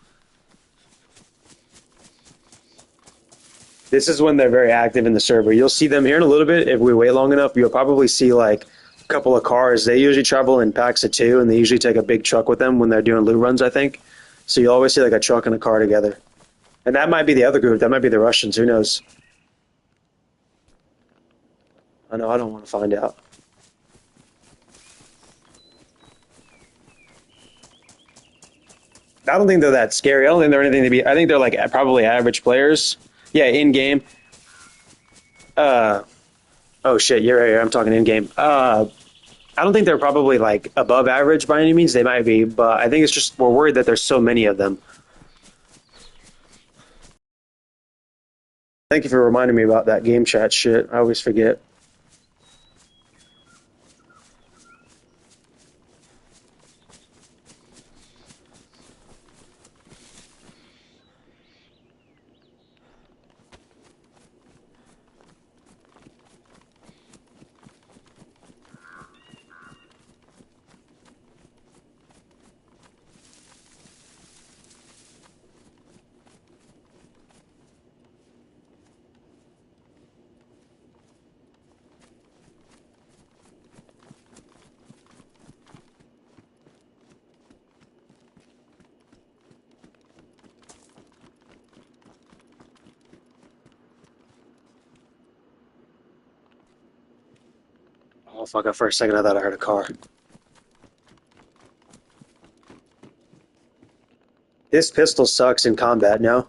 This is when they're very active in the server. You'll see them here in a little bit. If we wait long enough, you'll probably see like a couple of cars. They usually travel in packs of two, and they usually take a big truck with them when they're doing loot runs, I think. So you'll always see like a truck and a car together. And that might be the other group. That might be the Russians. Who knows? I know. I don't want to find out. I don't think they're that scary. I don't think they're anything to be. I think they're like probably average players. Yeah, in game. Uh, oh shit, you're right here. I'm talking in game. I don't think they're probably like above average by any means. They might be, but I think it's just we're worried that there's so many of them. Thank you for reminding me about that game chat shit. I always forget. Oh fuck! For a second, I thought I heard a car. This pistol sucks in combat. No.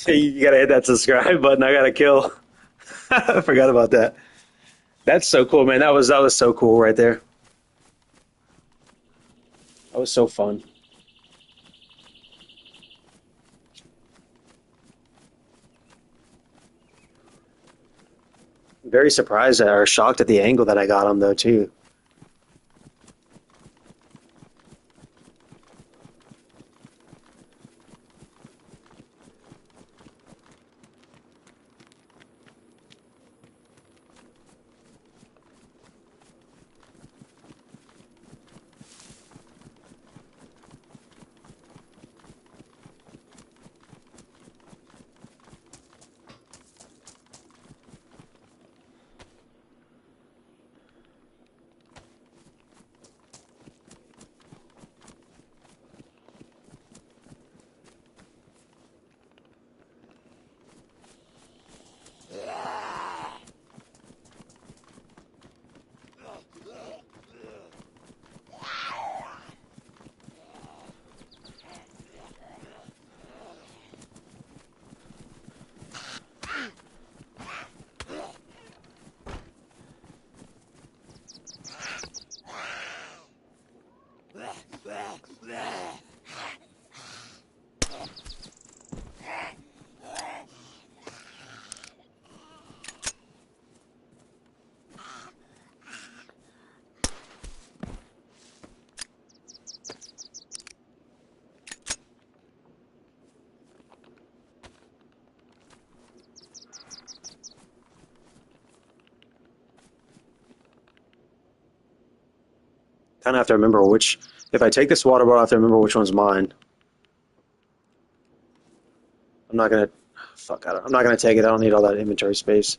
You gotta hit that subscribe button. I gotta kill. I forgot about that. That's so cool, man. That was so cool right there. That was so fun. Very surprised or shocked at the angle that I got him though too. Kind of have to remember which. If I take this water bottle, I have to remember which one's mine. I'm not gonna. Fuck. I'm not gonna take it. I don't need all that inventory space.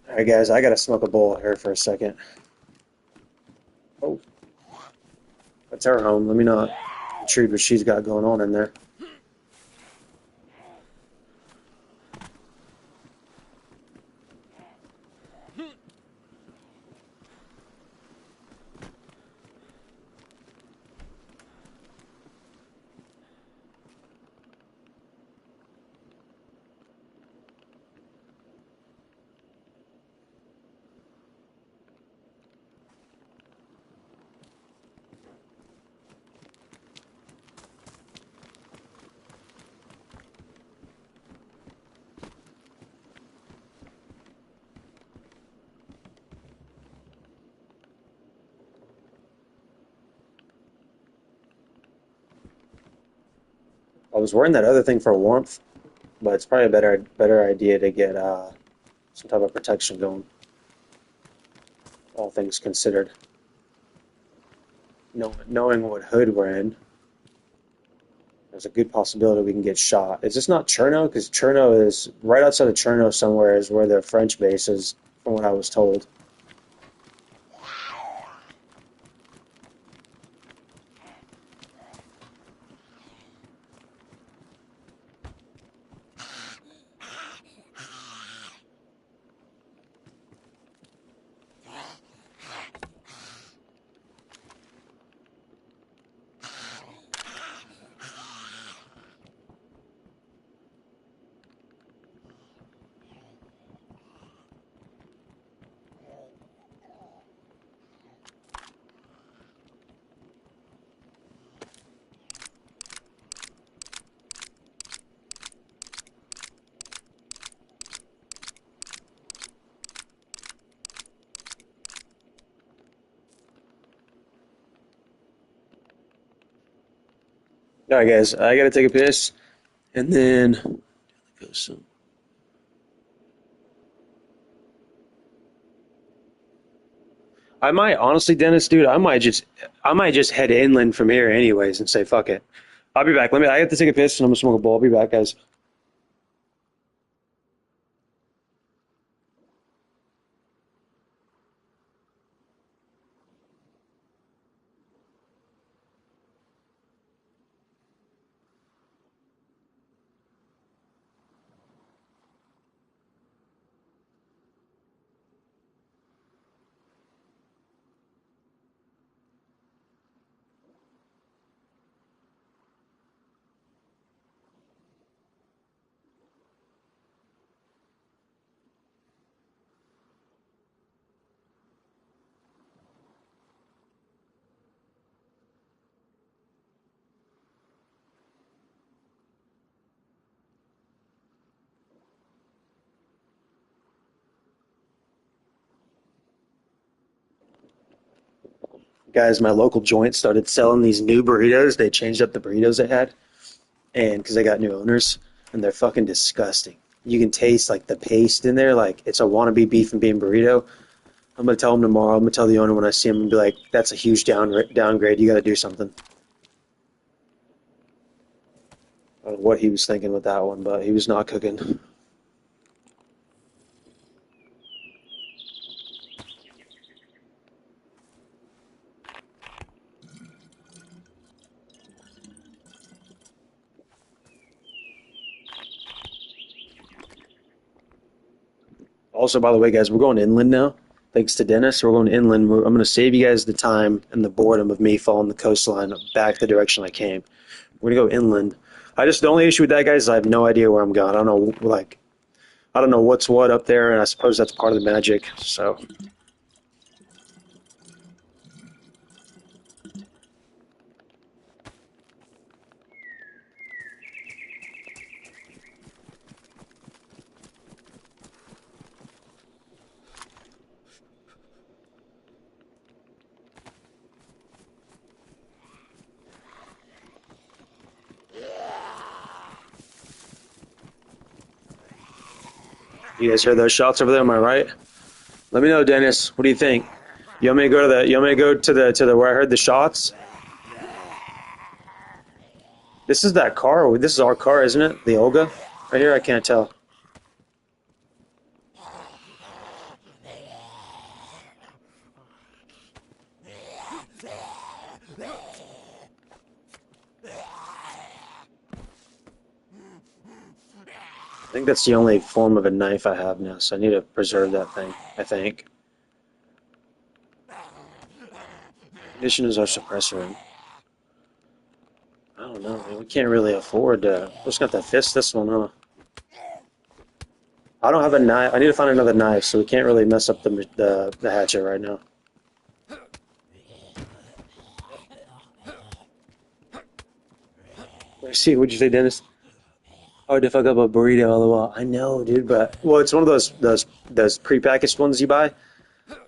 All right, guys, I gotta smoke a bowl here for a second. Oh, that's her home. Let me not intrude what she's got going on in there. I was wearing that other thing for warmth, but it's probably a better idea to get some type of protection going. All things considered, knowing what hood we're in, there's a good possibility we can get shot. Is this not Cherno? Because Cherno is right outside of Cherno somewhere is where the French base is, from what I was told. All right, guys, I gotta take a piss, and then go some. I might honestly, Dennis, dude, I might just head inland from here anyways and say fuck it. I'll be back. I have to take a piss and I'm gonna smoke a bowl. I'll be back, guys. Guys, my local joint started selling these new burritos. They changed up the burritos they had, and because they got new owners, and they're fucking disgusting. You can taste like the paste in there, like it's a wannabe beef and bean burrito. I'm gonna tell him tomorrow. I'm gonna tell the owner when I see him and be like, "That's a huge downgrade. You got to do something." I don't know what he was thinking with that one, but he was not cooking. Also, by the way, guys, we're going inland now. Thanks to Dennis, we're going inland. I'm going to save you guys the time and the boredom of me following the coastline back the direction I came. We're going to go inland. The only issue with that, guys, is I have no idea where I'm going. I don't know, I don't know what's what up there, and I suppose that's part of the magic. So, you guys heard those shots over there? Am I right? Let me know, Dennis. What do you think? You want me to go to the? You want me to go to the where I heard the shots? This is that car. This is our car, isn't it? The Olga, right here. I can't tell. I think that's the only form of a knife I have now, so I need to preserve that thing, I think. Condition is our suppressor. I don't know, man. We can't really afford to. We're just gonna have to fist this one, huh? I don't have a knife. I need to find another knife, so we can't really mess up the hatchet right now. Let's see, what'd you say, Dennis? Hard to fuck up a burrito, lol. I know, dude, but well, it's one of those prepackaged ones you buy,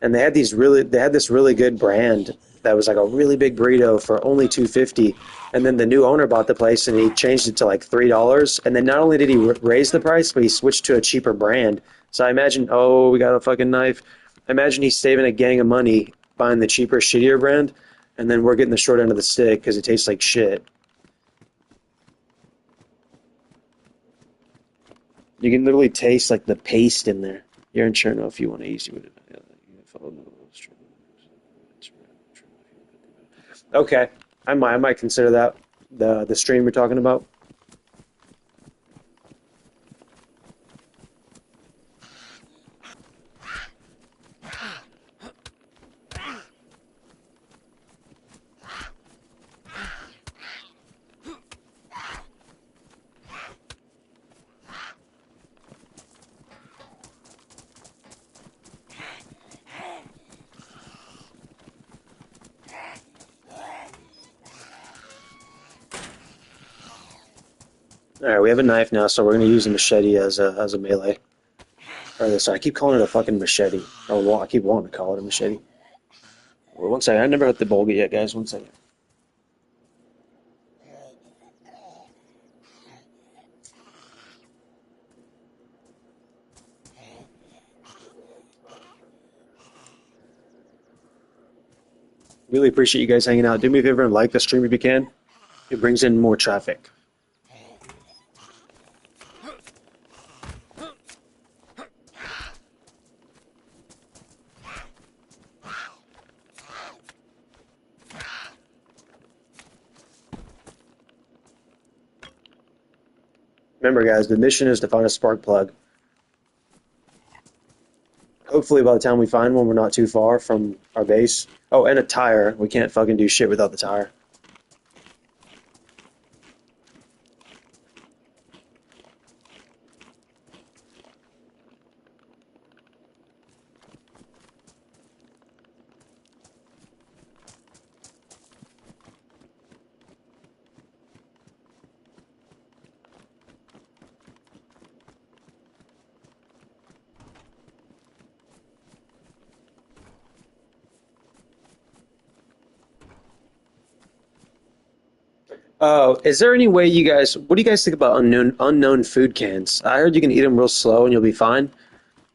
and they had this really good brand that was like a really big burrito for only 250, and then the new owner bought the place and he changed it to like $3, and then not only did he raise the price, but he switched to a cheaper brand. So I imagine, oh, we got a fucking knife. I imagine he's saving a gang of money buying the cheaper, shittier brand, and then we're getting the short end of the stick because it tastes like shit. You can literally taste like the paste in there. You're unsure know if you want to easy with it. Okay, I might consider that the stream we're talking about. All right, we have a knife now, so we're gonna use a machete as a melee. Or sorry, I keep calling it a fucking machete. I keep wanting to call it a machete. Well, one second, I never hit the bulga yet, guys. One second. Really appreciate you guys hanging out. Do me a favor and like the stream if you can. It brings in more traffic. Remember, guys, the mission is to find a spark plug. Hopefully, by the time we find one, we're not too far from our base. Oh, and a tire. We can't fucking do shit without the tire. Is there any way you guys? What do you guys think about unknown food cans? I heard you can eat them real slow and you'll be fine.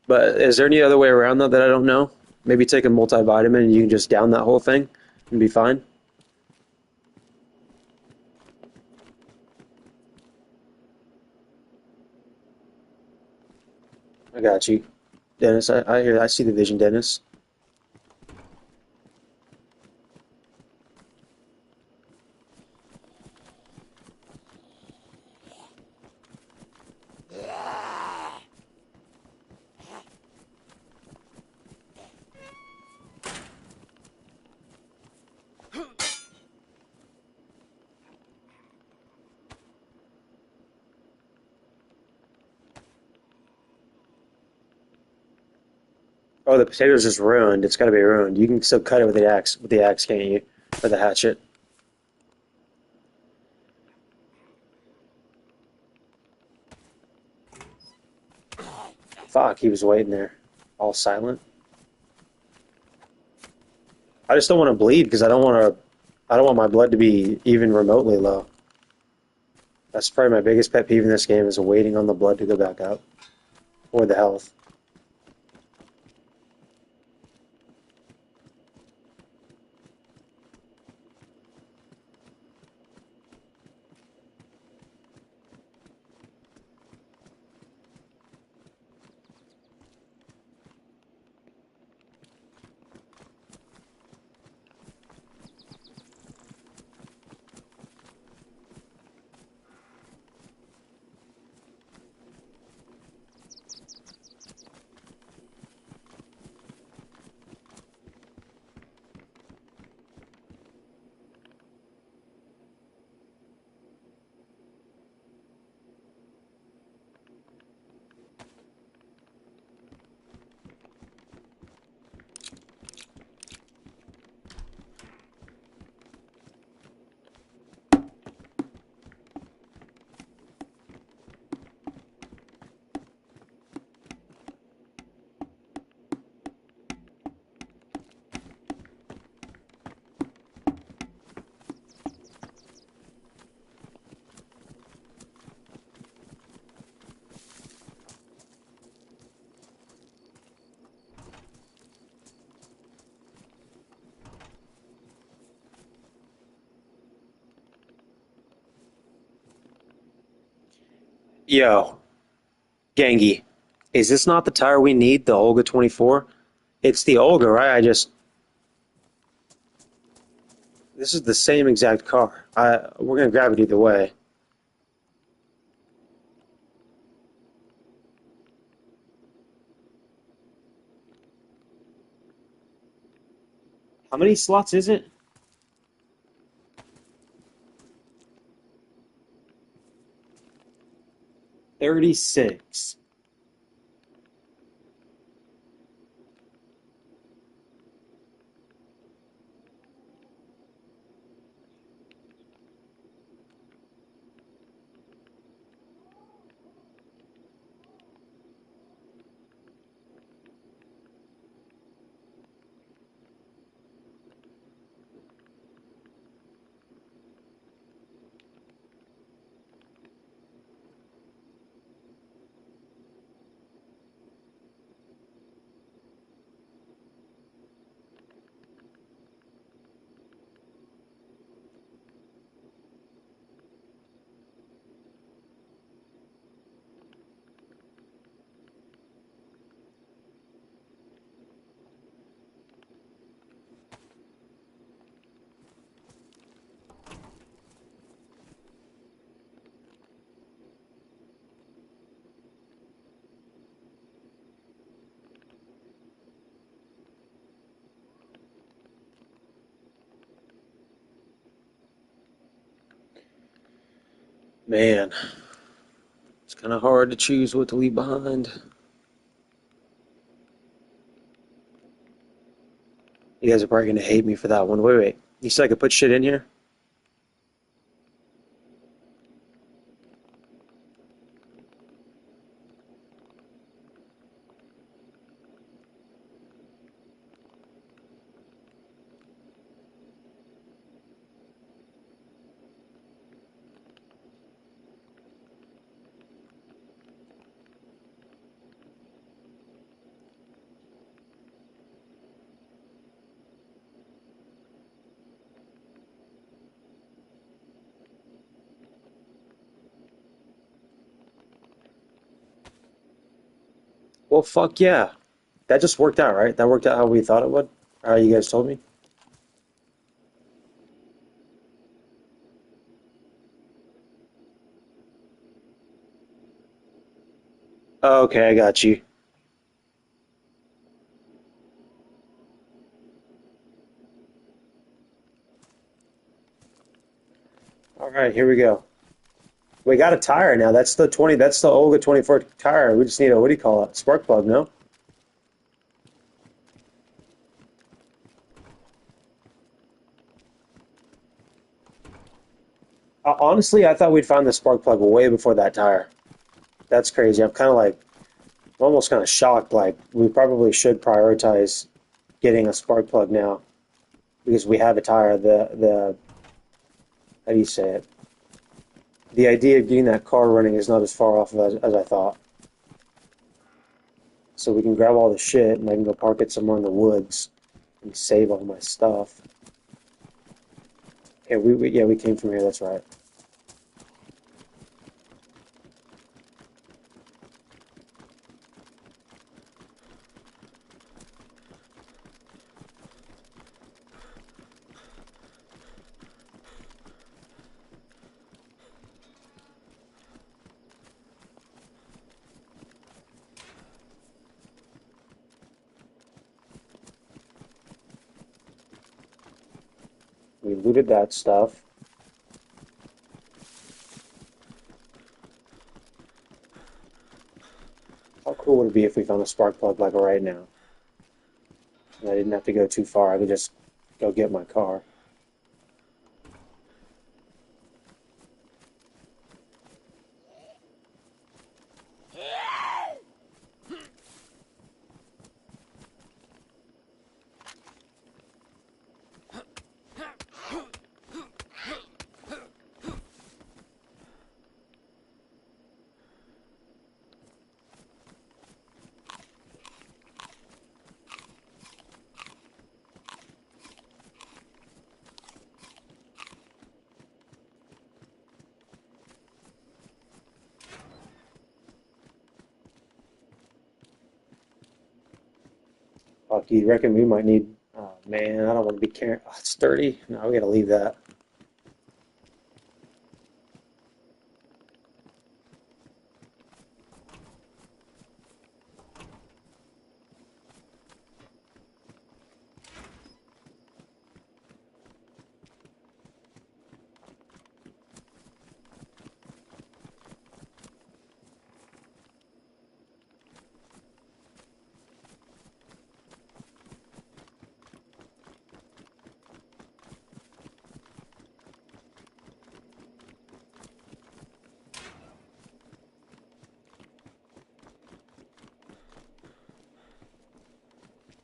But is there any other way around that I don't know? Maybe take a multivitamin and you can just down that whole thing and be fine. I got you, Dennis. I hear. I see the vision, Dennis. Oh, the potato's just ruined. It's got to be ruined. You can still cut it with the axe, can't you? With the hatchet. Fuck, he was waiting there, all silent. I just don't want to bleed because I don't want to. I don't want my blood to be even remotely low. That's probably my biggest pet peeve in this game is waiting on the blood to go back up or the health. Yo, Gangi, is this not the tire we need, the Olga 24? It's the Olga, right? This is the same exact car. We're gonna grab it either way. How many slots is it? 36. Man, it's kind of hard to choose what to leave behind. You guys are probably gonna hate me for that one. Wait, wait. You said I could put shit in here? Well, fuck yeah. That just worked out, right? That worked out how we thought it would? How you guys told me? Oh, okay, I got you. All right, here we go. We got a tire now. That's the Olga 24 tire. We just need a, what do you call it? Spark plug, no? Honestly, I thought we'd found the spark plug way before that tire. That's crazy. I'm almost kind of shocked. Like, we probably should prioritize getting a spark plug now because we have a tire. How do you say it? The idea of getting that car running is not as far off as I thought. So we can grab all the shit and I can go park it somewhere in the woods and save all my stuff. Yeah, yeah, we came from here. That's right. We looted that stuff. How cool would it be if we found a spark plug like right now? And I didn't have to go too far. I could just go get my car. Fuck, you reckon we might need? Oh man, I don't want to be carrying. Oh, it's 30. No, we gotta leave that.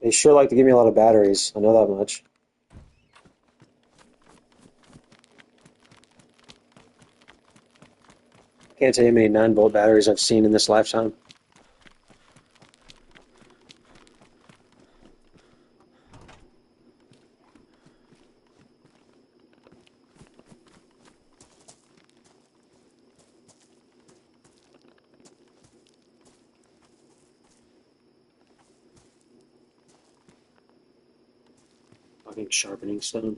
They sure like to give me a lot of batteries. I know that much. Can't tell you how many 9-volt batteries I've seen in this lifetime. Fucking sharpening stone.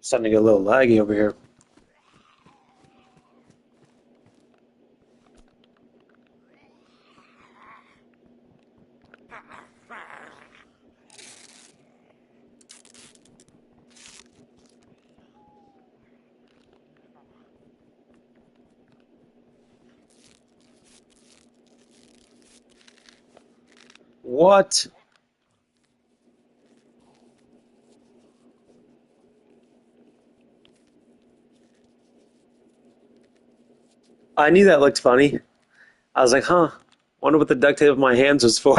Starting to get a little laggy over here. What? I knew that looked funny. I was like, huh, wonder what the duct tape of my hands was for.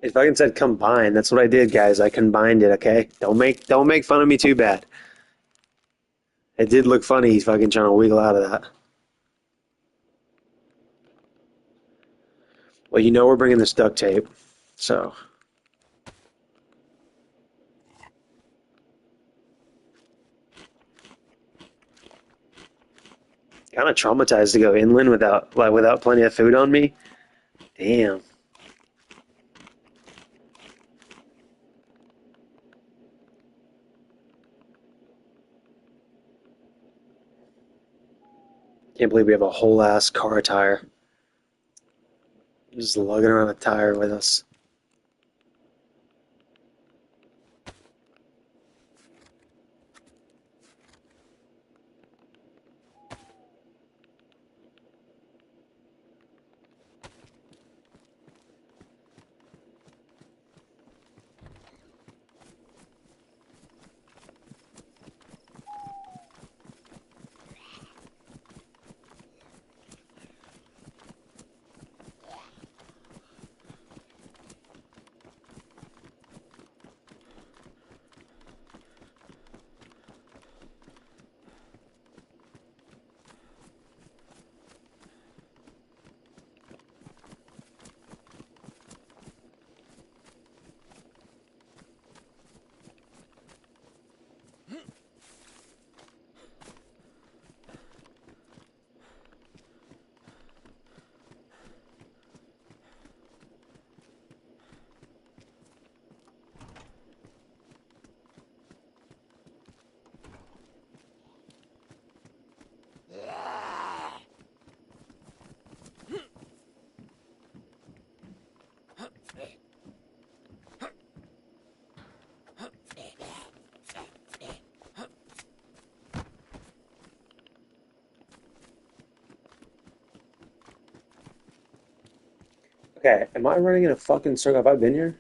It fucking said combine. That's what I did, guys. I combined it, okay? Don't make fun of me too bad. It did look funny, he's fucking trying to wiggle out of that. Well, you know we're bringing this duct tape, so kind of traumatized to go inland without plenty of food on me. Damn. Can't believe we have a whole ass car tire. Just lugging around a tire with us. Okay, am I running in a fucking circle? Have I been here?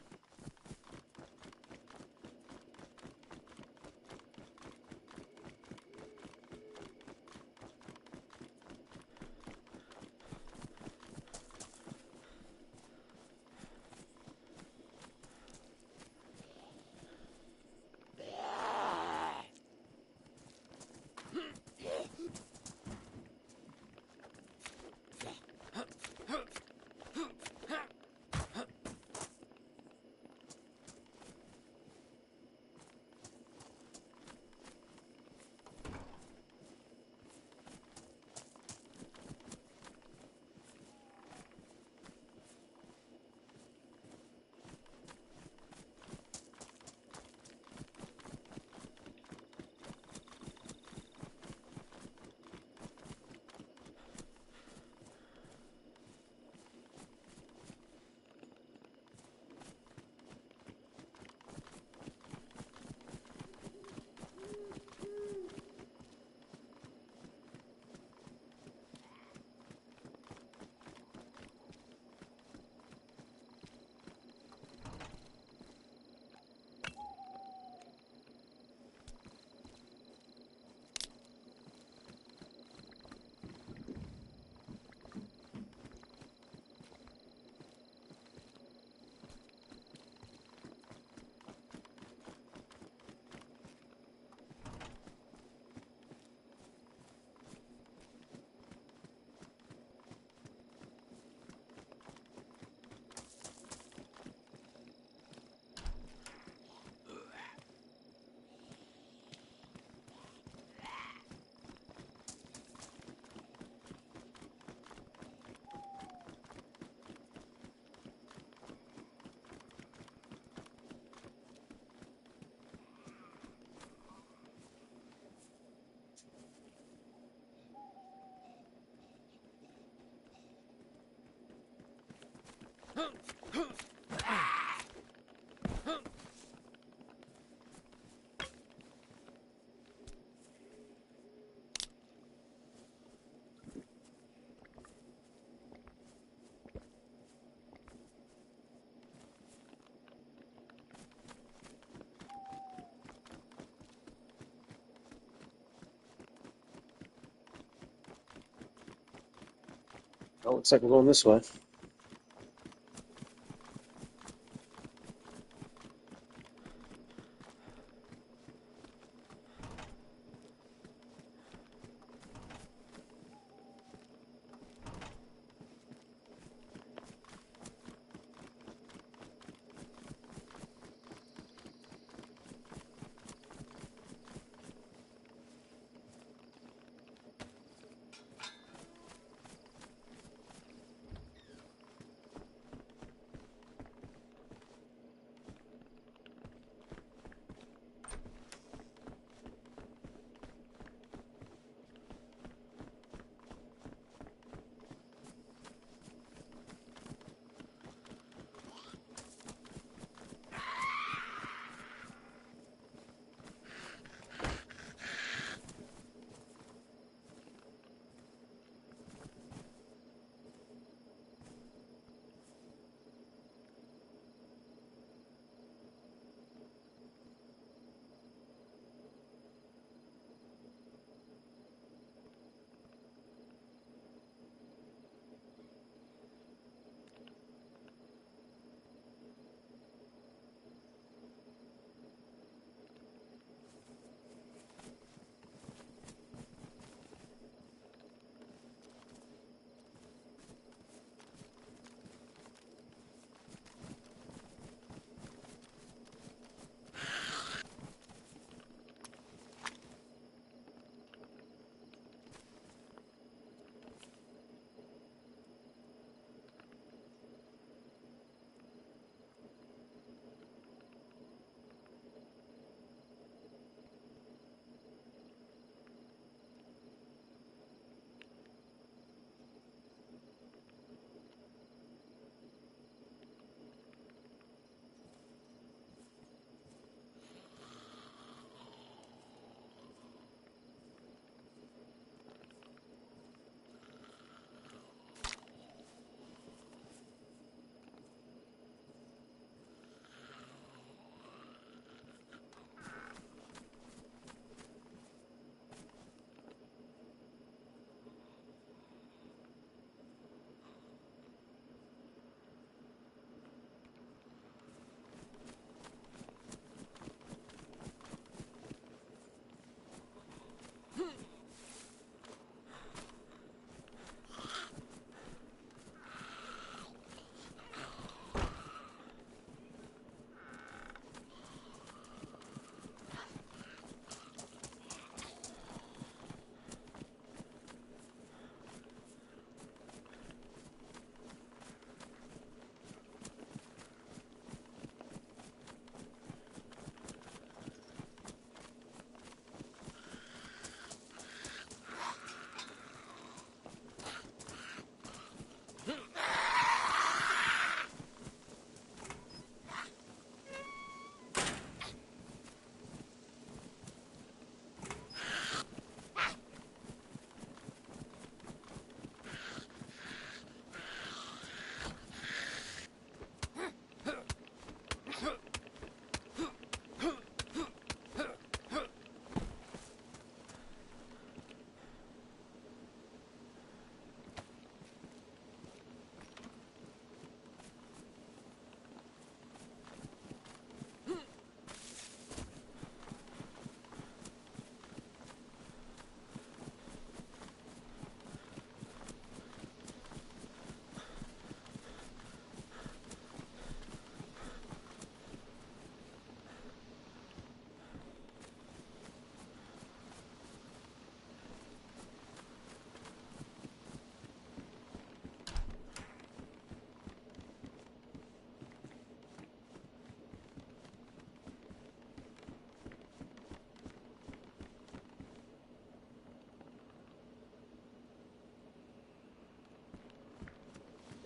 Oh, looks like we're going this way.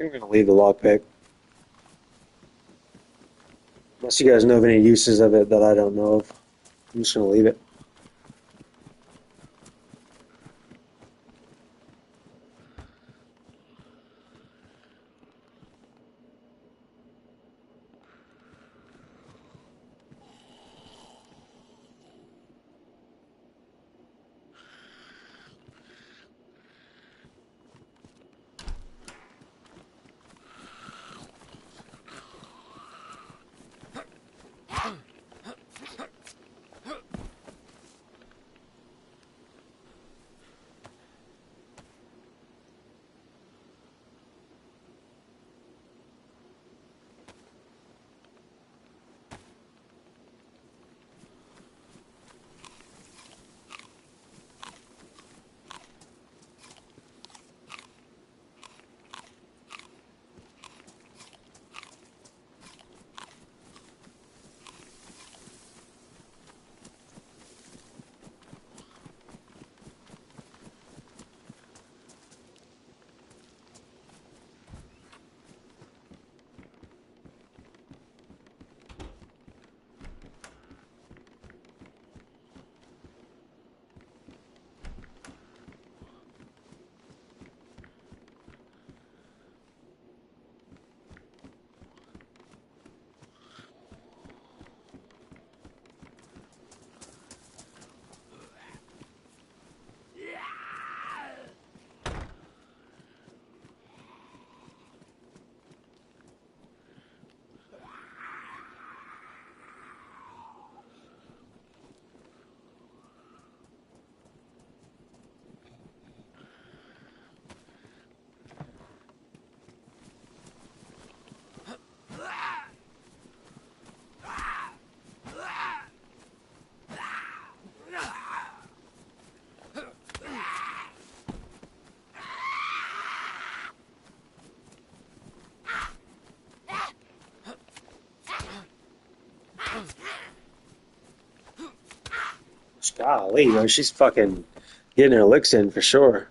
I'm gonna leave the lockpick. Unless you guys know of any uses of it that I don't know of. I'm just gonna leave it. Golly, yo, she's fucking getting her licks in for sure.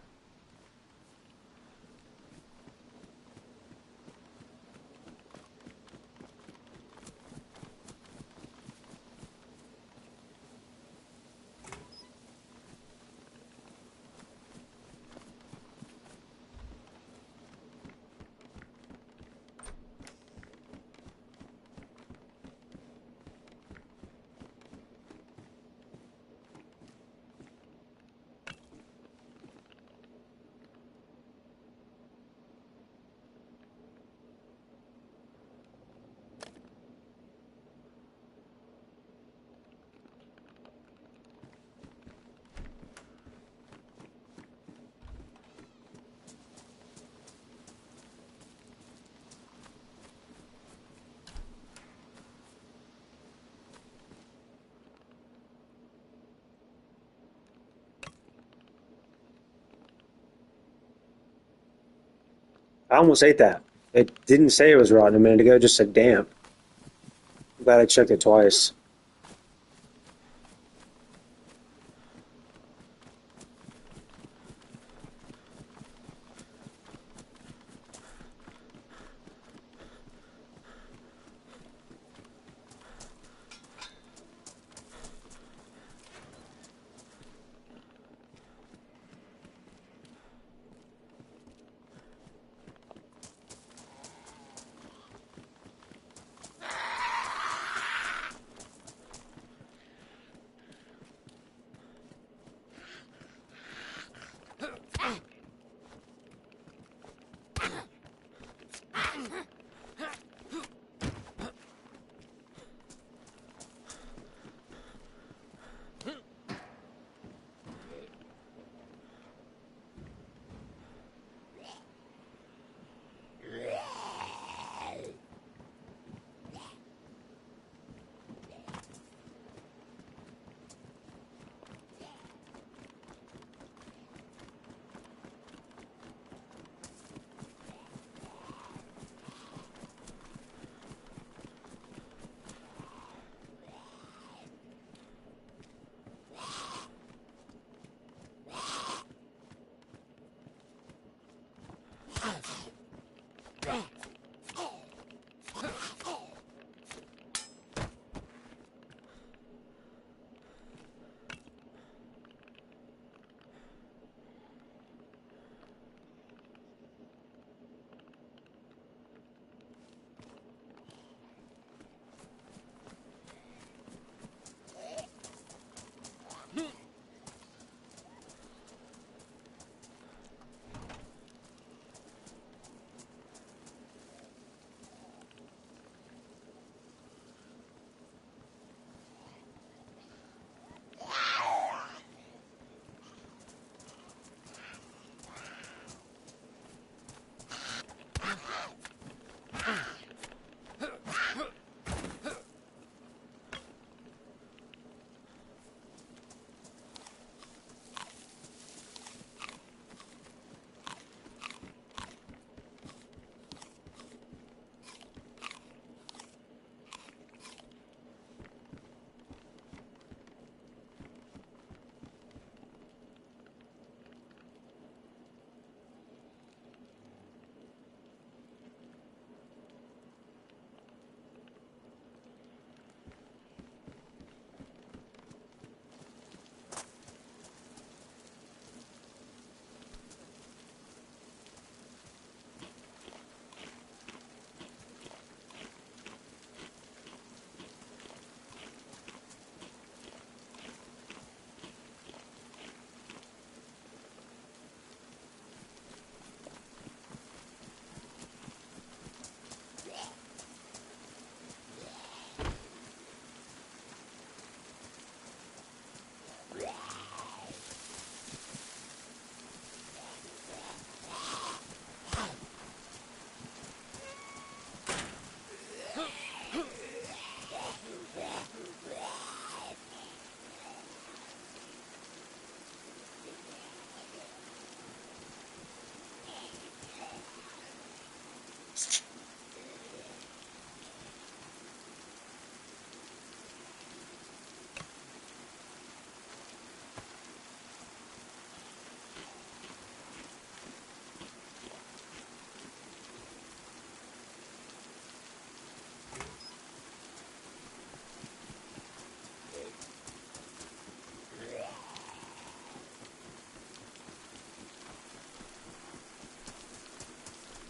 I almost ate that. It didn't say it was rotten a minute ago, it just said damp. I'm glad I checked it twice.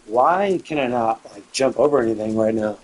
Why can I not like jump over anything right now?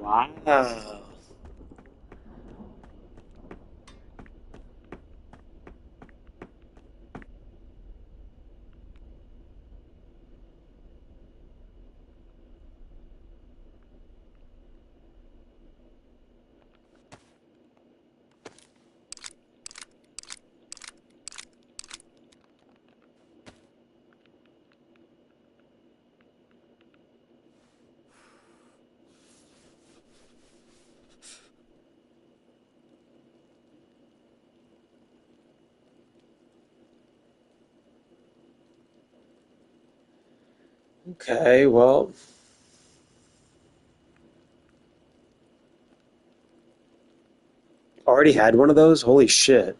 Wow. Okay, well, already had one of those? Holy shit.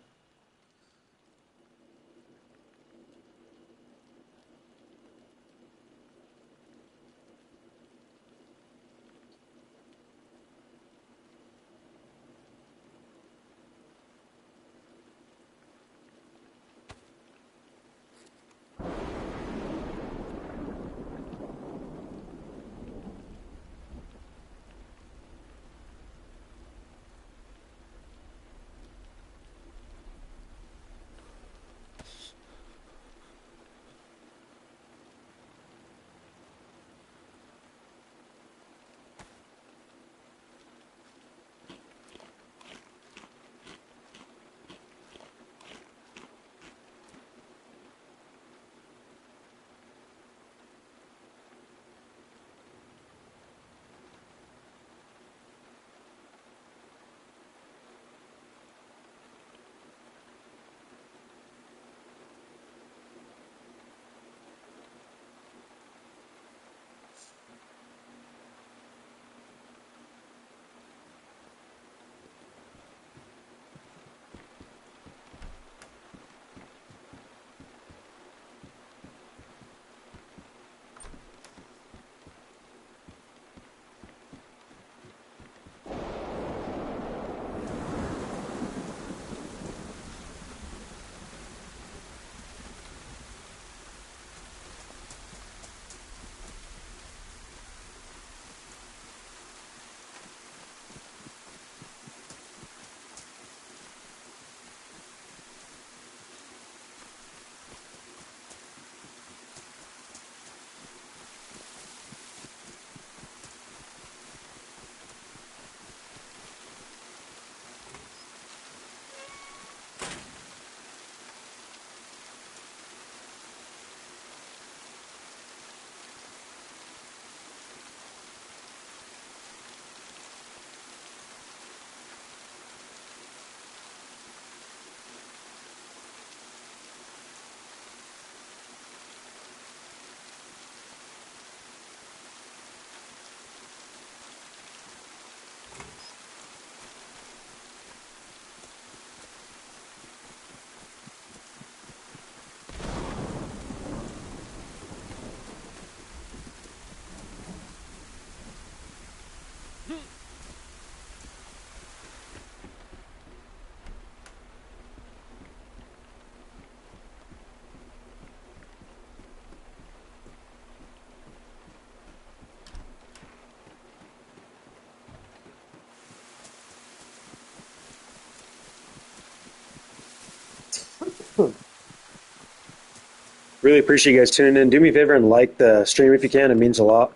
Really appreciate you guys tuning in. Do me a favor and like the stream if you can. It means a lot.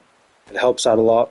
It helps out a lot.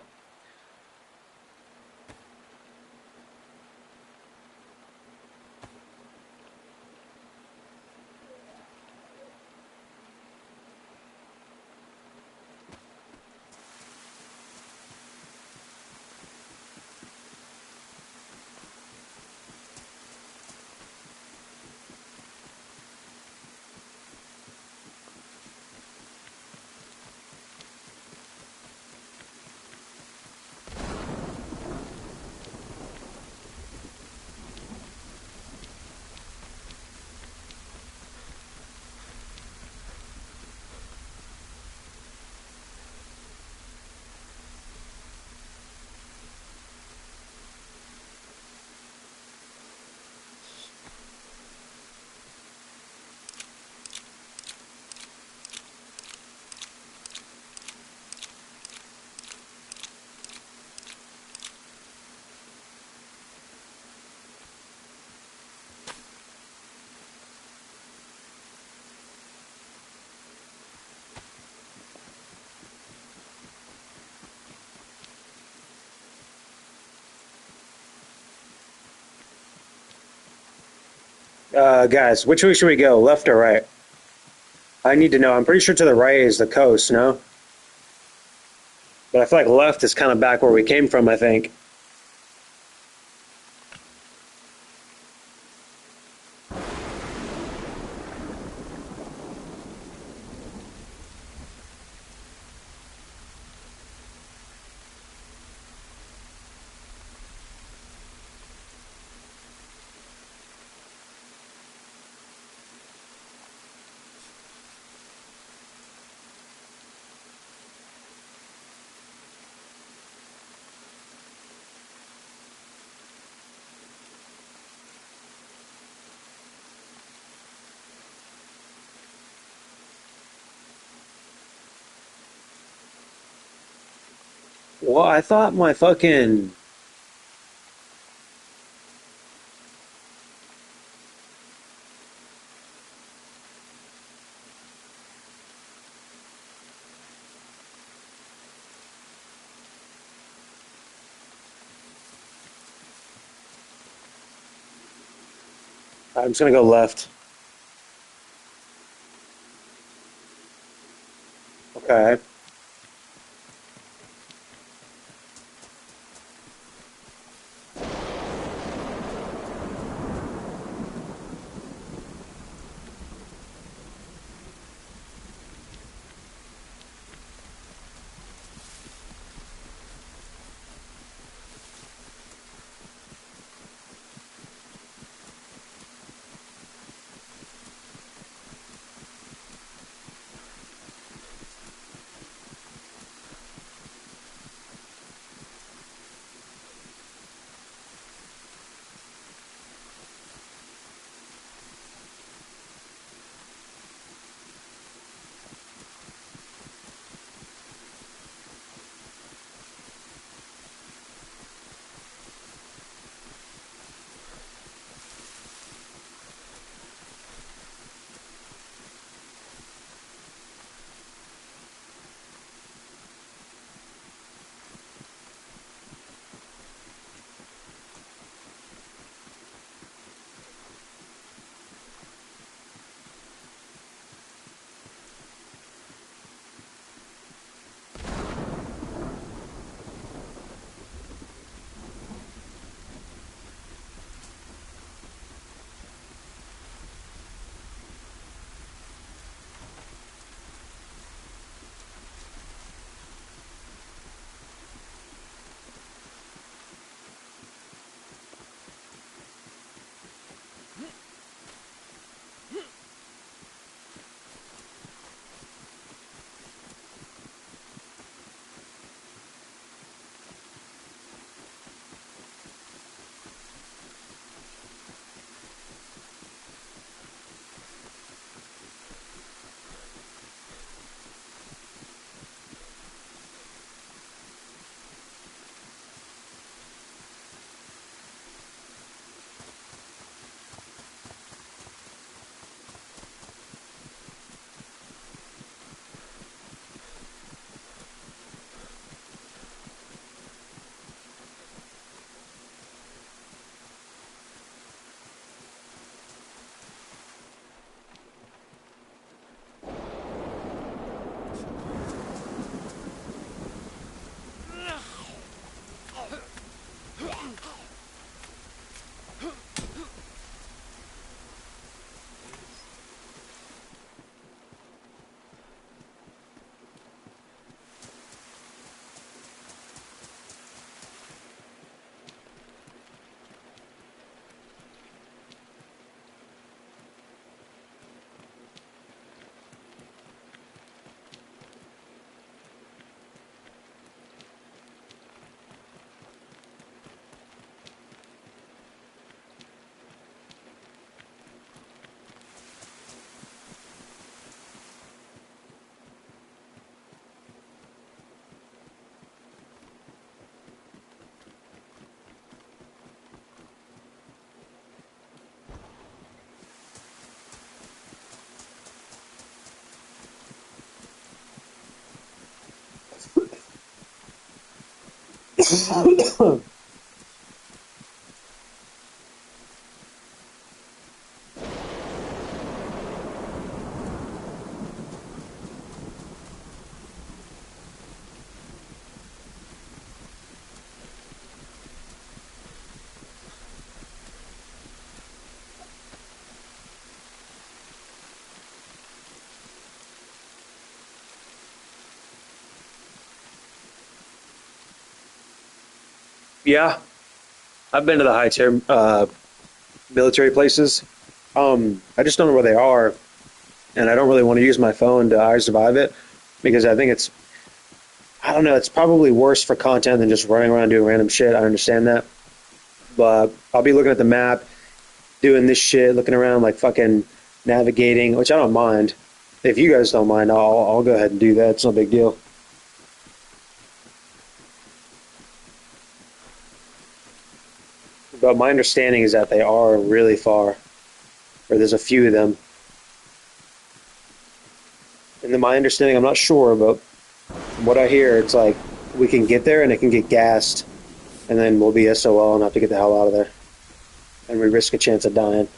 Guys, which way should we go? Left or right? I need to know. I'm pretty sure to the right is the coast, no? But I feel like left is kind of back where we came from, I think. Well, I thought my fucking... I'm just gonna go left. Okay. Yeah, I've been to the high tier military places. I just don't know where they are, and I don't really want to use my phone to I survive it because I think it's I don't know, it's probably worse for content than just running around doing random shit. I understand that, but I'll be looking at the map, doing this shit, looking around like fucking navigating, which I don't mind. If you guys don't mind, I'll go ahead and do that. It's no big deal. But my understanding is that they are really far, or there's a few of them. And then my understanding, I'm not sure, but from what I hear, it's like we can get there and it can get gassed, and then we'll be SOL and have to get the hell out of there, and we risk a chance of dying.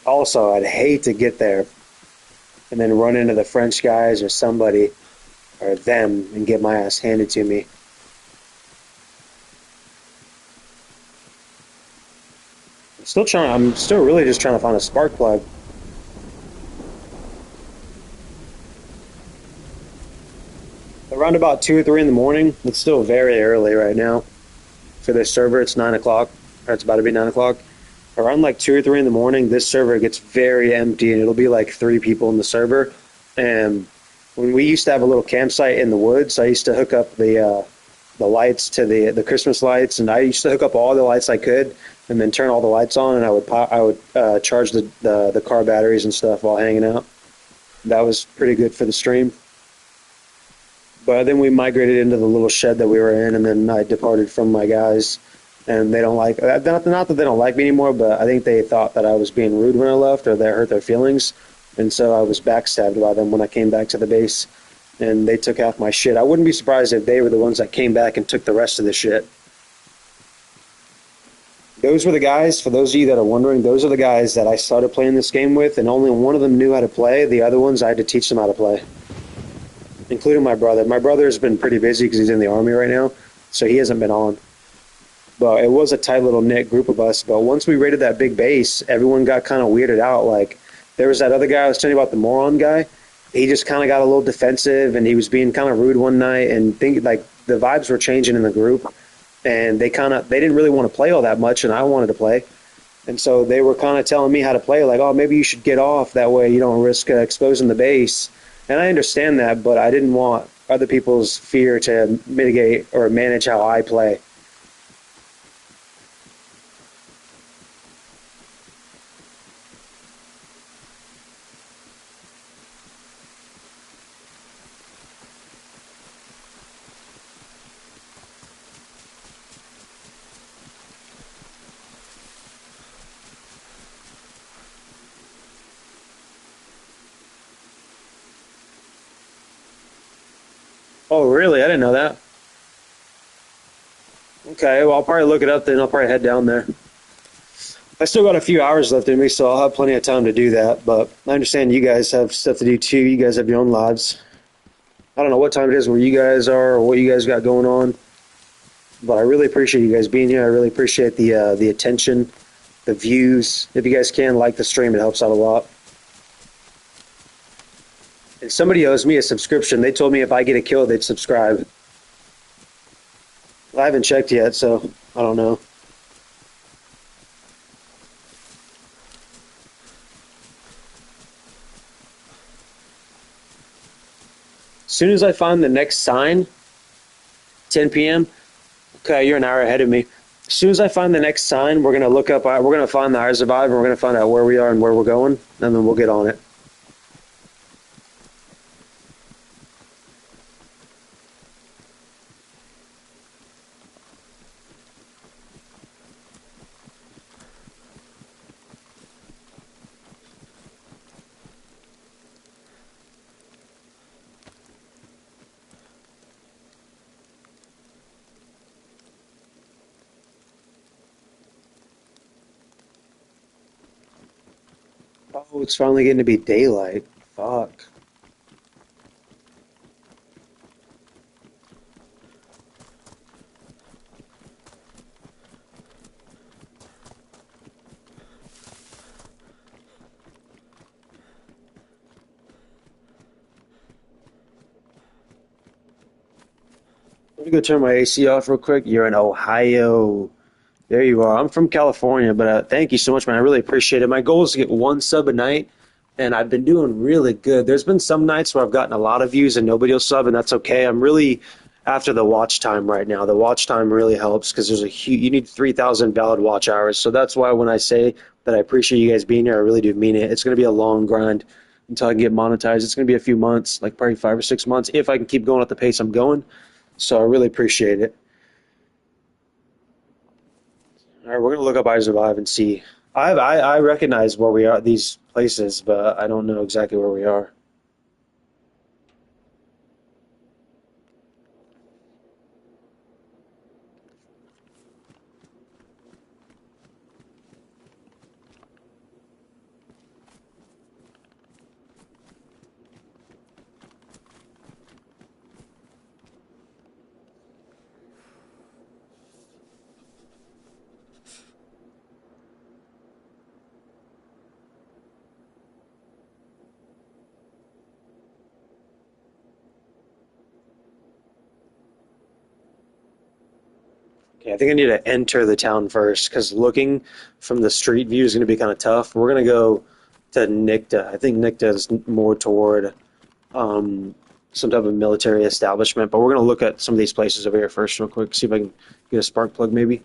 Also, I'd hate to get there and then run into the French guys or somebody or them and get my ass handed to me. I'm still really just trying to find a spark plug. Around about 2 or 3 in the morning. It's still very early right now for this server. It's 9 o'clock, or it's about to be 9 o'clock. Around like 2 or 3 in the morning, this server gets very empty, and it'll be like 3 people in the server. And when we used to have a little campsite in the woods, I used to hook up the lights to the Christmas lights, and I used to hook up all the lights I could, and then turn all the lights on, and I would charge the car batteries and stuff while hanging out. That was pretty good for the stream. But then we migrated into the little shed that we were in, and then I departed from my guys, and they don't like not that they don't like me anymore, but I think they thought that I was being rude when I left, or that hurt their feelings, and so I was backstabbed by them when I came back to the base, and they took half my shit. I wouldn't be surprised if they were the ones that came back and took the rest of the shit. Those were the guys, for those of you that are wondering, those are the guys that I started playing this game with, and only one of them knew how to play. The other ones, I had to teach them how to play, including my brother. My brother's been pretty busy because he's in the army right now, so he hasn't been on. But it was a tight little knit group of us. But once we raided that big base, everyone got kind of weirded out. Like there was that other guy I was telling you about, the moron guy. He just kind of got a little defensive, and he was being kind of rude one night, and think like the vibes were changing in the group, and they didn't really want to play all that much, and I wanted to play. And so they were kind of telling me how to play, like, oh, maybe you should get off. That way you don't risk exposing the base. And I understand that, but I didn't want other people's fear to mitigate or manage how I play. Oh, really? I didn't know that. Okay, well, I'll probably look it up then. I'll probably head down there. I still got a few hours left in me, so I'll have plenty of time to do that. But I understand you guys have stuff to do too. You guys have your own lives. I don't know what time it is where you guys are or what you guys got going on, but I really appreciate you guys being here. I really appreciate the attention, the views. If you guys can like the stream, it helps out a lot. And somebody owes me a subscription. They told me if I get a kill, they'd subscribe. I haven't checked yet, so I don't know. As soon as I find the next sign, 10 p.m. Okay, you're an hour ahead of me. As soon as I find the next sign, we're gonna look up. We're gonna find the I Survive, and we're gonna find out where we are and where we're going, and then we'll get on it. Oh, it's finally getting to be daylight. Fuck. Let me go turn my AC off real quick. You're in Ohio. There you are. I'm from California, but thank you so much, man. I really appreciate it. My goal is to get one sub a night, and I've been doing really good. There's been some nights where I've gotten a lot of views and nobody will sub, and that's okay. I'm really after the watch time right now. The watch time really helps because there's a huge, you need 3,000 valid watch hours. So that's why when I say that I appreciate you guys being here, I really do mean it. It's going to be a long grind until I can get monetized. It's going to be a few months, like probably 5 or 6 months, if I can keep going at the pace I'm going. So I really appreciate it. All right, we're gonna look up I Survive and see. I recognize where we are, these places, but I don't know exactly where we are. Okay, I think I need to enter the town first because looking from the street view is gonna be kind of tough. We're gonna go to Nicta. I think Nicta is more toward um, some type of military establishment, but we're gonna look at some of these places over here first, real quick. See if I can get a spark plug, maybe.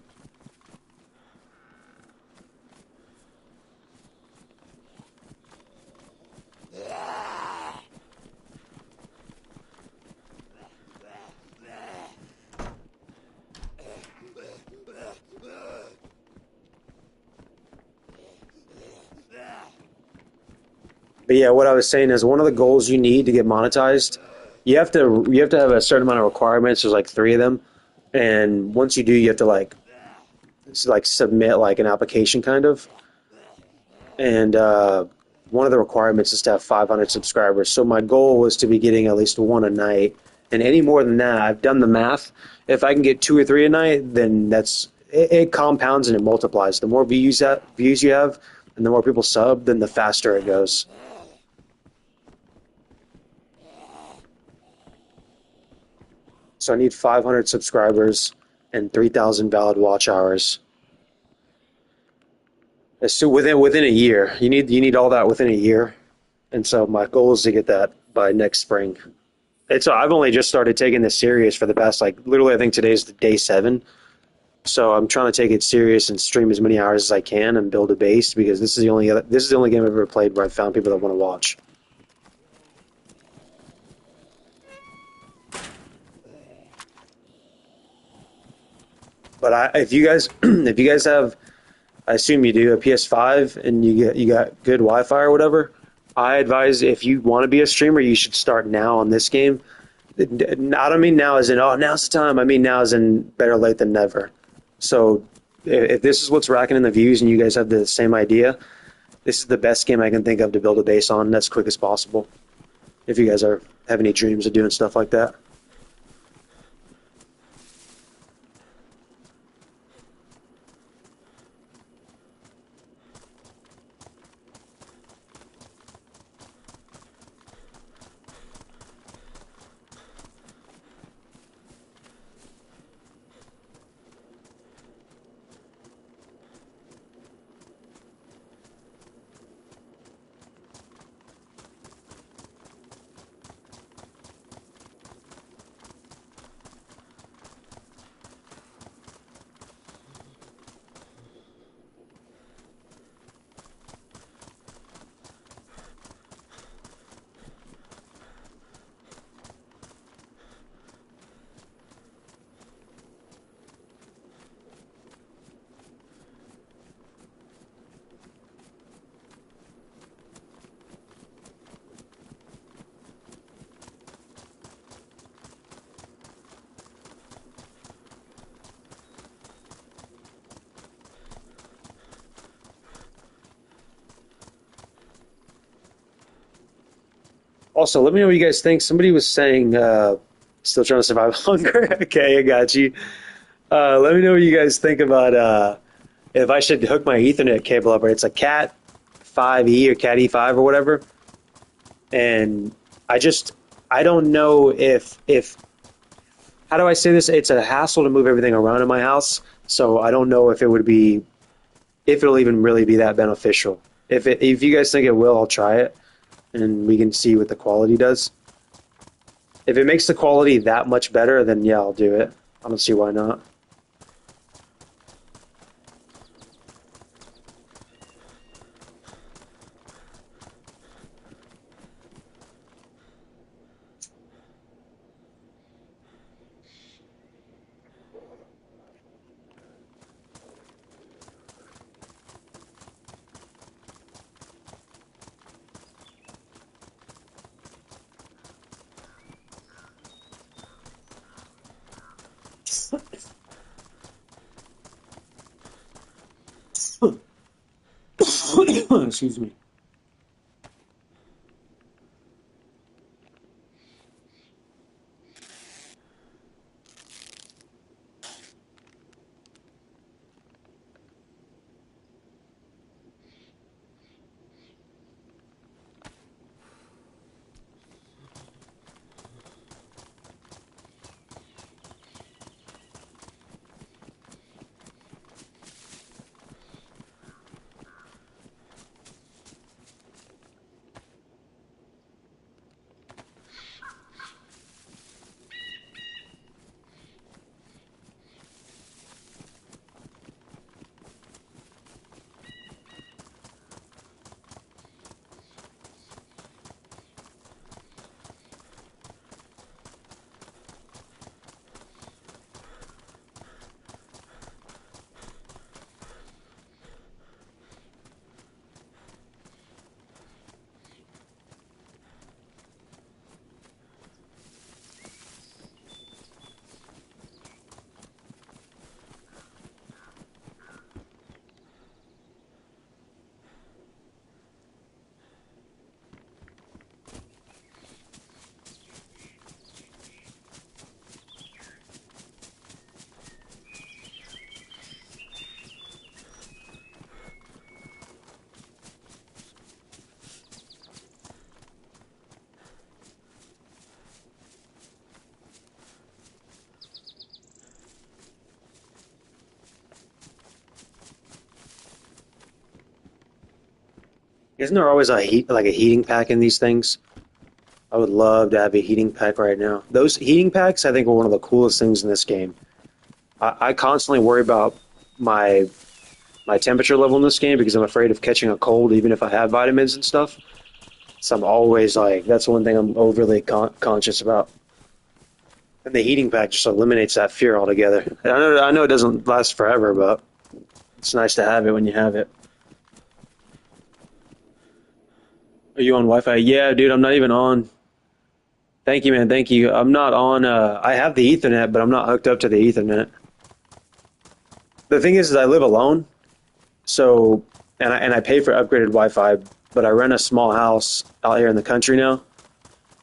But yeah, what I was saying is one of the goals you need to get monetized, you have to have a certain amount of requirements. There's like three of them, and once you do, you have to like submit like an application kind of. And one of the requirements is to have 500 subscribers. So my goal was to be getting at least one a night, and any more than that, I've done the math. If I can get two or three a night, then it compounds and it multiplies. The more views you have, and the more people sub, then the faster it goes. So I need 500 subscribers and 3,000 valid watch hours. So within a year, you need all that within a year, and so my goal is to get that by next spring. It's I've only just started taking this serious for the past like literally I think today's the day 7. So I'm trying to take it serious and stream as many hours as I can and build a base because this is the only game I've ever played where I've found people that want to watch. But if you guys if you guys have I assume you do a PS5 and you got good Wi-Fi or whatever. I advise if you want to be a streamer, you should start now on this game. I don't mean now as in oh now's the time. I mean now as in better late than never. So if this is what's racking in the views and you guys have the same idea, this is the best game I can think of to build a base on as quick as possible. If you guys have any dreams of doing stuff like that. Also, let me know what you guys think. Somebody was saying, still trying to survive hunger. Okay, I got you. Let me know what you guys think about if I should hook my Ethernet cable up. Right? It's a Cat 5E or Cat E5 or whatever. And I just, I don't know if how do I say this? It's a hassle to move everything around in my house. So I don't know if it would be, if it'll even really be that beneficial. If you guys think it will, I'll try it and we can see what the quality does. If it makes the quality that much better, then yeah, I'll do it. I don't see why not. Excuse me. Isn't there always a heat like a heating pack in these things? I would love to have a heating pack right now. Those heating packs, I think, are one of the coolest things in this game. I constantly worry about my my temperature level in this game because I'm afraid of catching a cold, even if I have vitamins and stuff. So I'm always like, that's one thing I'm overly conscious about. And the heating pack just eliminates that fear altogether. I know it doesn't last forever, but it's nice to have it when you have it. Are you on Wi-Fi? Yeah, dude, I'm not even on. Thank you, man. Thank you. I'm not on. I have the Ethernet, but I'm not hooked up to the Ethernet. The thing is I live alone, so and I pay for upgraded Wi-Fi, but I rent a small house out here in the country now,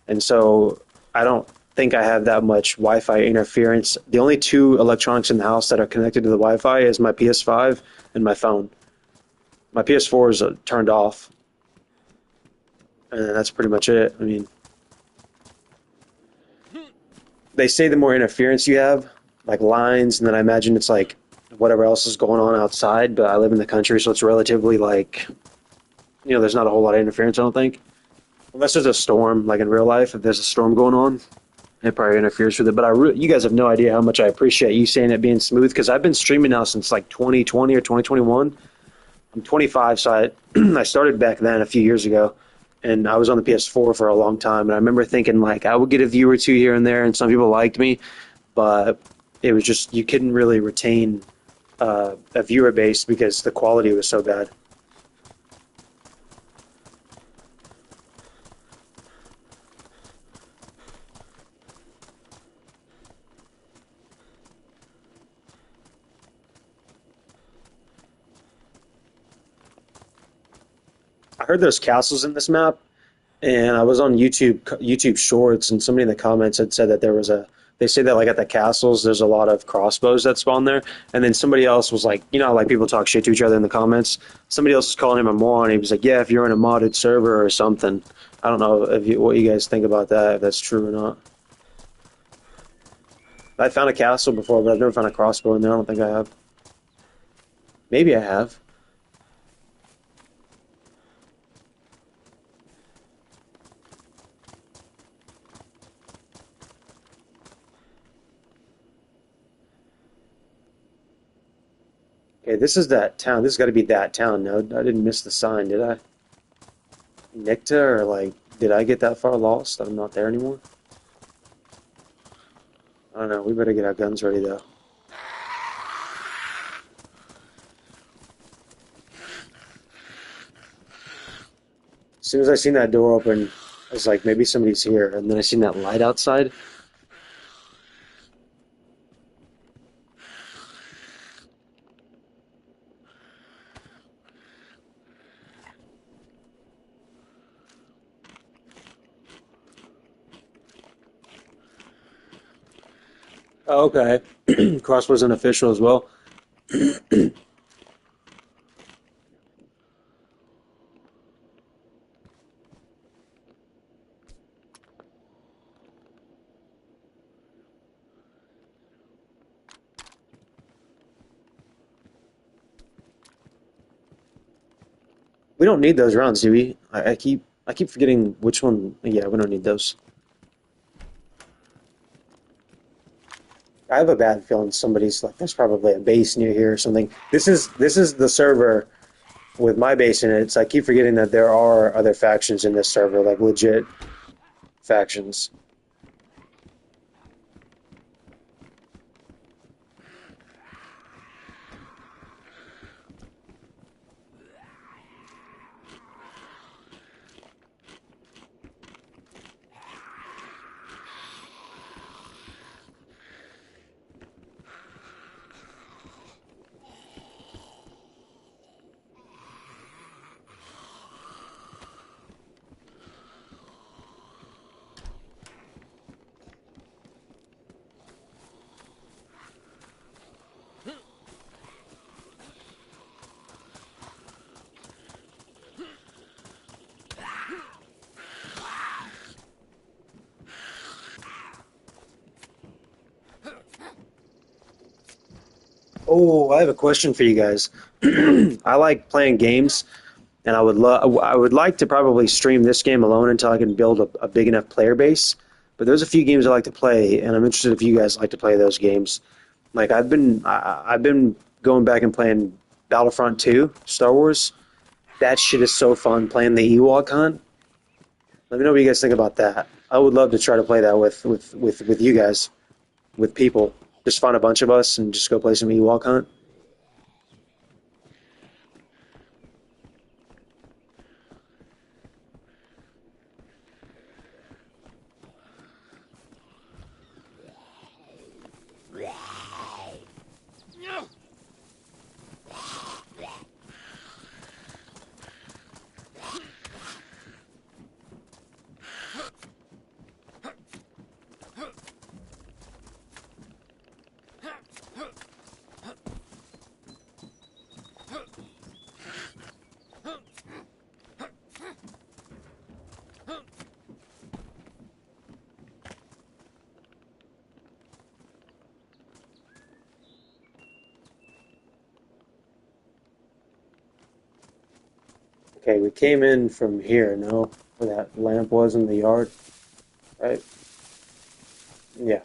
and so I don't think I have that much Wi-Fi interference. The only two electronics in the house that are connected to the Wi-Fi is my PS5 and my phone. My PS4 is turned off, and that's pretty much it. I mean, they say the more interference you have, like lines, and then I imagine it's like whatever else is going on outside, but I live in the country, so it's relatively like, there's not a whole lot of interference, I don't think. Unless there's a storm, like in real life, if there's a storm going on, it probably interferes with it. But you guys have no idea how much I appreciate you saying it being smooth because I've been streaming now since like 2020 or 2021. I'm 25, so I started back then a few years ago, and I was on the PS4 for a long time. And I remember thinking like I would get a view or two here and there, and some people liked me, but it was just you couldn't really retain a viewer base because the quality was so bad. I heard there's castles in this map, and I was on YouTube Shorts, and somebody in the comments had said that there was a. They say that like at the castles, there's a lot of crossbows that spawn there, and then somebody else was like, you know, like people talk shit to each other in the comments. Somebody else was calling him a moron. He was like, yeah, if you're in a modded server or something. I don't know what you guys think about that, if that's true or not. I found a castle before, but I've never found a crossbow in there. I don't think I have. Maybe I have. Okay, this is that town. This has got to be that town. No, I didn't miss the sign, did I? Nicta, or like, did I get that far lost that I'm not there anymore? I don't know. We better get our guns ready though. As soon as I seen that door open, I was like, maybe somebody's here. And then I seen that light outside. Oh, okay. Crossbow's unofficial as well. We don't need those rounds, do we? I keep forgetting which one. Yeah, we don't need those. I have a bad feeling somebody's like, there's probably a base near here or something. This is the server with my base in it. So I keep forgetting that there are other factions in this server, like legit factions. Oh, I have a question for you guys. I like playing games, and I would like to probably stream this game alone until I can build a big enough player base. But there's a few games I like to play, and I'm interested if you guys like to play those games. Like I've been going back and playing Battlefront 2, Star Wars. That shit is so fun playing the Ewok hunt. Let me know what you guys think about that. I would love to try to play that with you guys, with people. Just find a bunch of us and just go play some Ewok hunt. Okay, we came in from here, no? Where that lamp was in the yard, right? Yeah.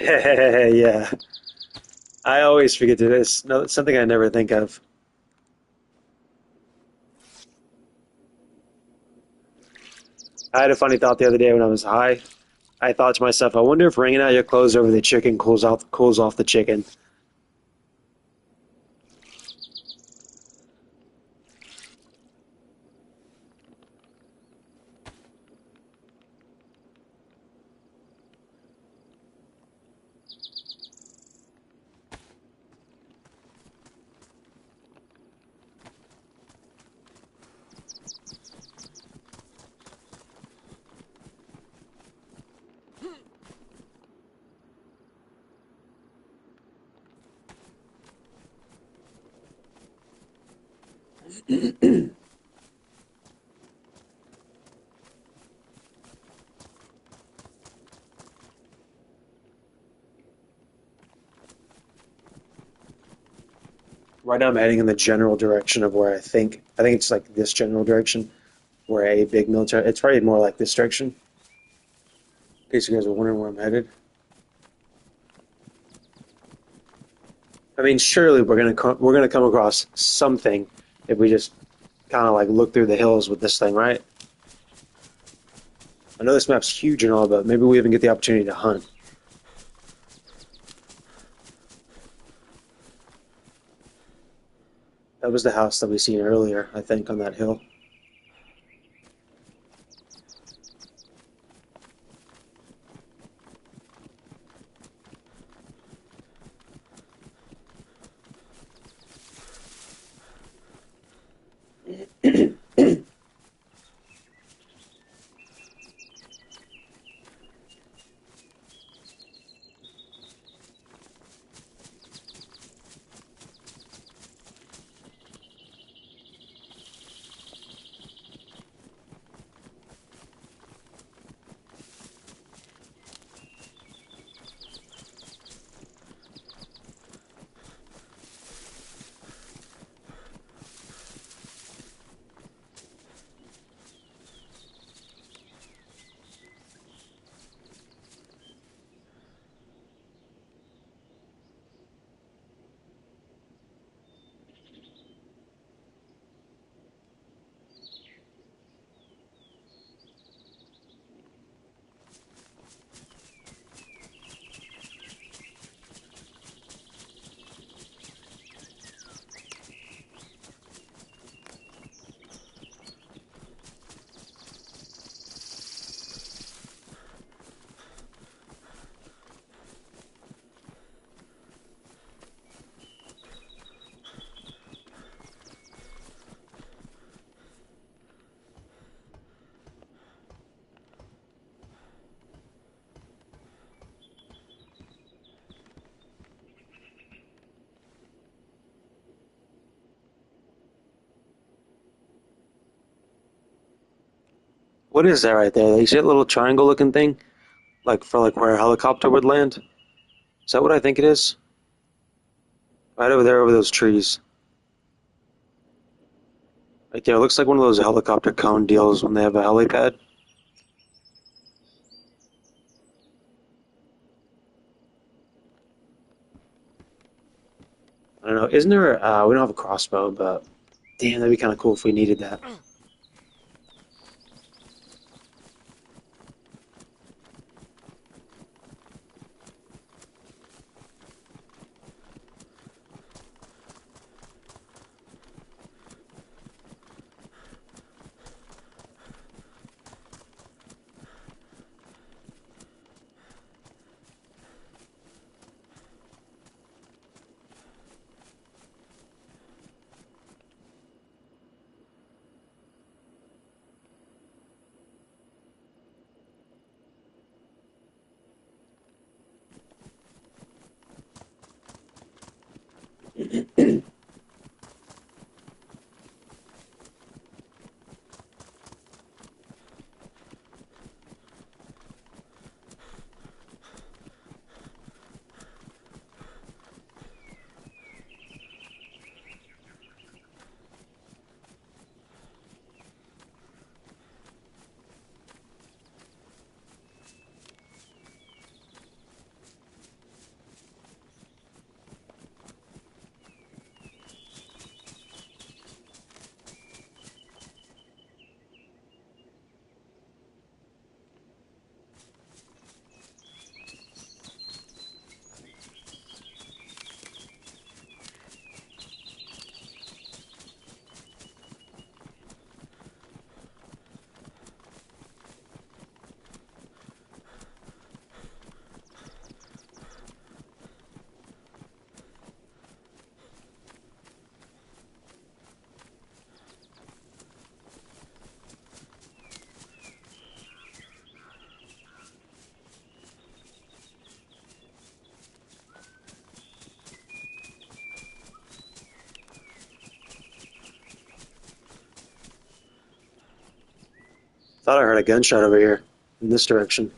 Yeah. I always forget to do this. No, it's something I never think of. I had a funny thought the other day when I was high. I thought to myself, I wonder if wringing out your clothes over the chicken cools off the chicken. Right now, I'm heading in the general direction of where I think it's like this general direction where a big military. It's probably more like this direction. In case you guys are wondering where I'm headed. I mean, surely we're gonna come across something if we just kind of like look through the hills with this thing, right? I know this map's huge and all, but maybe we even get the opportunity to hunt. That was the house that we seen earlier, I think, on that hill. What is that right there? You see that little triangle looking thing? Like for like where a helicopter would land? Is that what I think it is? Right over there over those trees. Like yeah, it looks like one of those helicopter cone deals when they have a helipad. I don't know. Isn't there we don't have a crossbow, but damn, that'd be kinda cool if we needed that. Thought I heard a gunshot over here in this direction.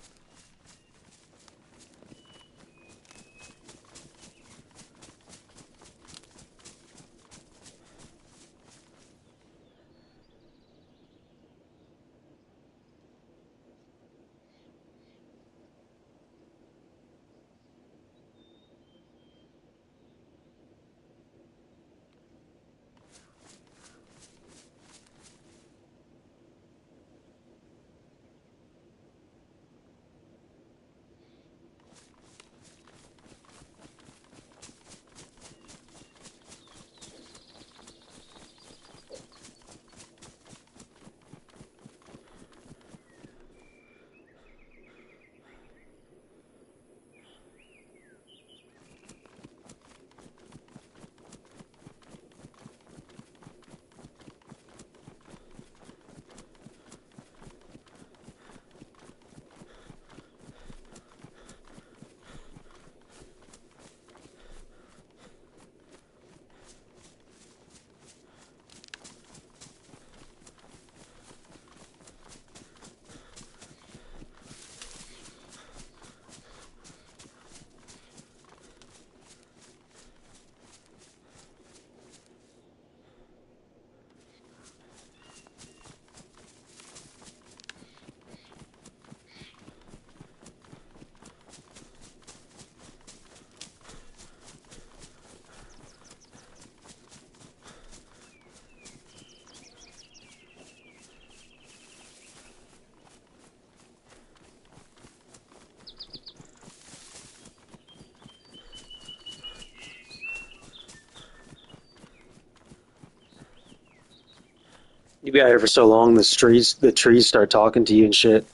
You be out here for so long, the trees start talking to you and shit.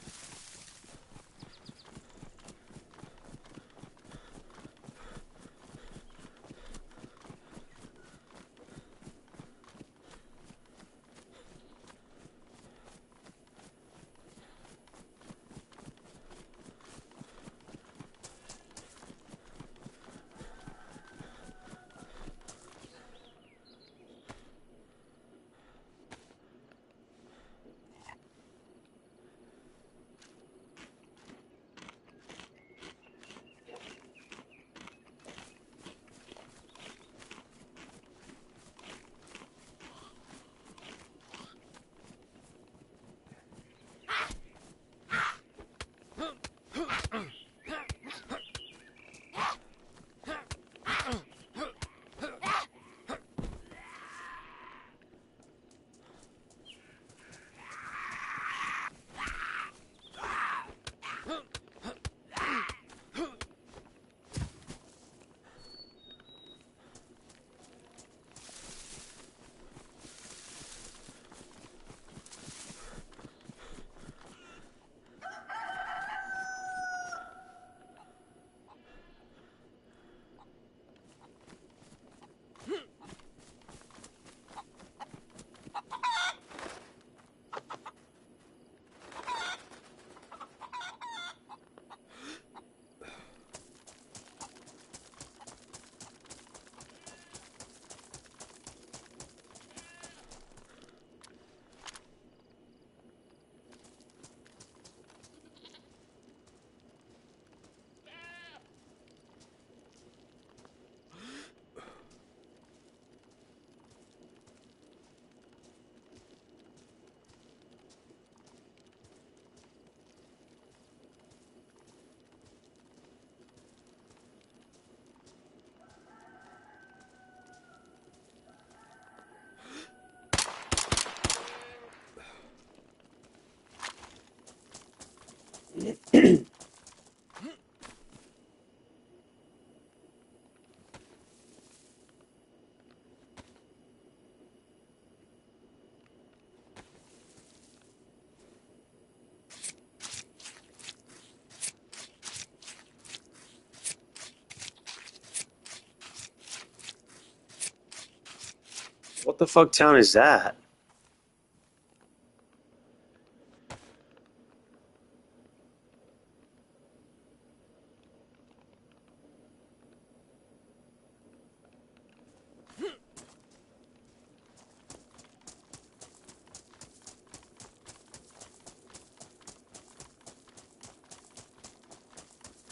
What the fuck town is that?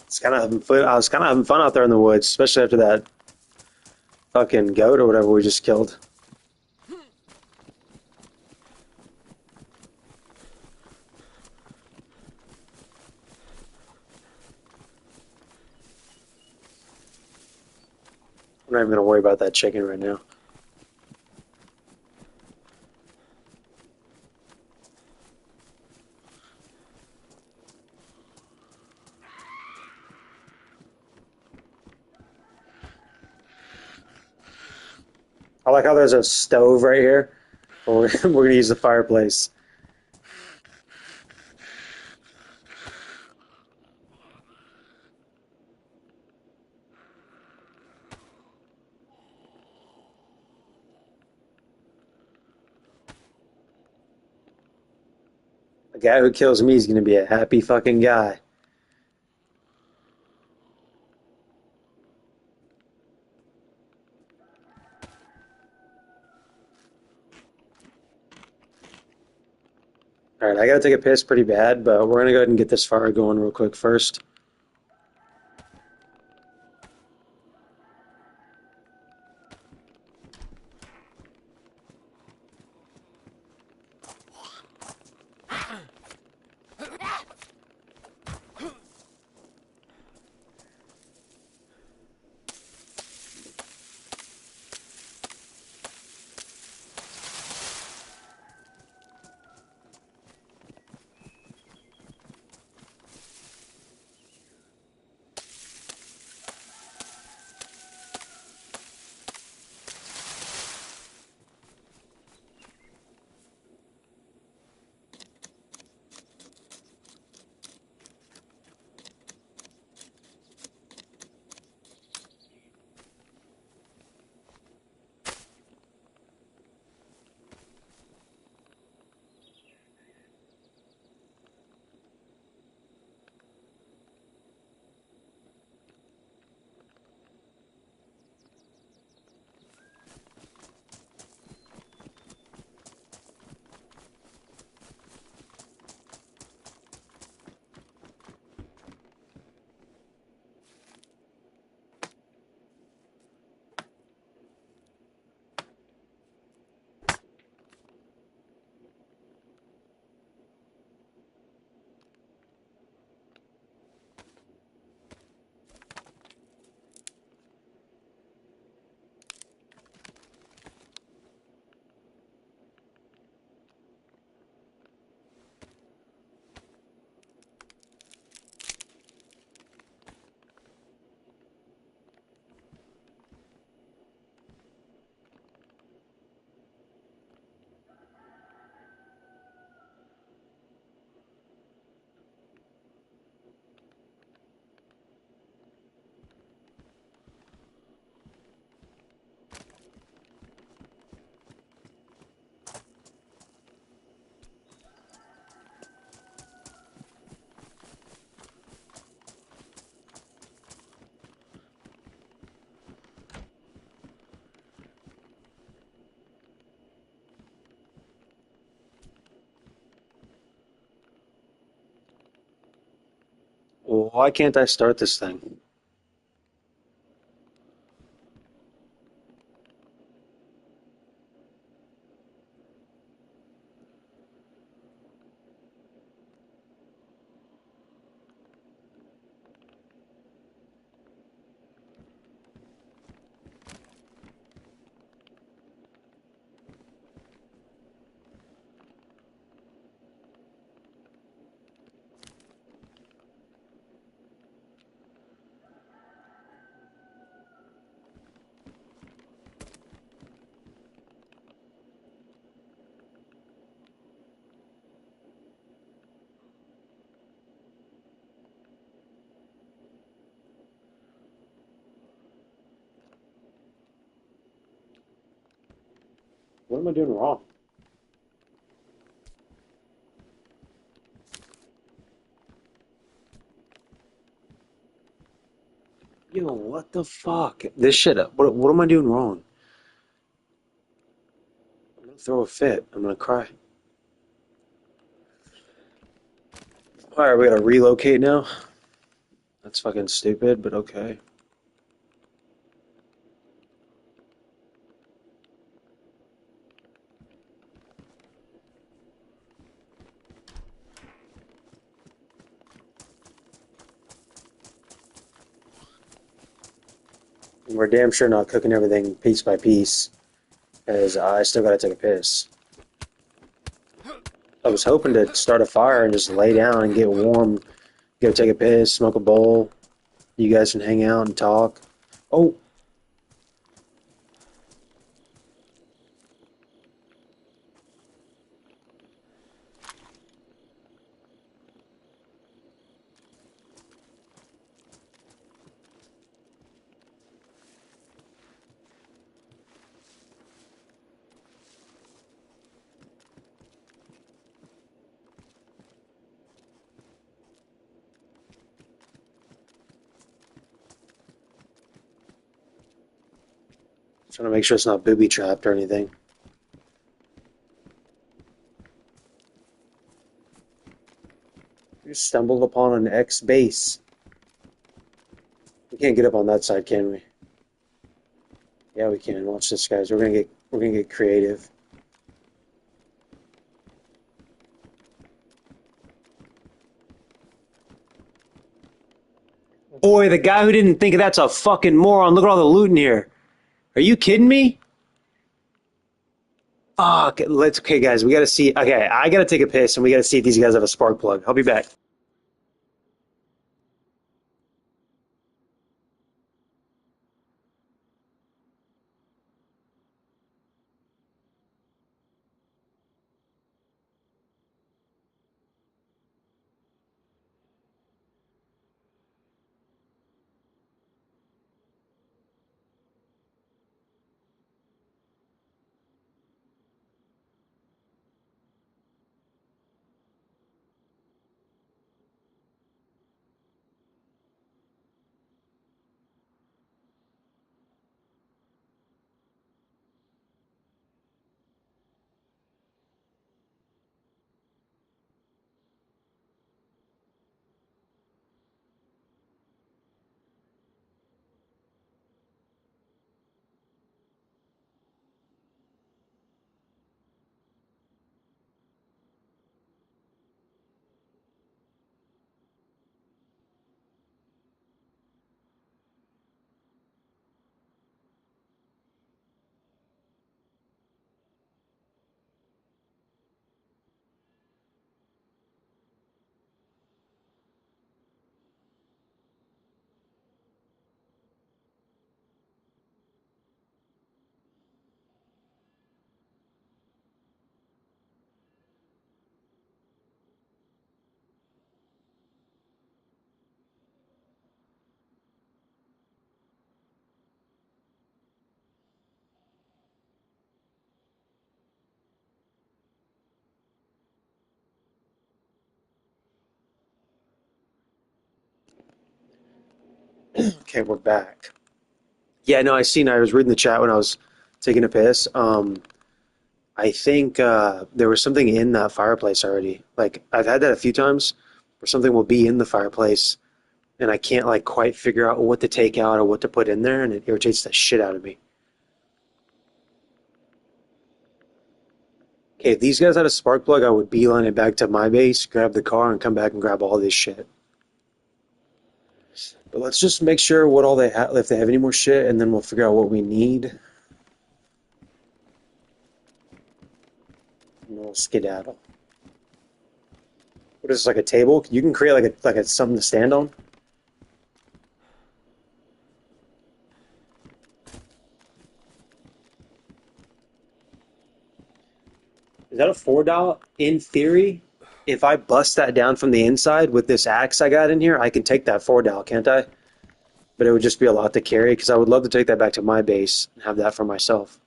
It's kind of having fun. I was kind of having fun out there in the woods, especially after that fucking goat or whatever we just killed. I'm not even gonna worry about that chicken right now. I like how there's a stove right here. We're gonna use the fireplace. The guy who kills me is gonna be a happy fucking guy. All right, I gotta take a piss pretty bad, but we're gonna go ahead and get this fire going real quick first. Why can't I start this thing? What am I doing wrong? Yo, what the fuck? This shit. What am I doing wrong? I'm gonna throw a fit. I'm gonna cry. All right, we gotta relocate now. That's fucking stupid, but okay. And we're damn sure not cooking everything piece by piece, as I still gotta take a piss. I was hoping to start a fire and just lay down and get warm, go take a piss, smoke a bowl. You guys can hang out and talk. Oh, trying to make sure it's not booby trapped or anything. We stumbled upon an X base. We can't get up on that side, can we? Yeah, we can. Watch this, guys. We're gonna get creative. Boy, the guy who didn't think of that's a fucking moron. Look at all the loot in here. Are you kidding me? Fuck. Okay, guys. We gotta see. Okay, I gotta take a piss, and we gotta see if these guys have a spark plug. I'll be back. Okay, we're back. Yeah, no, I seen. I was reading the chat when I was taking a piss. I think there was something in that fireplace already. Like I've had that a few times, where something will be in the fireplace, and I can't like quite figure out what to take out or what to put in there, and it irritates the shit out of me. Okay, if these guys had a spark plug, I would beeline it back to my base, grab the car, and come back and grab all this shit. But let's just make sure what all they have, if they have any more shit, and then we'll figure out what we need, and we'll skedaddle. What is this, like a table? You can create like a something to stand on. Is that a 4 dot? In theory, if I bust that down from the inside with this axe I got in here, I can take that 4 dot, can't I? But it would just be a lot to carry because I would love to take that back to my base and have that for myself.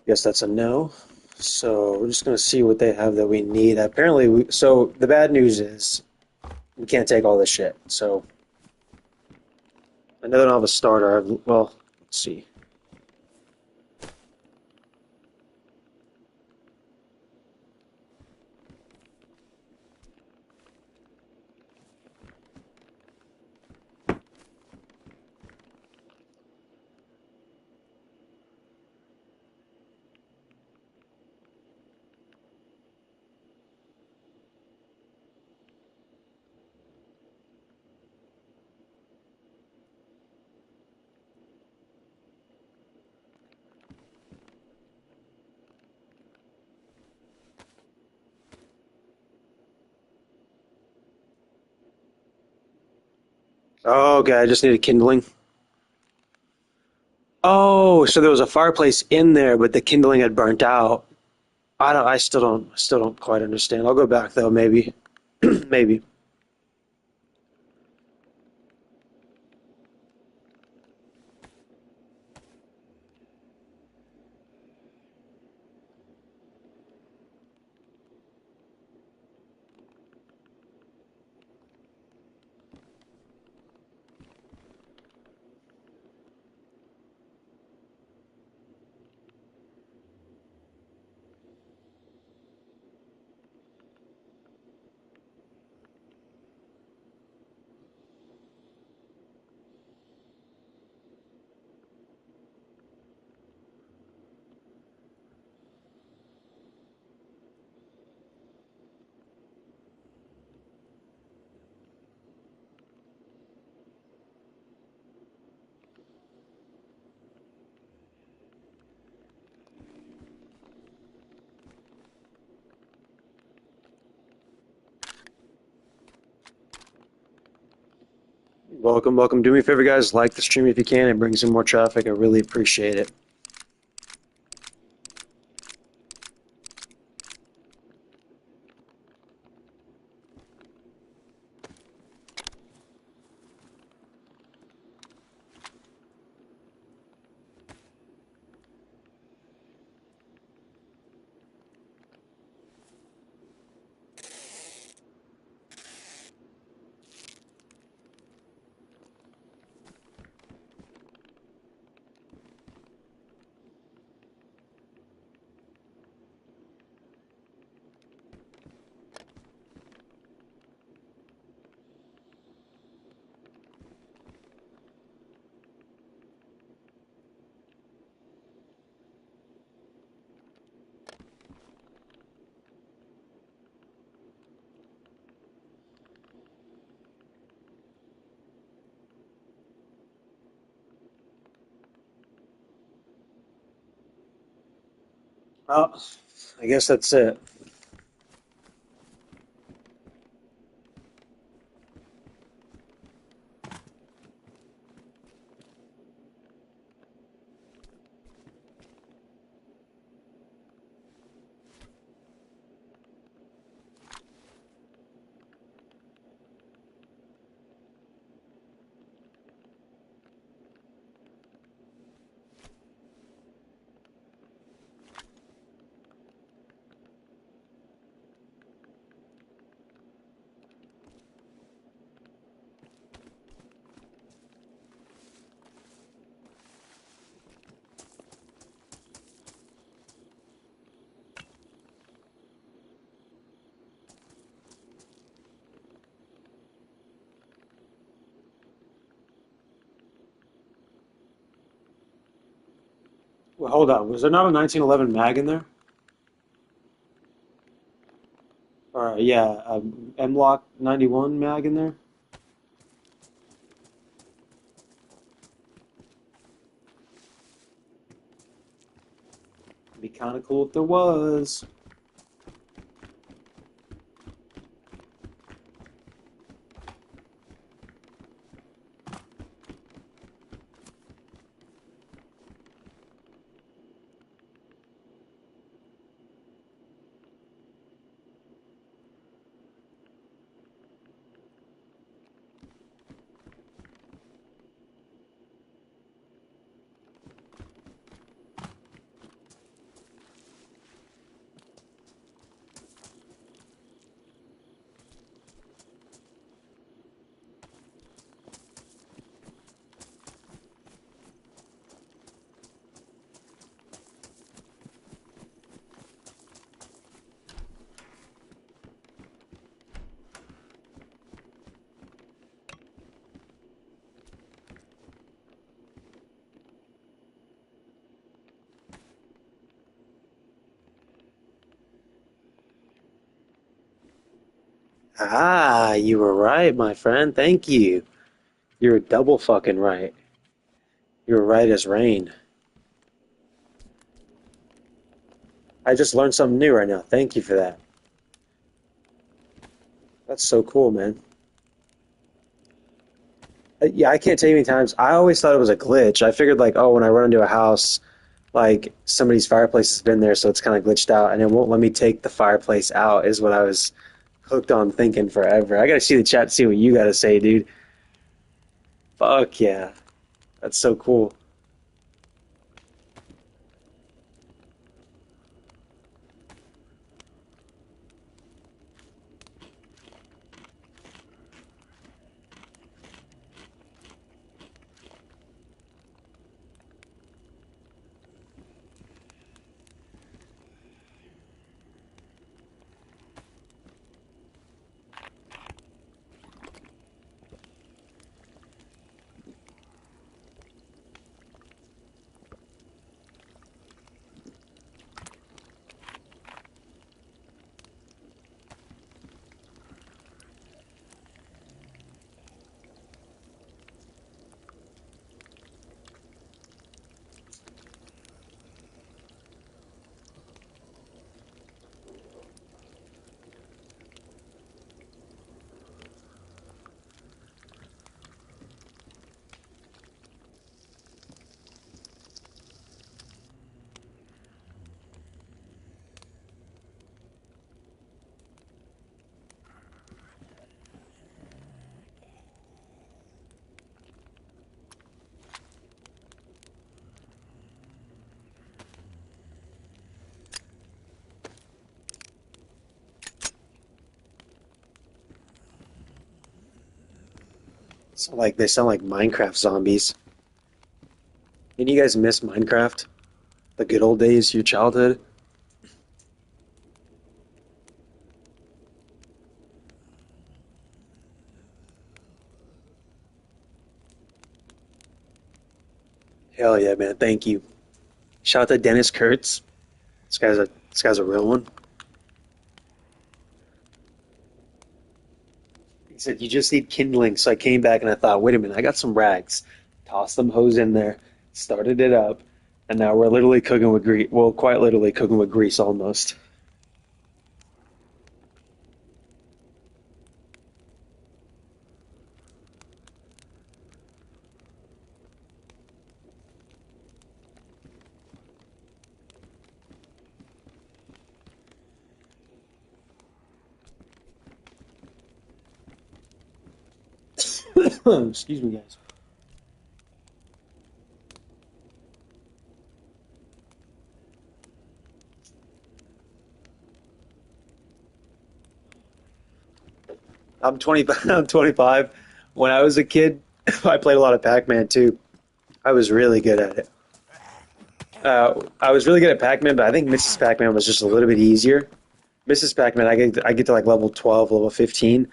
Guess that's a no. So we're just gonna see what they have that we need. Apparently, so the bad news is we can't take all this shit. So I know they don't have a starter. Well, let's see. Oh, okay. I just need a kindling. Oh, so there was a fireplace in there, but the kindling had burnt out. I don't. I still don't quite understand. I'll go back though. Maybe. Maybe. Welcome, welcome. Do me a favor, guys. Like the stream if you can. It brings in more traffic. I really appreciate it. Well, I guess that's it. Well, hold on. Was there not a 1911 mag in there? Or yeah, M-Lock 91 mag in there? It'd be kind of cool if there was. Ah, you were right, my friend. Thank you. You're double fucking right. You were right as rain. I just learned something new right now. Thank you for that. That's so cool, man. Yeah, I can't tell you how many times. I always thought it was a glitch. I figured like, oh, when I run into a house, like somebody's fireplace has been there, so it's kind of glitched out, and it won't let me take the fireplace out. Is what I was hooked on thinking forever. I gotta see the chat to see what you gotta say, dude. Fuck yeah, that's so cool. So like they sound like Minecraft zombies. Didn't you guys miss Minecraft? The good old days, your childhood? Hell yeah, man. Thank you. Shout out to Dennis Kurtz. This guy's a real one. He said you just need kindling. So I came back and I thought, wait a minute, I got some rags. Tossed some hose in there, started it up, and now we're literally cooking with grease. Well, quite literally cooking with grease almost. Excuse me, guys. I'm 20. I'm 25. When I was a kid, I played a lot of Pac-Man too. I was really good at it. I was really good at Pac-Man, but I think Mrs. Pac-Man was just a little bit easier. Mrs. Pac-Man, I get to like level 12, level 15,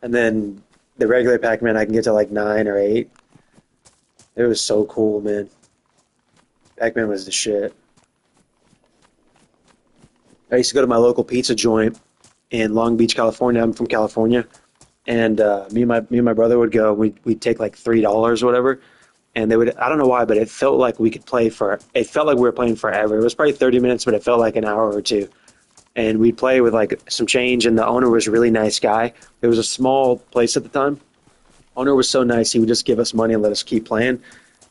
and then the regular Pac-Man, I can get to like 9 or 8. It was so cool, man. Pac-Man was the shit. I used to go to my local pizza joint in Long Beach, California. I'm from California, and me and my brother would go. We'd take like $3 or whatever, and they would. I don't know why, but it felt like we could play for. It felt like we were playing forever. It was probably 30 minutes, but it felt like an hour or two. And we'd play with like some change, and the owner was a really nice guy. It was a small place at the time. Owner was so nice; he would just give us money and let us keep playing.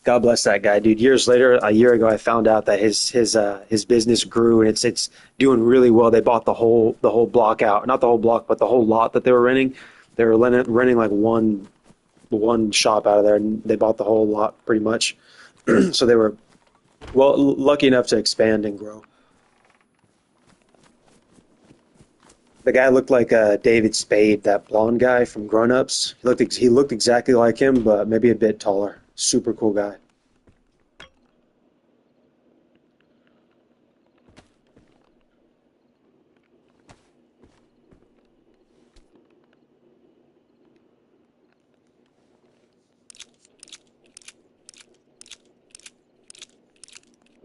God bless that guy, dude. Years later, a year ago, I found out that his business grew and it's doing really well. They bought the whole block out, not the whole block, but the whole lot that they were renting. They were renting like one shop out of there, and they bought the whole lot pretty much. So they were lucky enough to expand and grow. The guy looked like David Spade, that blonde guy from Grown Ups. He looked exactly like him, but maybe a bit taller. Super cool guy.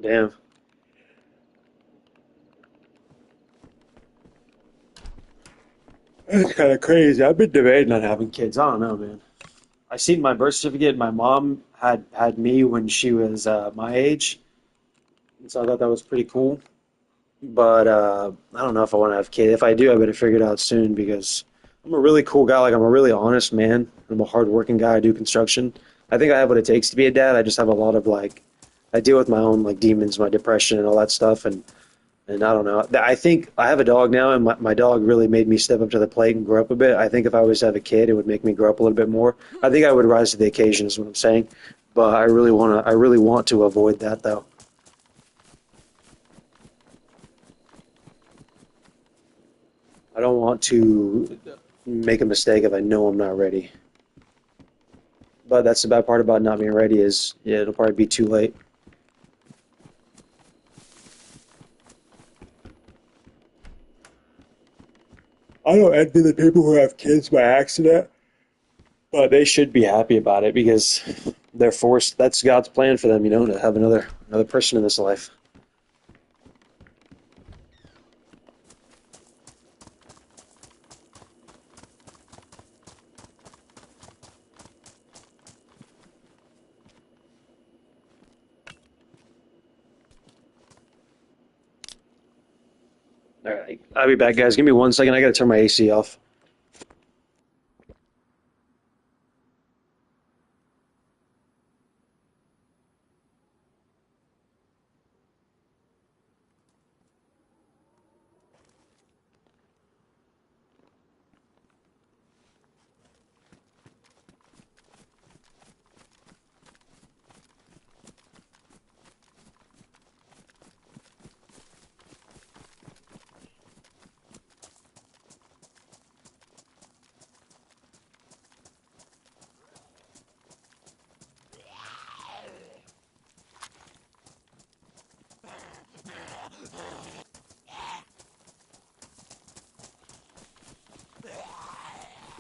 Damn. It's kind of crazy. I've been debating on having kids. I don't know, man. I seen my birth certificate. My mom had me when she was my age, and so I thought that was pretty cool. But I don't know if I want to have kids. If I do, I better figure it out soon because I'm a really cool guy. Like I'm a really honest man. I'm a hardworking guy. I do construction. I think I have what it takes to be a dad. I just have a lot of like I deal with my own like demons, my depression, and all that stuff, and I don't know. I think I have a dog now, and my dog really made me step up to the plate and grow up a bit. I think if I was to have a kid, it would make me grow up a little bit more. I think I would rise to the occasion, is what I'm saying. But I really want to avoid that though. I don't want to make a mistake if I know I'm not ready. But that's the bad part about not being ready is, yeah, it'll probably be too late. I don't envy the people who have kids by accident, but they should be happy about it because they're forced. That's God's plan for them, to have another person in this life. All right, I'll be back, guys. Give me 1 second. I gotta turn my AC off.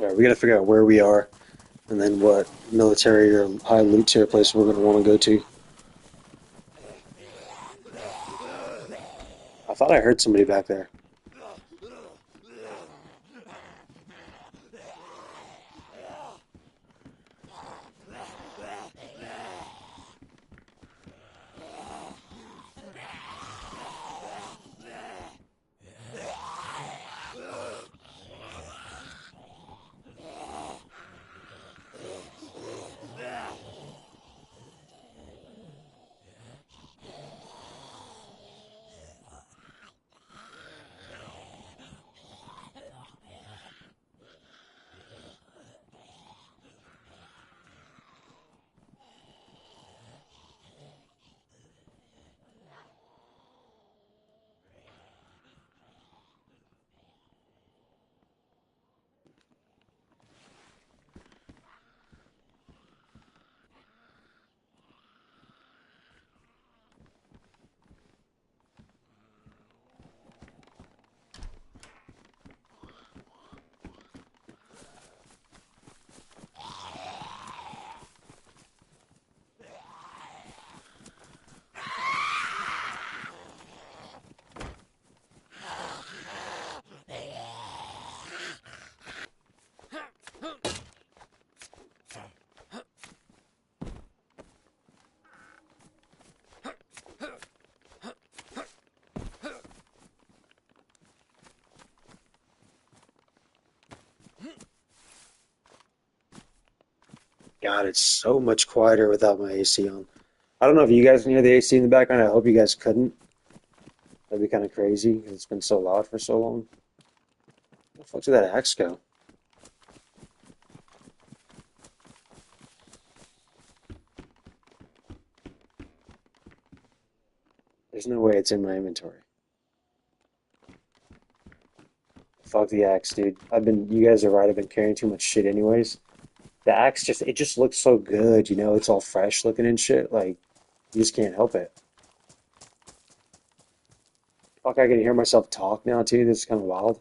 All right, we gotta figure out where we are and then what military or high loot tier place we're gonna want to go to. I thought I heard somebody back there. God, it's so much quieter without my AC on. I don't know if you guys can hear the AC in the background. I hope you guys couldn't. That'd be kind of crazy because it's been so loud for so long. Where the fuck did that axe go? There's no way it's in my inventory. Fuck the axe, dude. You guys are right. I've been carrying too much shit anyways. The axe it just looks so good, It's all fresh looking and shit. Like, you just can't help it. Fuck, I can hear myself talk now too. This is kind of wild.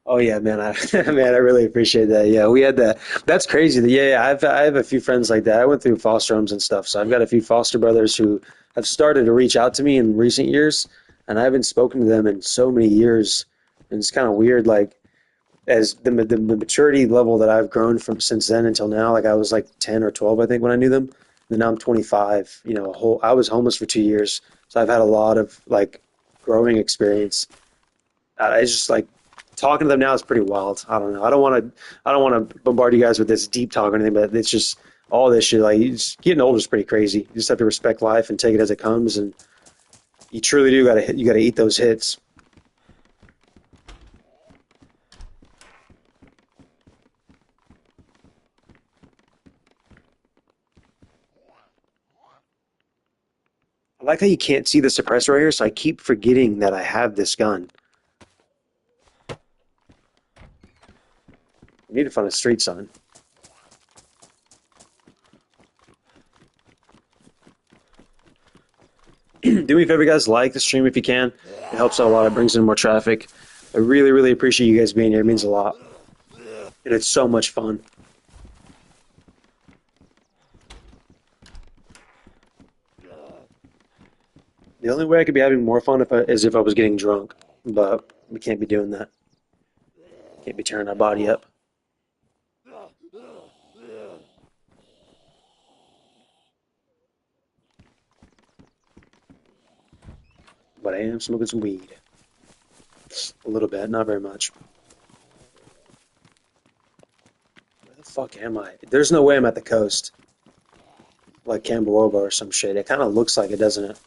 Oh Oh yeah, man. Man, I really appreciate that. Yeah, we had that. That's crazy. Yeah, I have a few friends like that. I went through foster homes and stuff, so I've got a few foster brothers who have started to reach out to me in recent years, and I haven't spoken to them in so many years, and it's kind of weird. Like as the maturity level that I've grown from since then until now. Like I was like 10 or 12, I think, when I knew them. And now I'm 25. You know, I was homeless for 2 years, so I've had a lot of like growing experience. It's just like talking to them now is pretty wild. I don't know. I don't want to bombard you guys with this deep talk or anything, but it's just all this shit. Like getting older is pretty crazy. You just have to respect life and take it as it comes, and you truly do you gotta eat those hits. I like how you can't see the suppressor right here, so I keep forgetting that I have this gun. I need to find a street sign. Do me a favor, guys. Like the stream if you can. It helps out a lot. It brings in more traffic. I really, really appreciate you guys being here. It means a lot. And it's so much fun. The only way I could be having more fun is if I was getting drunk. But we can't be doing that. Can't be tearing our body up. But I am smoking some weed. A little bit, not very much. Where the fuck am I? There's no way I'm at the coast. Like Camboba or some shit. It kind of looks like it, doesn't it?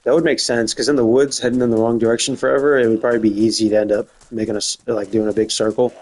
That would make sense, because in the woods, heading in the wrong direction forever, it would probably be easy to end up making us like doing a big circle.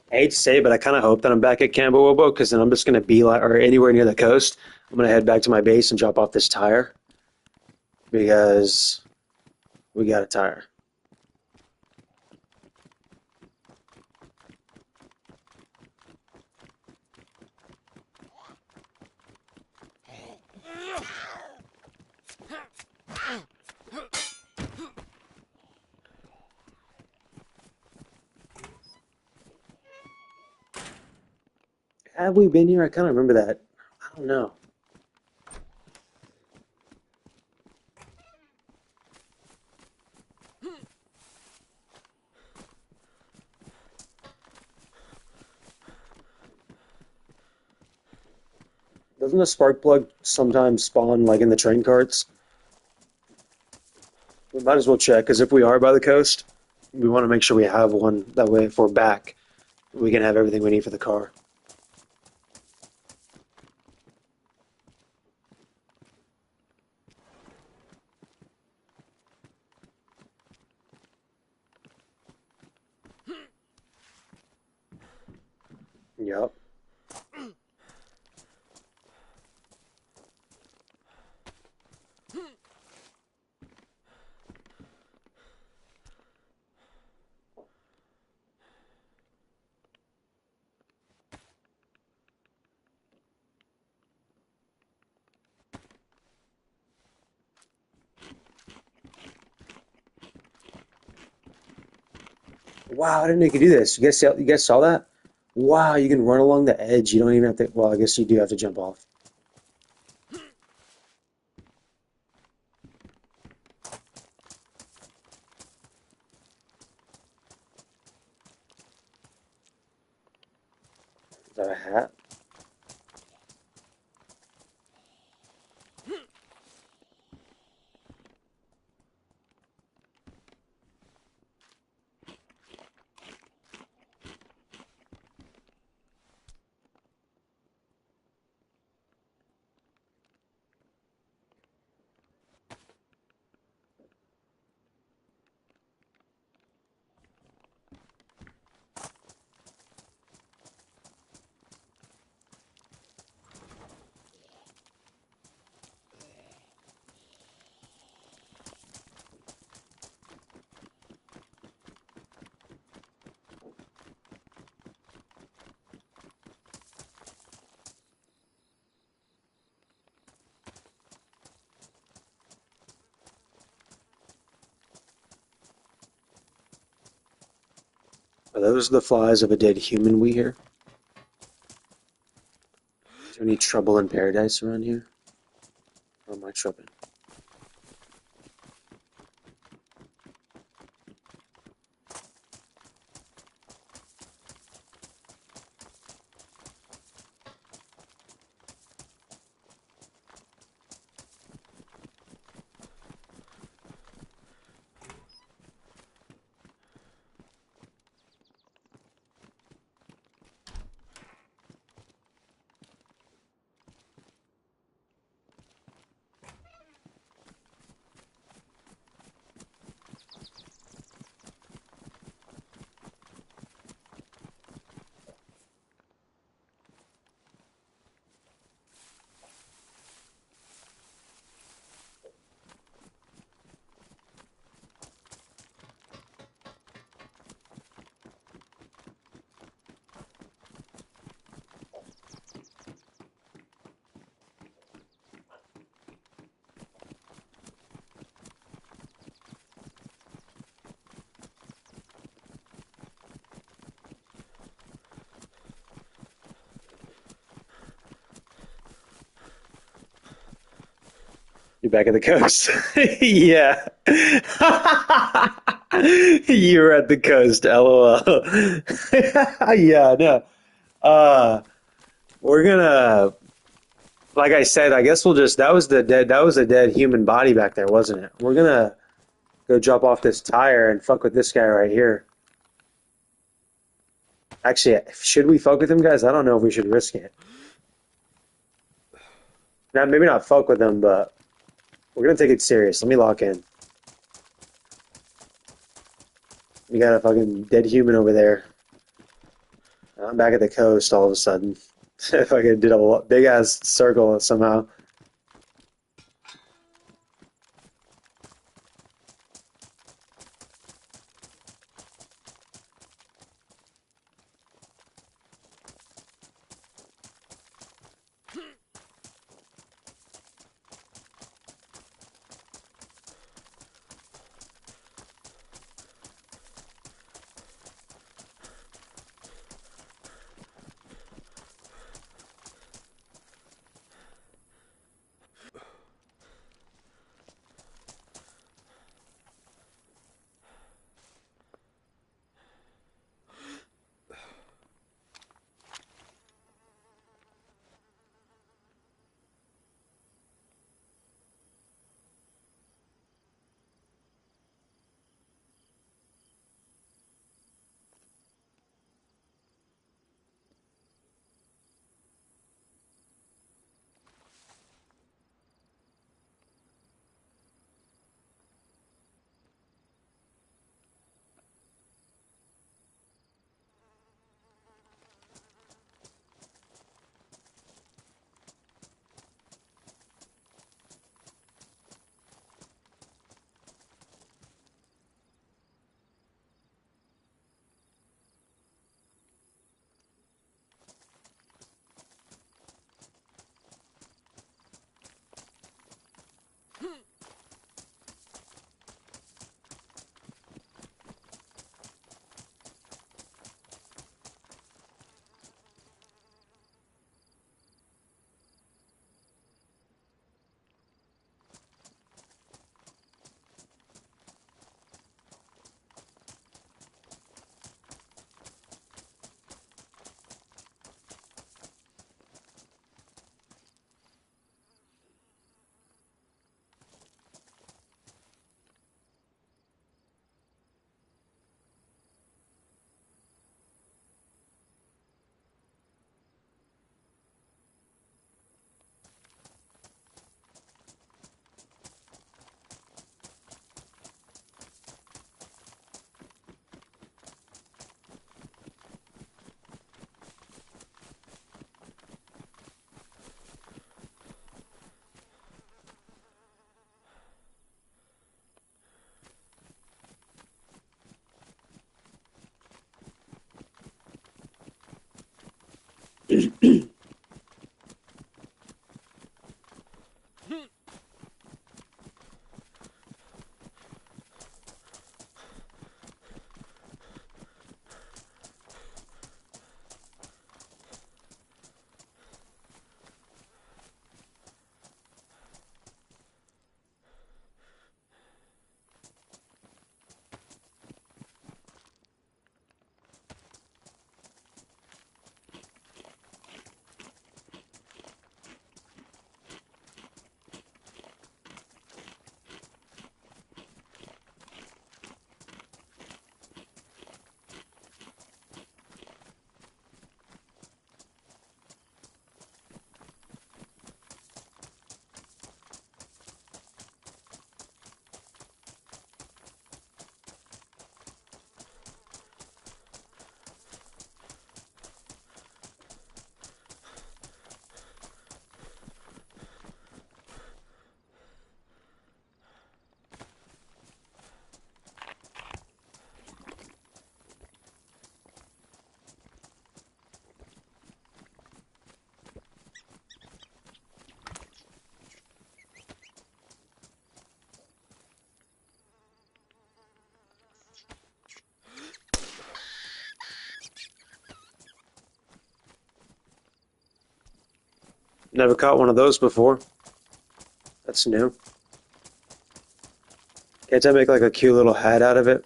I hate to say it, but I kind of hope that I'm back at Cambowobo, because then I'm just going to be like, or anywhere near the coast. I'm going to head back to my base and drop off this tire because we got a tire. Have we been here? I kind of remember that. I don't know. Doesn't a spark plug sometimes spawn like in the train carts? We might as well check, because if we are by the coast, we want to make sure we have one. That way, if we're back, we can have everything we need for the car. Yep. Wow, I didn't know you could do this. You guys saw that? Wow, you can run along the edge. You don't even have to. Well, I guess you do have to jump off. Is that a hat? Are those the flies of a dead human we hear? Is there any trouble in paradise around here? Or am I tripping? You're back at the coast. Yeah. You're at the coast, lol. Yeah, no. Uh, we're gonna, like I said, I guess we'll just, that was a dead human body back there, wasn't it? We're gonna go drop off this tire and fuck with this guy right here. Actually, should we fuck with him, guys? I don't know if we should risk it. Now, maybe not fuck with him, but we're gonna take it serious. Let me lock in. We got a fucking dead human over there. I'm back at the coast all of a sudden. If I could did a big ass circle somehow. Never caught one of those before. That's new. Can't I make like a cute little hat out of it?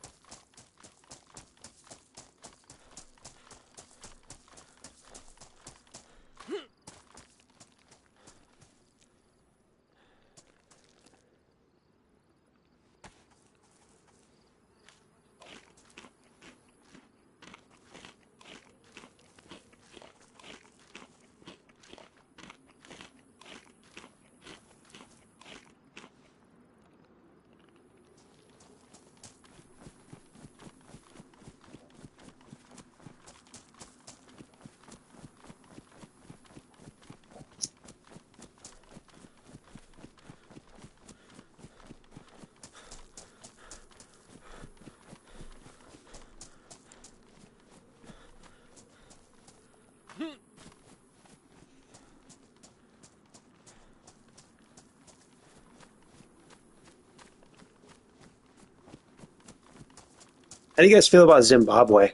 How do you guys feel about Zimbabwe?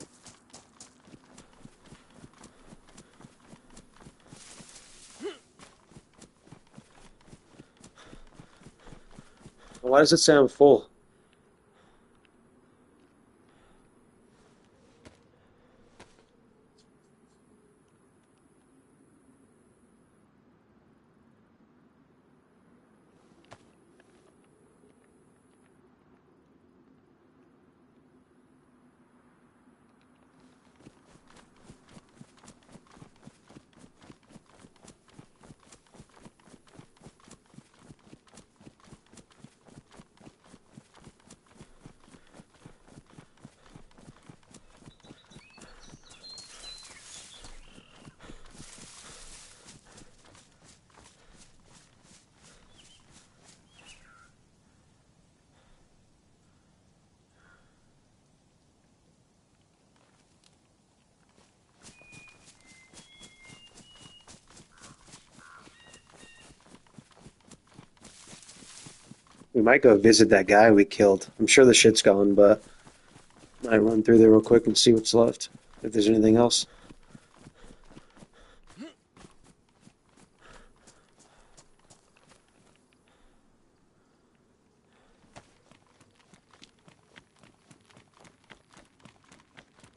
Why does it sound full? We might go visit that guy we killed. I'm sure the shit's gone, but might run through there real quick and see what's left. If there's anything else.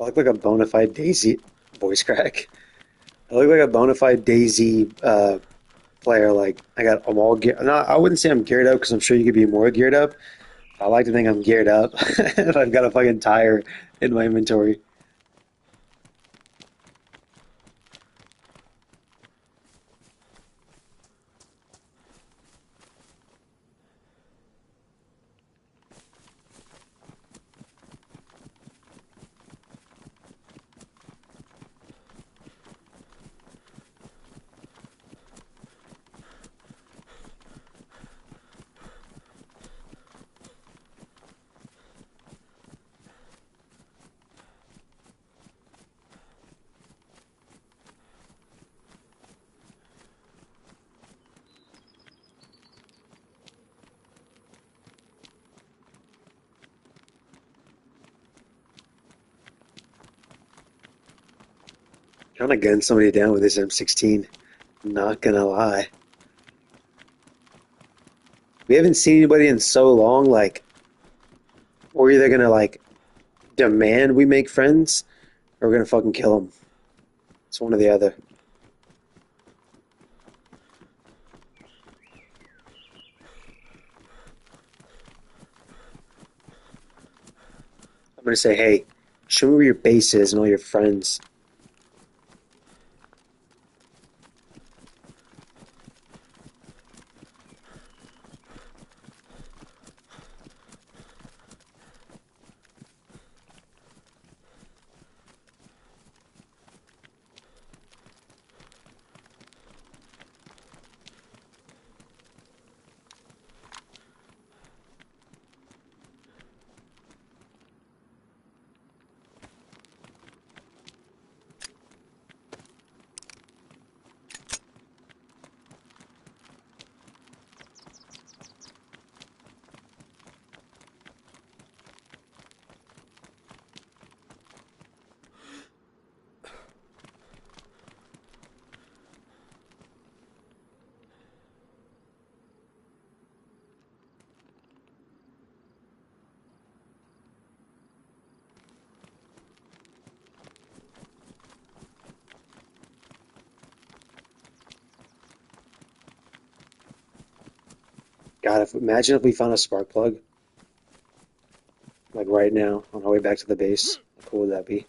I look like a bona fide Daisy voice crack. I look like a bona fide Daisy player. Like I'm all geared. No, I wouldn't say I'm geared up because I'm sure you could be more geared up. I like to think I'm geared up. If I've got a fucking tire in my inventory. Trying to gun somebody down with this M16. Not gonna lie. We haven't seen anybody in so long. Like we're either gonna like demand we make friends, or we're gonna fucking kill them. It's one or the other. I'm gonna say, hey, show me where your base is and all your friends. God, imagine if we found a spark plug, like right now, on our way back to the base. How cool would that be?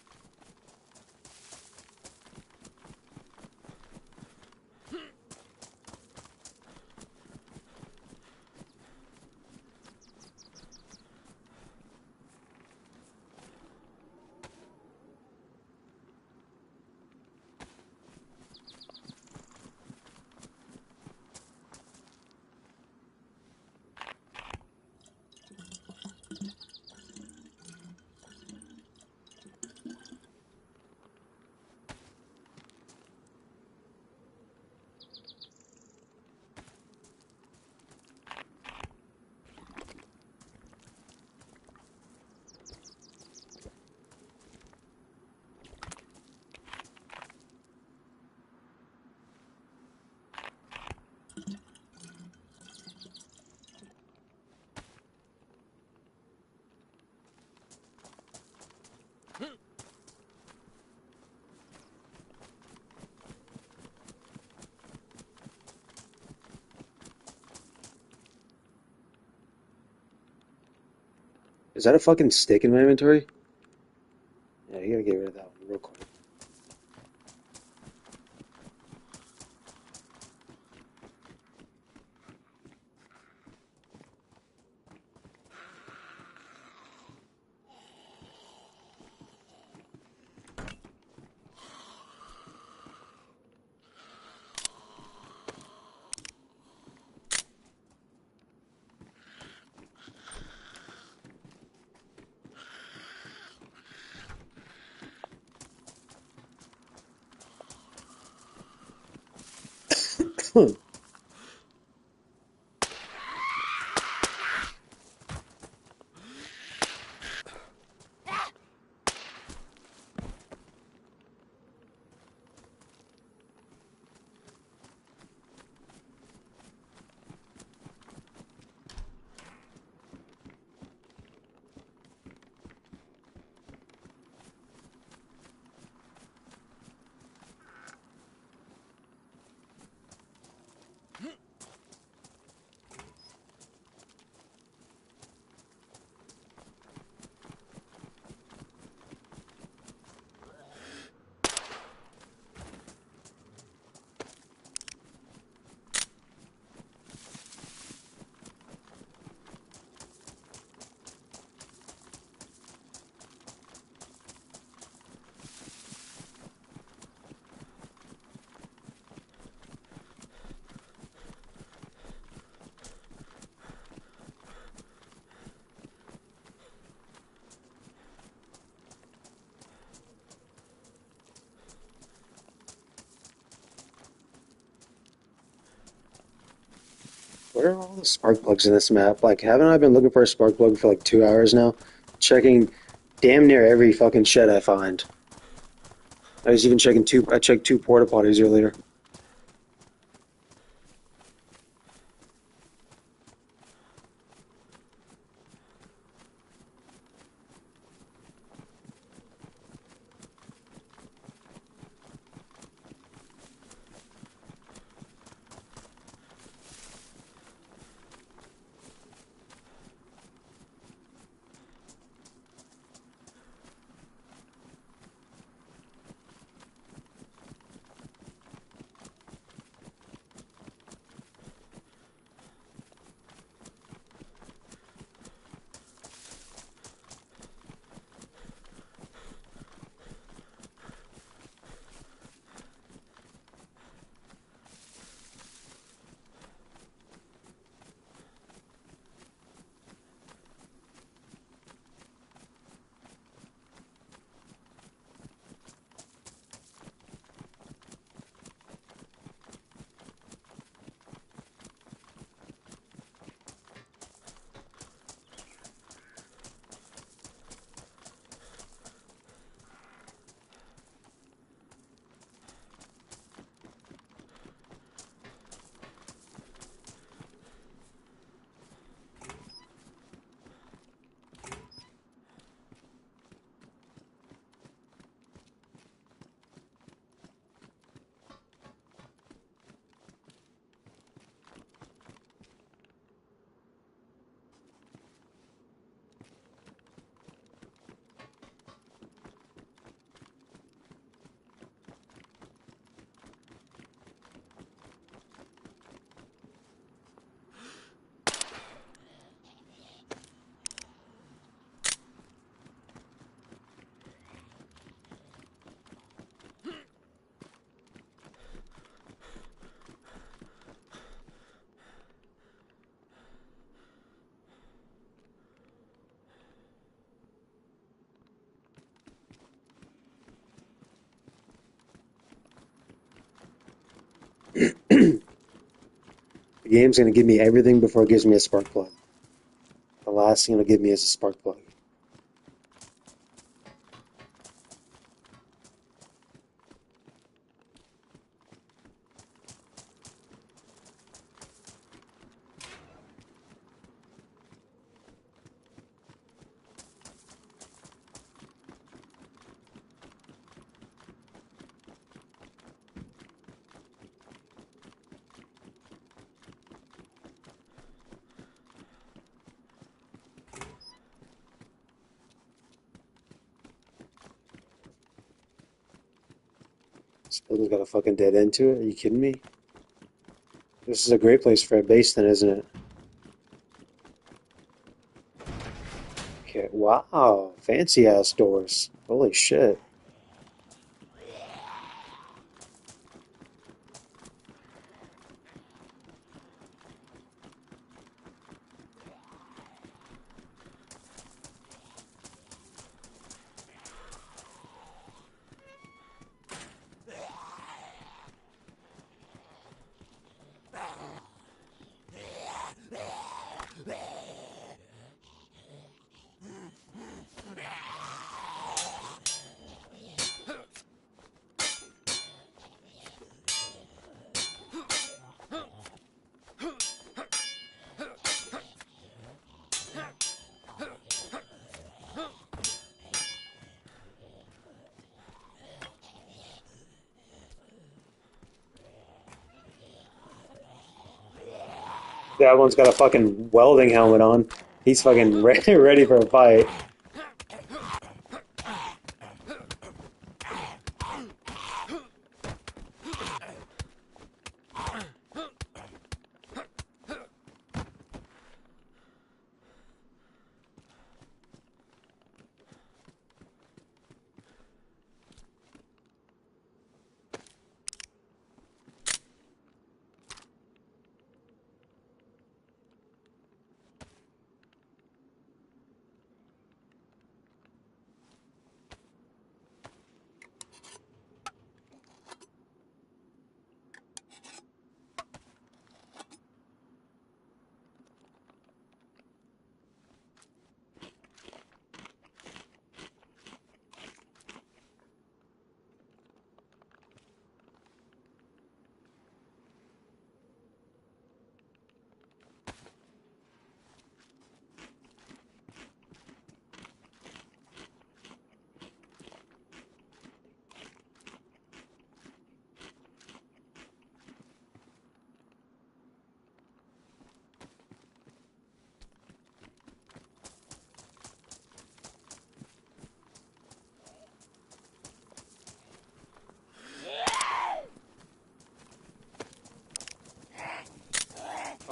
Is that a fucking stick in my inventory? Yeah, you gotta get rid of that one real quick. Where are all the spark plugs in this map? Like, haven't I been looking for a spark plug for like 2 hours now? Checking damn near every fucking shed I find. I was even checking two. I checked two porta potties earlier. The game's gonna give me everything before it gives me a spark plug. The last thing it'll give me is a spark plug. This building's got a fucking dead end to it. Are you kidding me? This is a great place for a base then, isn't it? Okay, wow. Fancy ass doors. Holy shit. That one's got a fucking welding helmet on. He's fucking ready for a fight.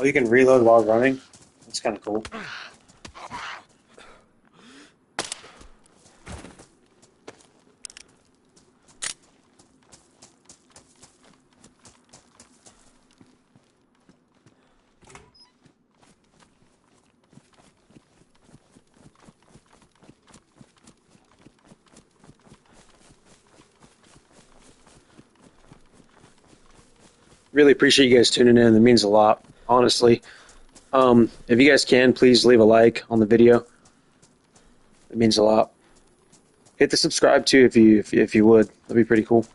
Oh, you can reload while running? That's kind of cool. Really appreciate you guys tuning in. It means a lot, honestly. If you guys can, please leave a like on the video. It means a lot. Hit the subscribe too if you would. That'd be pretty cool.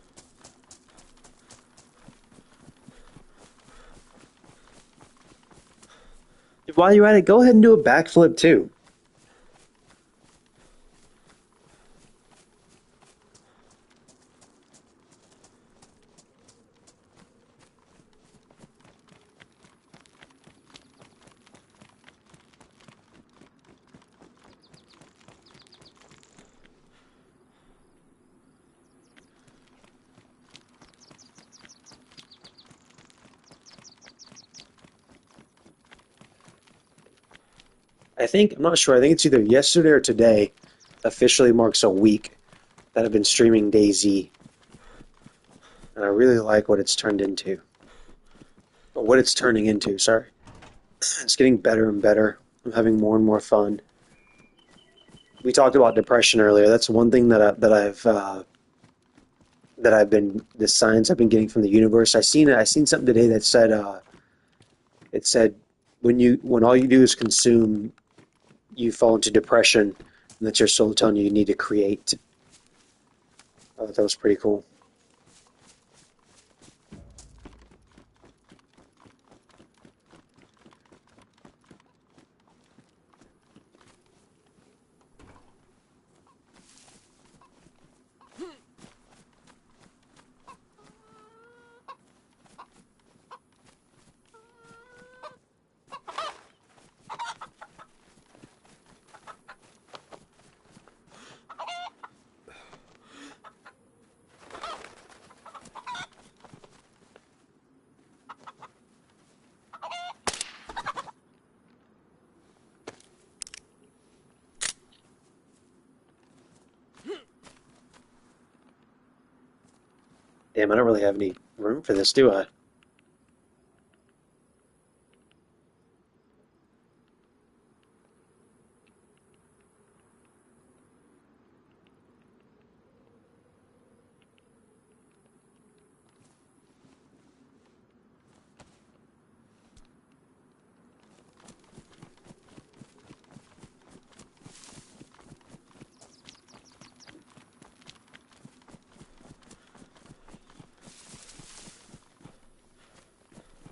While you're at it, go ahead and do a backflip too. I'm not sure. I think it's either yesterday or today officially marks a week that I've been streaming Dayz. And I really like what it's turned into. Or what it's turning into, sorry. It's getting better and better. I'm having more and more fun. We talked about depression earlier. That's one thing that I've been the signs I've been getting from the universe. I seen something today that said It said when all you do is consume, you fall into depression, and that's your soul telling you need to create. I thought that was pretty cool. Damn, I don't really have any room for this, do I?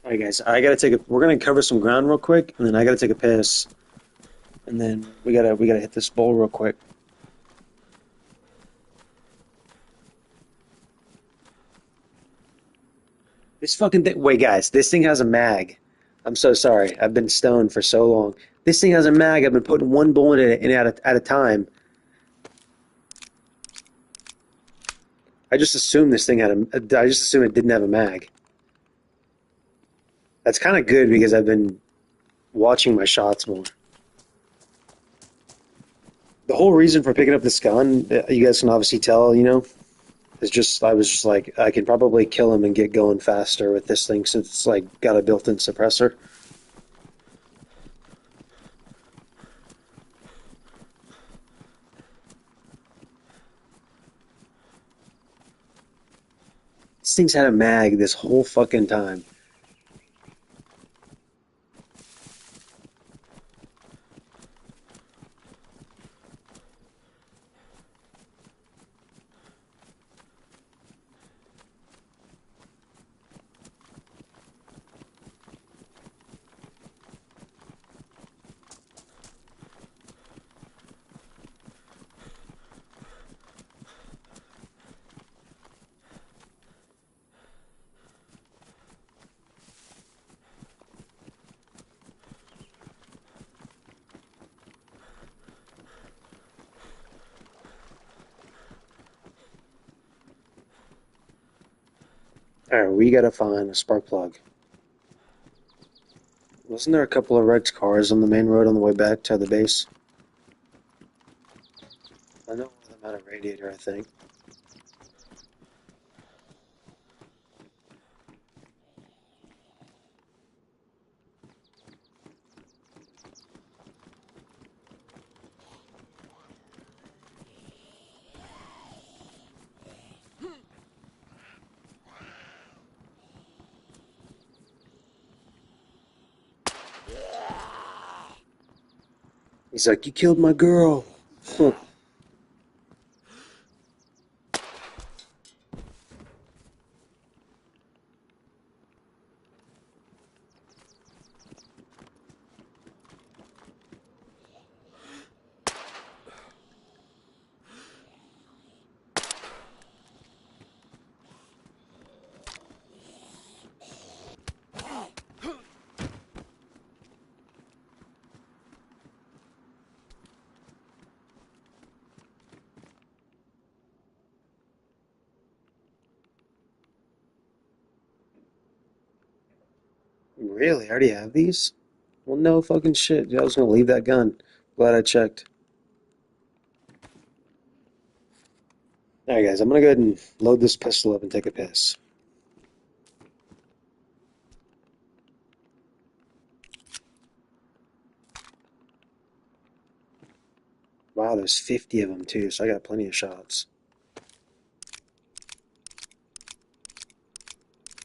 All right, guys, I gotta take a. We're gonna cover some ground real quick, and then I gotta take a piss, and then we gotta hit this bowl real quick. This fucking thing. Wait, guys, this thing has a mag. I'm so sorry. I've been stoned for so long. This thing has a mag. I've been putting one bullet in it at a time. I just assumed this thing had a. I just assumed it didn't have a mag. That's kind of good because I've been watching my shots more. The whole reason for picking up this gun, you guys can obviously tell, is just I was just like I can probably kill him and get going faster with this thing since it's like got a built-in suppressor. This thing's had a mag this whole fucking time. All right, we gotta find a spark plug. Wasn't there a couple of wrecked cars on the main road on the way back to the base? I know one of them had a radiator, I think. He's like, "You killed my girl." Huh. Really? I already have these? Well, no fucking shit. Dude, I was gonna leave that gun. Glad I checked. All right, guys, I'm gonna go ahead and load this pistol up and take a piss. Wow, there's 50 of them too, so I got plenty of shots.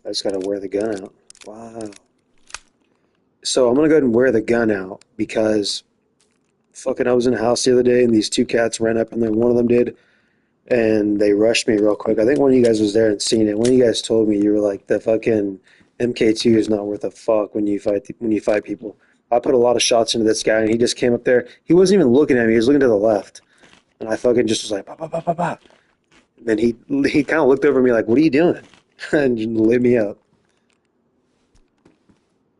I just gotta wear the gun out. Wow. So I'm gonna go ahead and wear the gun out because fucking I was in a house the other day and these two cats ran up and then one of them did and they rushed me real quick. I think one of you guys was there and seen it. One of you guys told me you were like the fucking MK2 is not worth a fuck when you fight people. I put a lot of shots into this guy and he just came up there. He wasn't even looking at me. He was looking to the left, and I fucking just was like, bah, bah, bah, bah, bah. And then he kind of looked over at me like, "What are you doing?" and lit me up.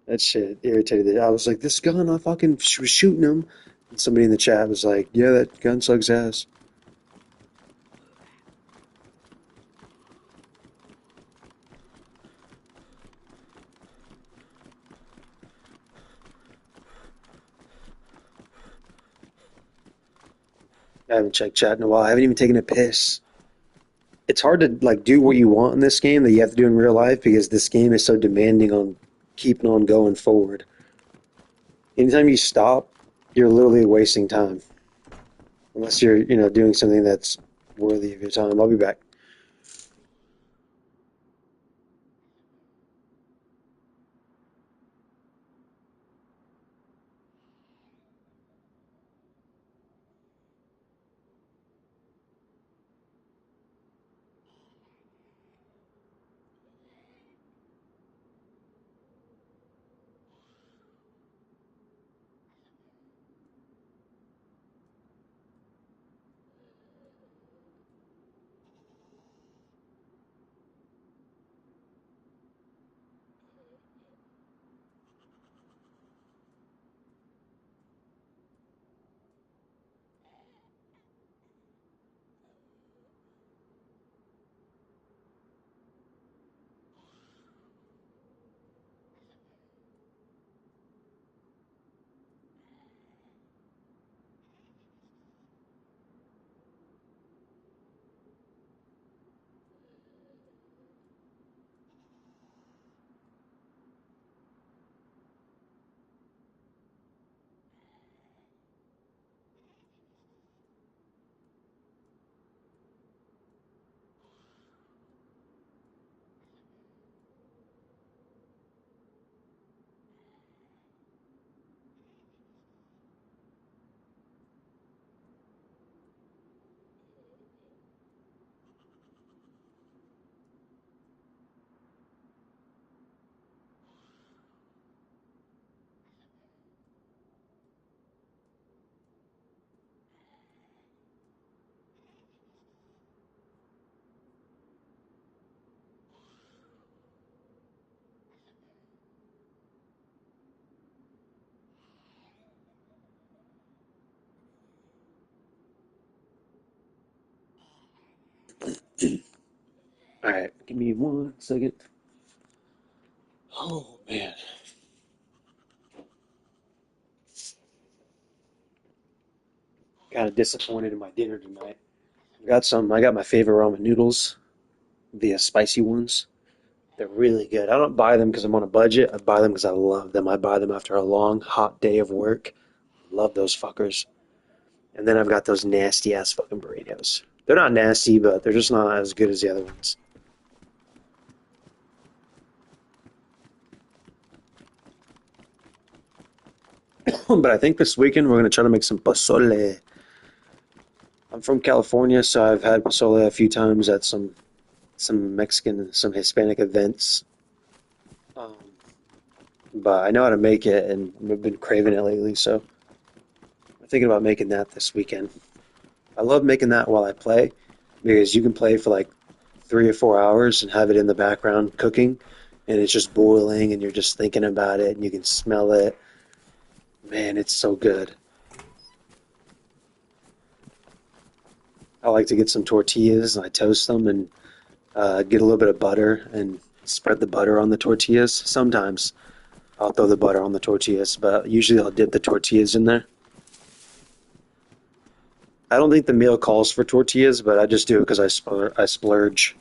That shit irritated. I was like, "This gun, I fucking was shooting him." And somebody in the chat was like, "Yeah, that gun sucks ass." I haven't checked chat in a while. I haven't even taken a piss. It's hard to like do what you want in this game that you have to do in real life because this game is so demanding on keeping on going forward. Anytime you stop, you're literally wasting time unless you're doing something that's worthy of your time. I'll be back. All right, give me 1 second. Oh man, kind of disappointed in my dinner tonight. I got my favorite ramen noodles, the spicy ones. They're really good. I don't buy them because I'm on a budget. I buy them because I love them. I buy them after a long, hot day of work. Love those fuckers. And then I've got those nasty ass fucking burritos. They're not nasty, but they're just not as good as the other ones. But I think this weekend we're gonna try to make some pozole. I'm from California, so I've had pozole a few times at some Mexican, some Hispanic events. Um, but I know how to make it, and I've been craving it lately, so I'm thinking about making that this weekend. I love making that while I play because you can play for like 3 or 4 hours and have it in the background cooking, and it's just boiling, and you're just thinking about it, and you can smell it. Man, it's so good. I like to get some tortillas and I toast them and get a little bit of butter and spread the butter on the tortillas. Sometimes I'll throw the butter on the tortillas, but usually I'll dip the tortillas in there. I don't think the meal calls for tortillas, but I just do it because I splurge.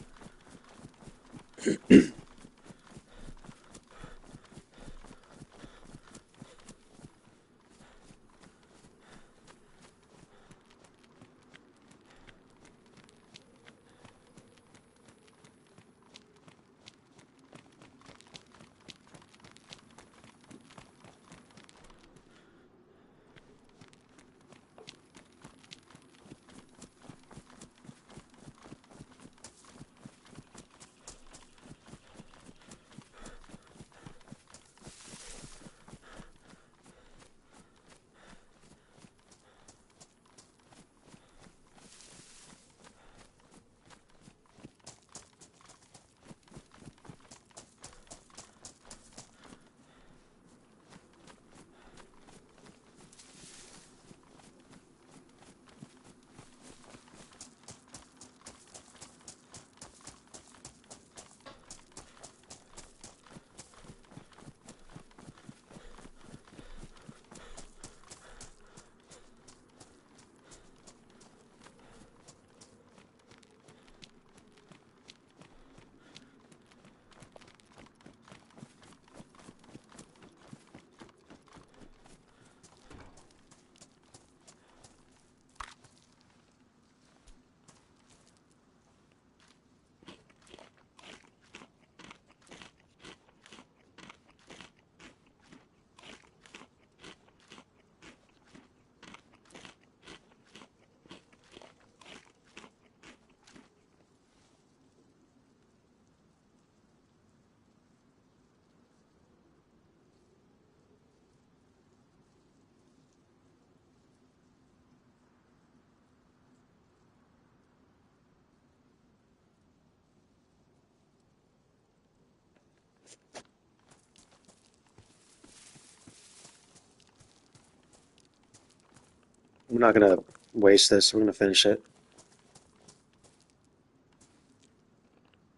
I'm not gonna waste this. We're gonna finish it.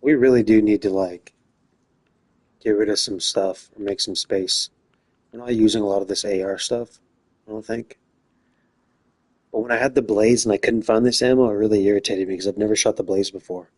We really do need to like get rid of some stuff or make some space. We're not using a lot of this AR stuff, I don't think. But when I had the Blaze and I couldn't find this ammo, it really irritated me because I've never shot the Blaze before.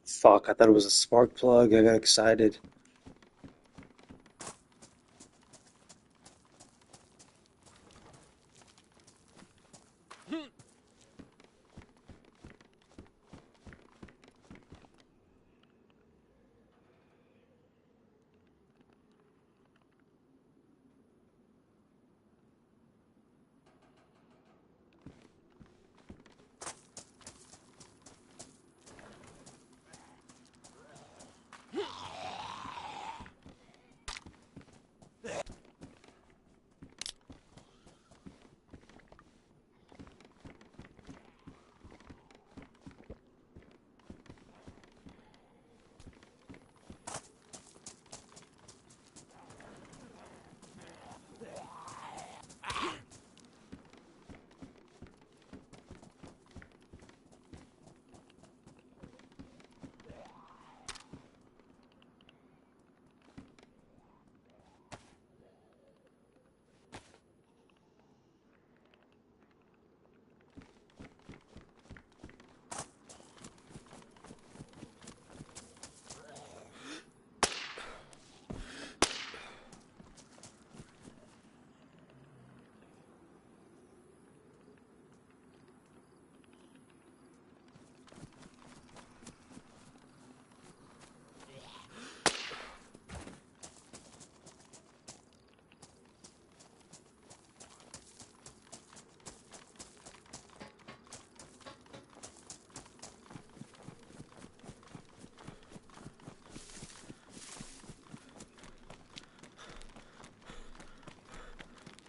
Fuck, I thought it was a spark plug. I got excited.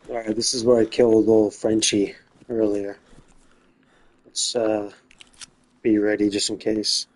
Alright, this is where I killed little Frenchie earlier. Let's be ready just in case.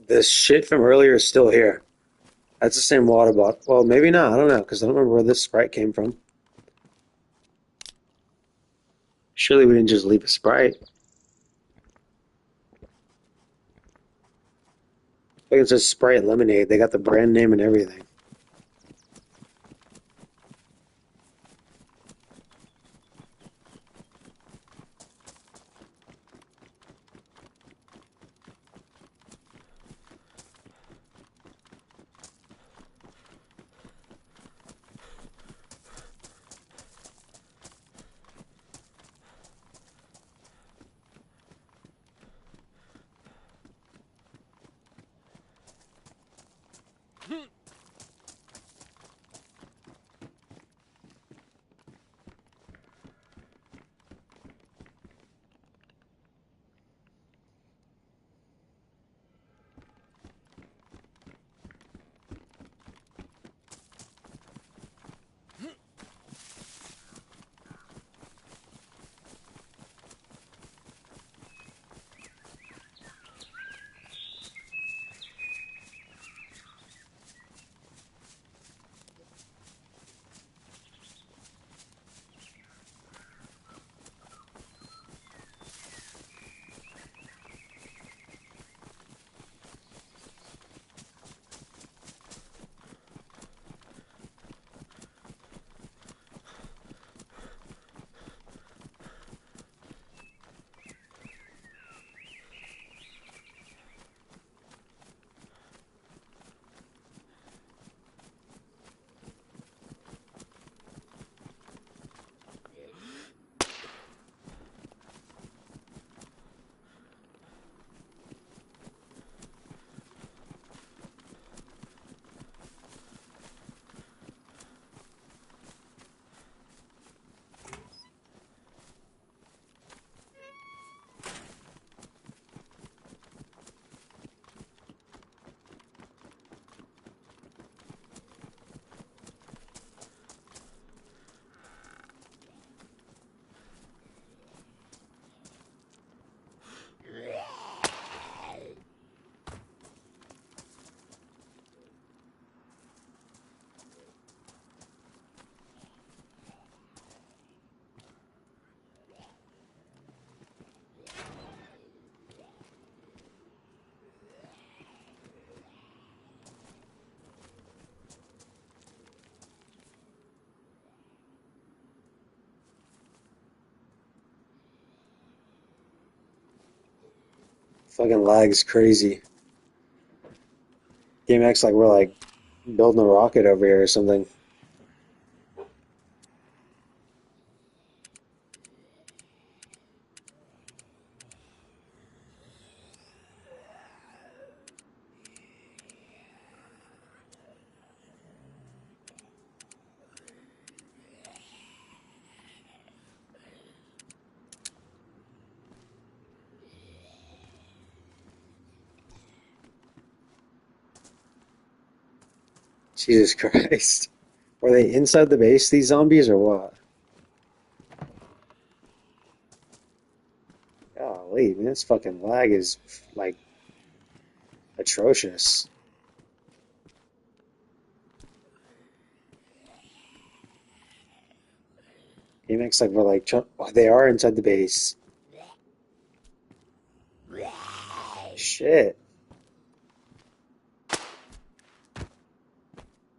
The shit from earlier is still here. That's the same water bottle. Well, maybe not. I don't know, because I don't remember where this Sprite came from. Surely we didn't just leave a Sprite. Like it says Sprite Lemonade. They got the brand name and everything. Fucking lag's crazy. Game acts like we're like building a rocket over here or something. Jesus Christ. Are they inside the base, these zombies, or what? Golly, man, this fucking lag is like atrocious. Game acts like we're like, oh, they are inside the base. Shit.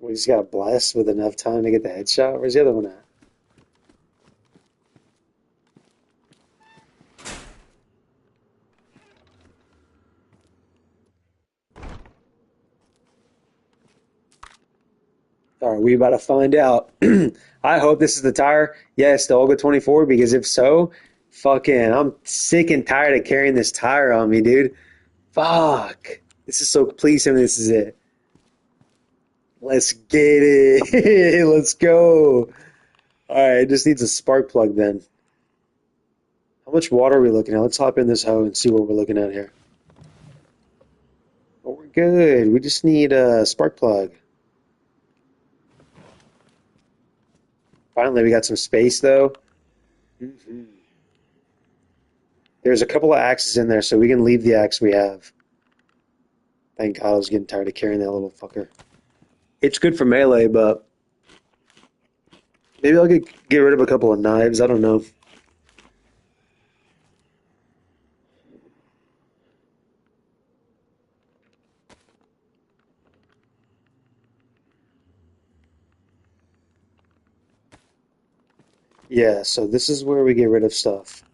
We just got blessed with enough time to get the headshot. Where's the other one at? All right, we about to find out. I hope this is the tire. Yes, the Olga 24, because if so, fucking, I'm sick and tired of carrying this tire on me, dude. Fuck. This is so, please tell me this is it. Let's get it. Let's go. All right, it just needs a spark plug then. How much water are we looking at? Let's hop in this hoe and see what we're looking at here. Oh, we're good. We just need a spark plug. Finally, we got some space though. Mhm. There's a couple of axes in there, so we can leave the axe we have. Thank God I was getting tired of carrying that little fucker. It's good for melee, but maybe I'll get rid of a couple of knives. I don't know. Yeah, so this is where we get rid of stuff.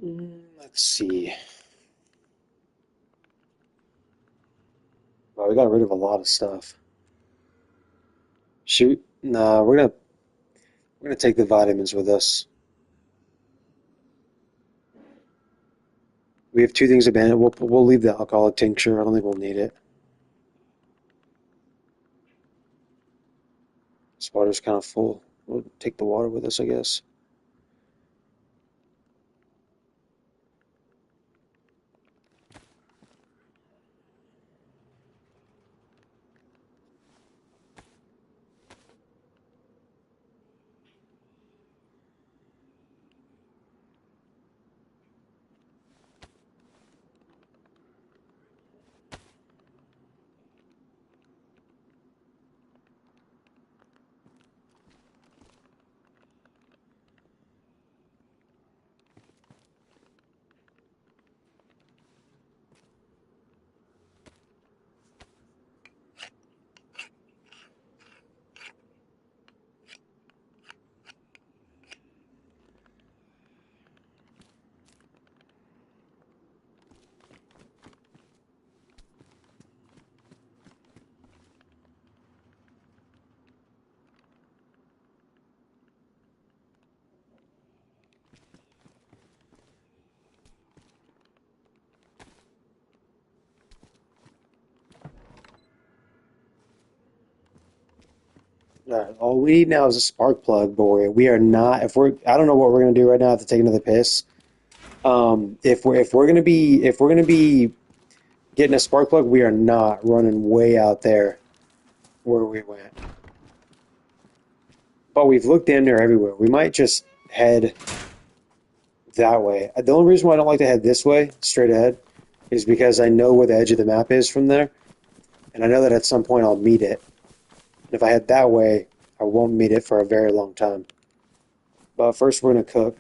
Let's see. Well, we got rid of a lot of stuff. Shoot. Nah, we're gonna take the vitamins with us. We have two things abandoned. We'll leave the alcoholic tincture. I don't think we'll need it. This water's kind of full. We'll take the water with us, I guess. All right, all we need now is a spark plug, boy. We are not. If we're, I don't know what we're gonna do right now to take another piss. If we're gonna be getting a spark plug, we are not running way out there where we went. But we've looked damn near everywhere. We might just head that way. The only reason why I don't like to head this way, straight ahead, is because I know where the edge of the map is from there, and I know that at some point I'll meet it. And if I head that way, I won't meet it for a very long time. But first, we're gonna cook.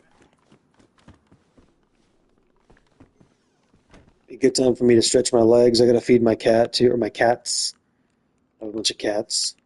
A good time for me to stretch my legs. I gotta feed my cat too, or my cats. I have a bunch of cats.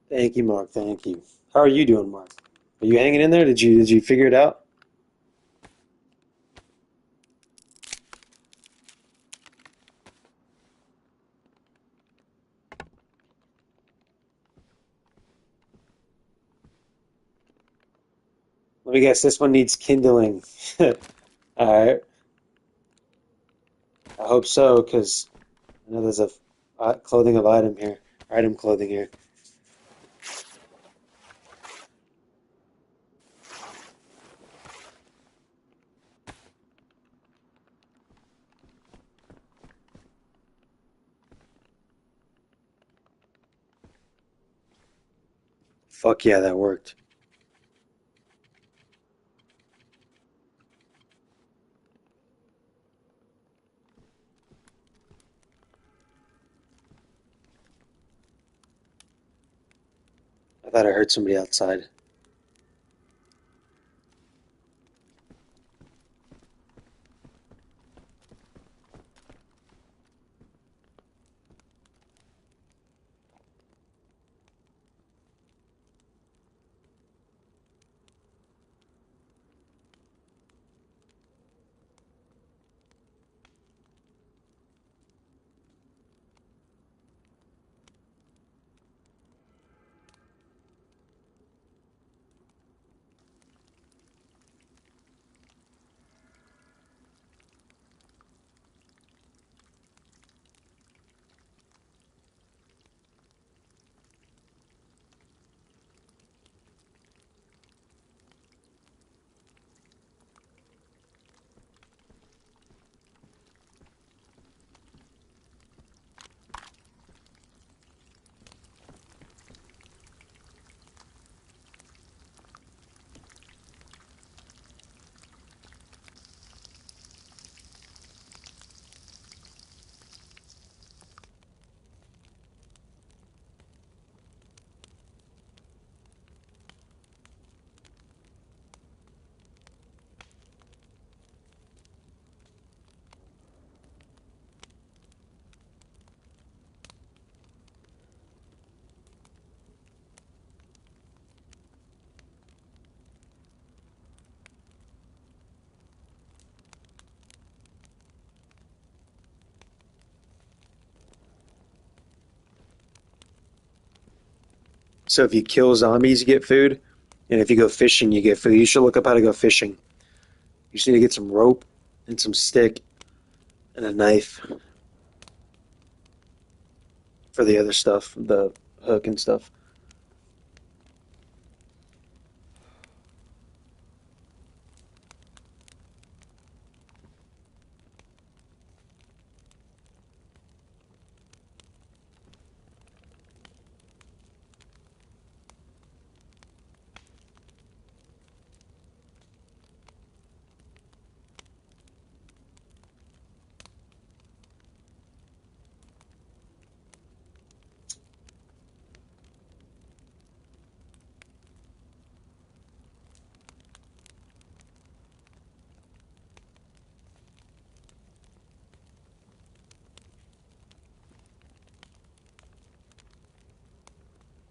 Thank you, Mark. Thank you. How are you doing, Mark? Are you hanging in there? Did you figure it out? Let me guess. This one needs kindling. All right. I hope so, because I know there's a clothing of item here. Item clothing here. Fuck yeah, that worked. I thought I heard somebody outside. So if you kill zombies, you get food, and if you go fishing, you get food. You should look up how to go fishing. You just need to get some rope and some stick and a knife for the other stuff, the hook and stuff.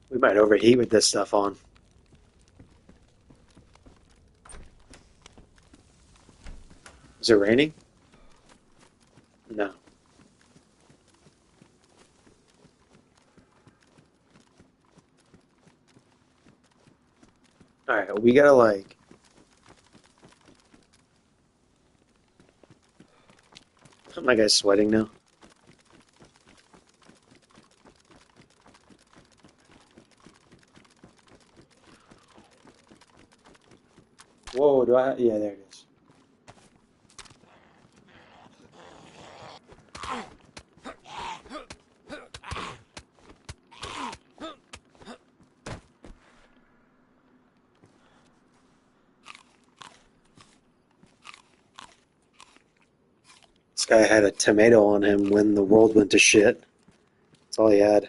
We might overheat with this stuff on. Is it raining? No. All right, we gotta like. My guy's sweating now. Whoa, do I? Yeah, there it is. This guy had a tomato on him when the world went to shit. That's all he had.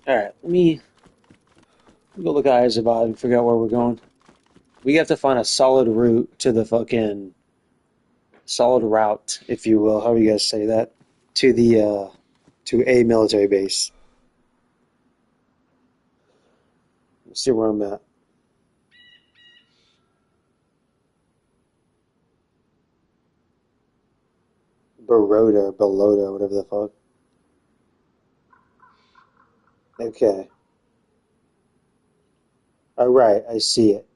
All right, let me go look at Eyes of and figure out where we're going. We have to find a solid route to the fucking solid route, if you will. How do you guys say that? To the to a military base. Let's see where I'm at. Baroda, Belota, whatever the fuck. Okay. All right, I see it.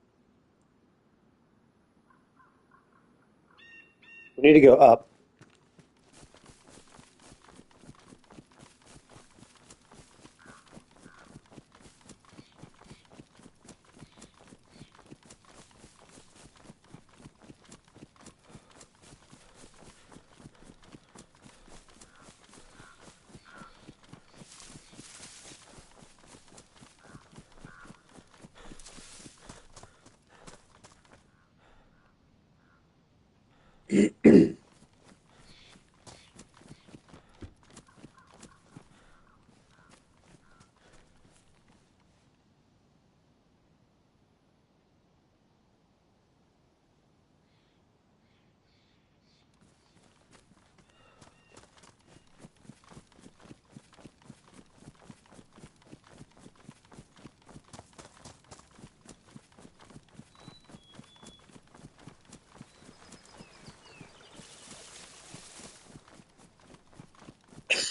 We need to go up.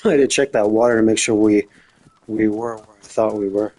I had to check that water to make sure we were where I thought we were.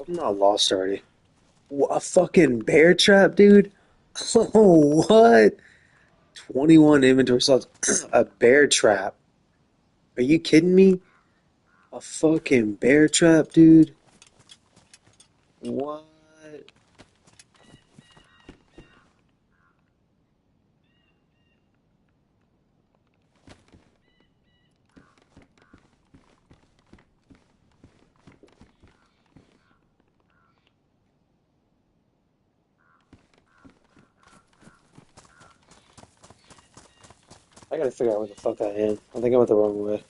I'm not lost already. A fucking bear trap, dude. Oh, what? 21 inventory slots. A bear trap. Are you kidding me? A fucking bear trap, dude. What? I gotta figure out where the fuck I am. I think I went the wrong way.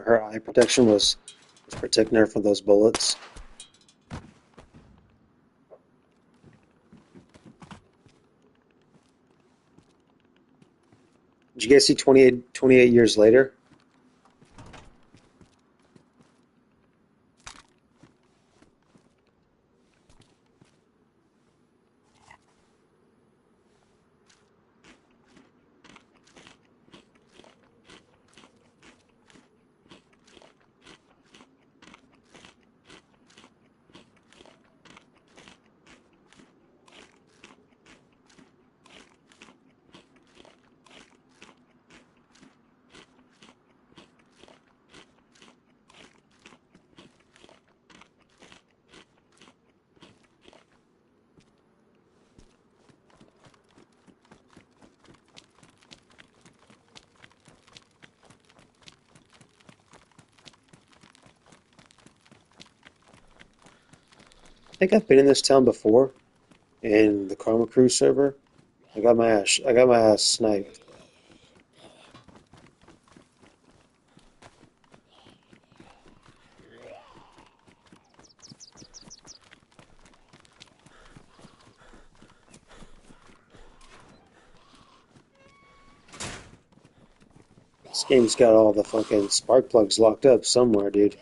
her eye protection was protecting her from those bullets. Did you guys see 28 years later? I think I've been in this town before in the Karma Crew server. I got my ass sniped. This game's got all the fucking spark plugs locked up somewhere, dude.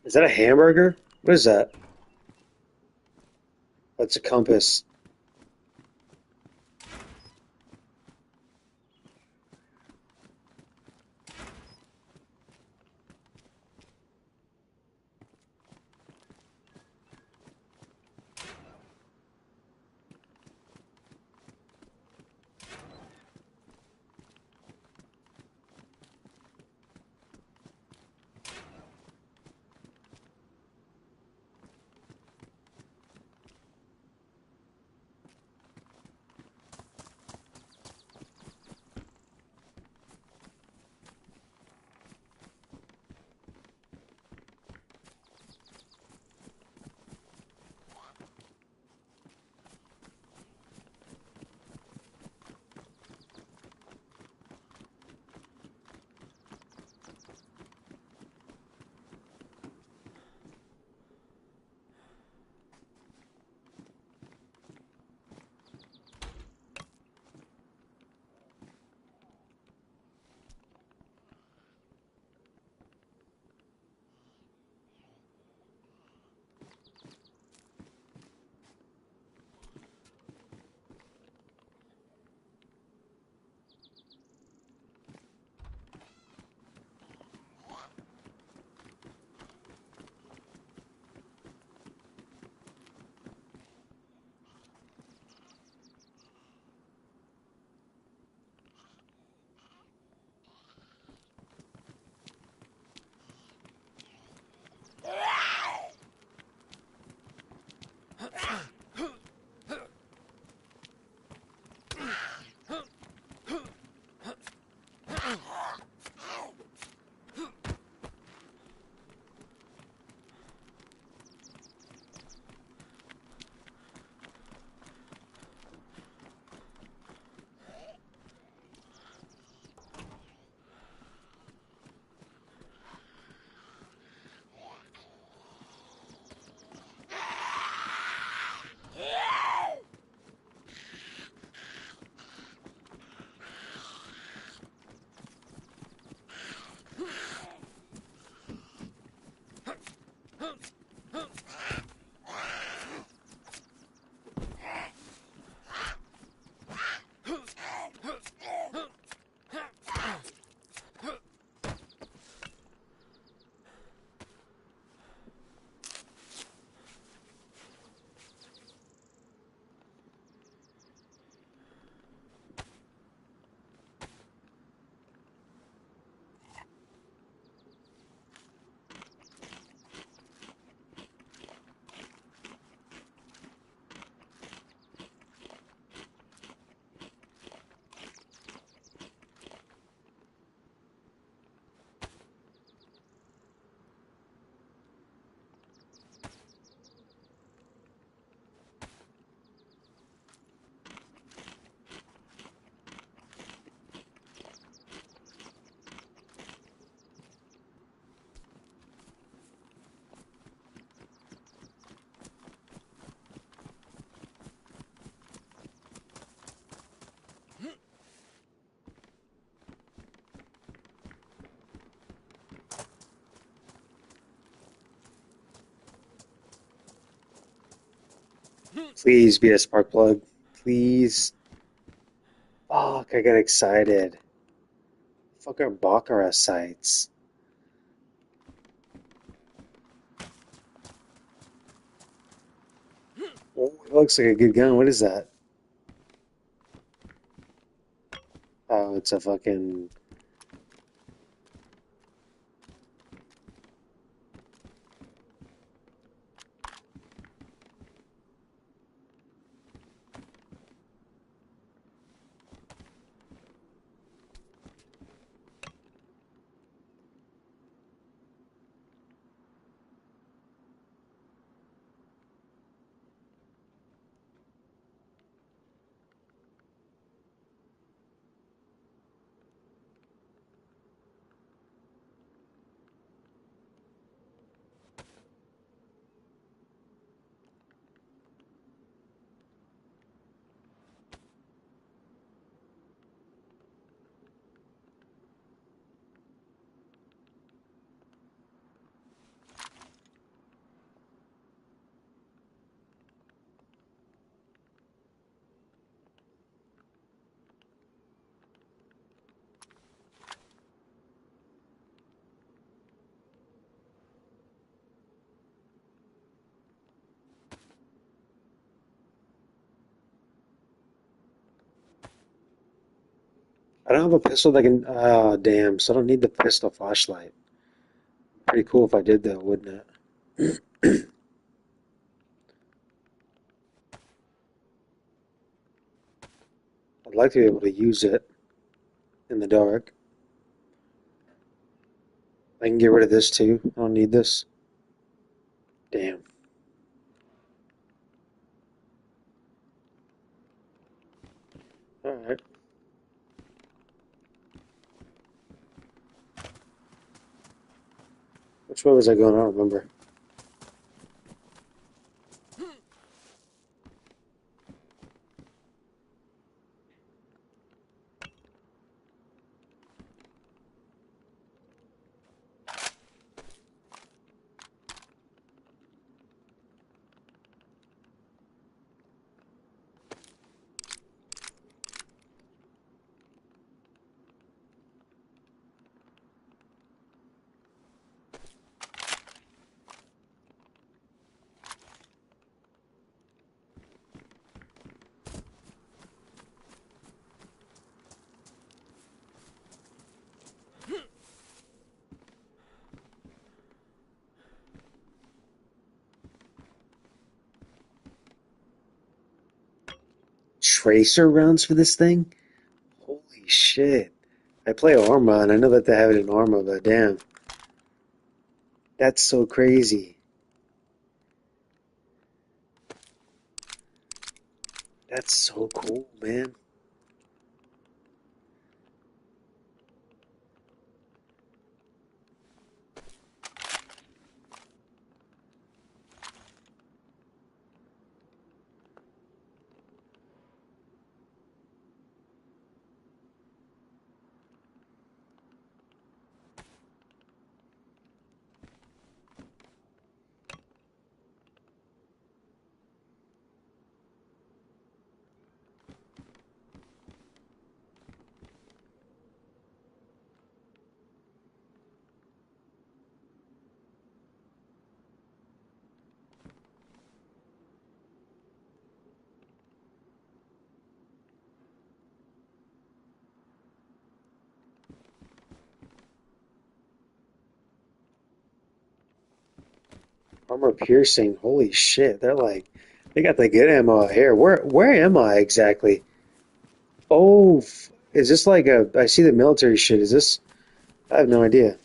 Is that a hamburger? What is that? That's a compass. Please be a spark plug. Please. Fuck, I got excited. Fuck our Baccarat sites. Oh, it looks like a good gun. What is that? Oh, it's a fucking. I don't have a pistol that can. Oh, damn. So I don't need the pistol flashlight. Pretty cool if I did though, wouldn't it? I'd like to be able to use it in the dark. I can get rid of this too. I don't need this. Damn. Alright. Which way was I going? I don't remember. Tracer rounds for this thing? Holy shit. I play Arma and I know that they have it in Arma, but damn. That's so crazy. That's so cool, man. Armor piercing. Holy shit. They got the good ammo out here. Where am I exactly? Oh, is this like a, I see the military shit. Is this, I have no idea.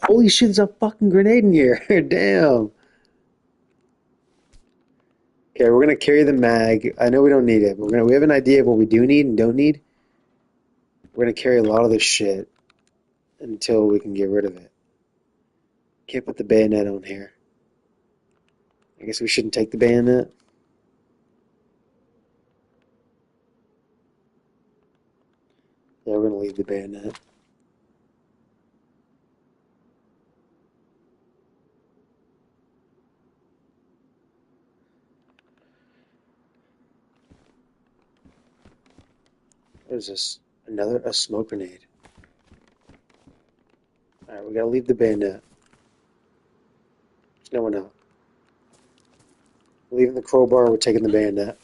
Holy shit, there's a fucking grenade in here. Damn. Okay, we're gonna carry the mag. I know we don't need it, but we have an idea of what we do need and don't need. We're gonna carry a lot of this shit until we can get rid of it. Can't put the bayonet on here. I guess we shouldn't take the bayonet. Yeah, we're gonna leave the bayonet. What is this? Another a smoke grenade. Alright, we gotta leave the bayonet. There's no one out. We're leaving the crowbar, we're taking the bayonet.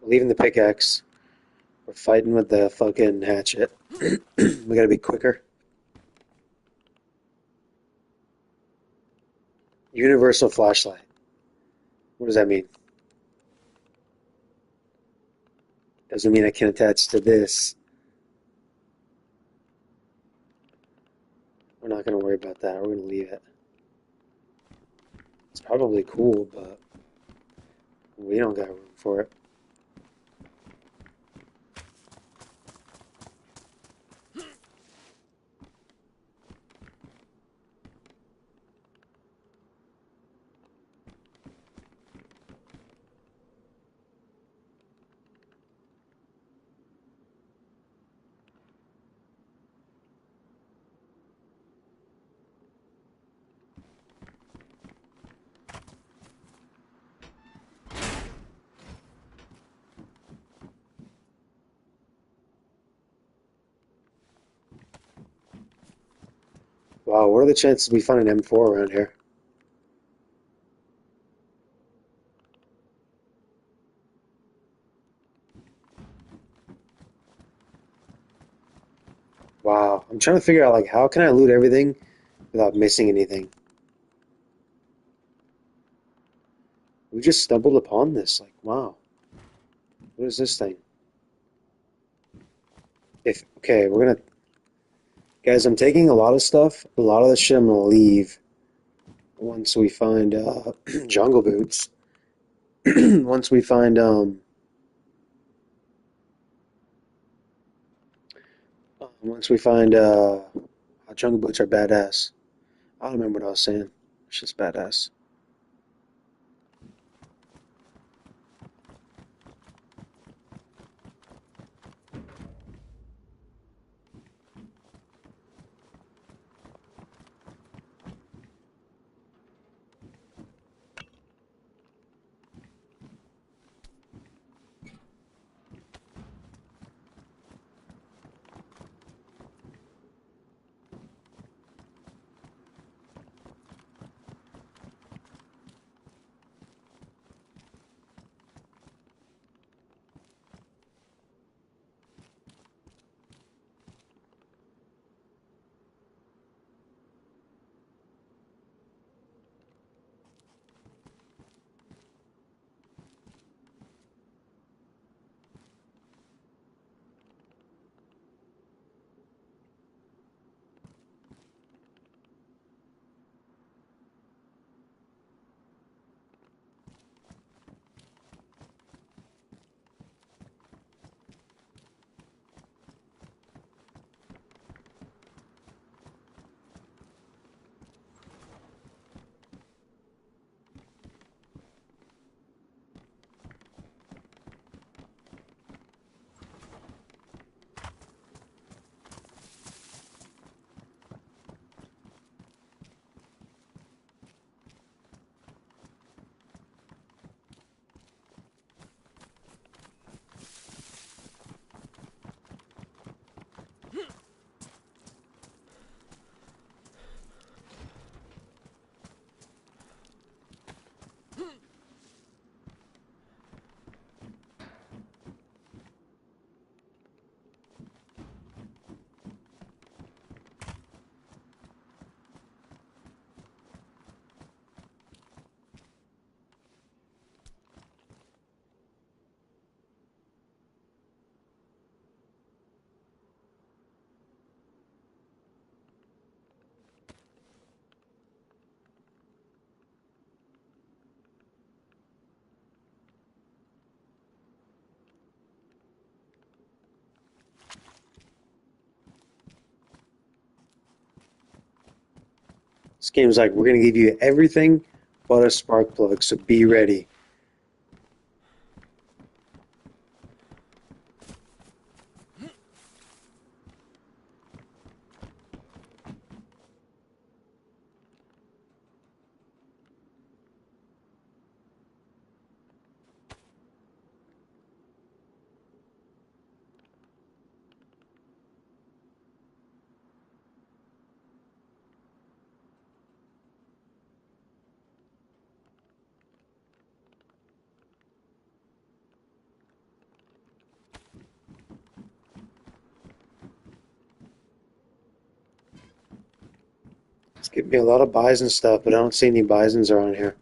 We're leaving the pickaxe. We're fighting with the fucking hatchet. We gotta be quicker. Universal flashlight. What does that mean? Doesn't mean I can attach to this. We're not gonna worry about that. We're gonna leave it. It's probably cool, but we don't got room for it. Wow, what are the chances we find an M4 around here? Wow, I'm trying to figure out like how can I loot everything without missing anything? We just stumbled upon this. Like, wow, what is this thing? If okay, we're gonna guys, I'm taking a lot of stuff. A lot of the shit I'm gonna leave once we find jungle boots. Once we find jungle boots are badass. I don't remember what I was saying. It's just badass. This game's like we're gonna give you everything but a spark plug, so be ready. It's giving me a lot of bison stuff, but I don't see any bisons around here.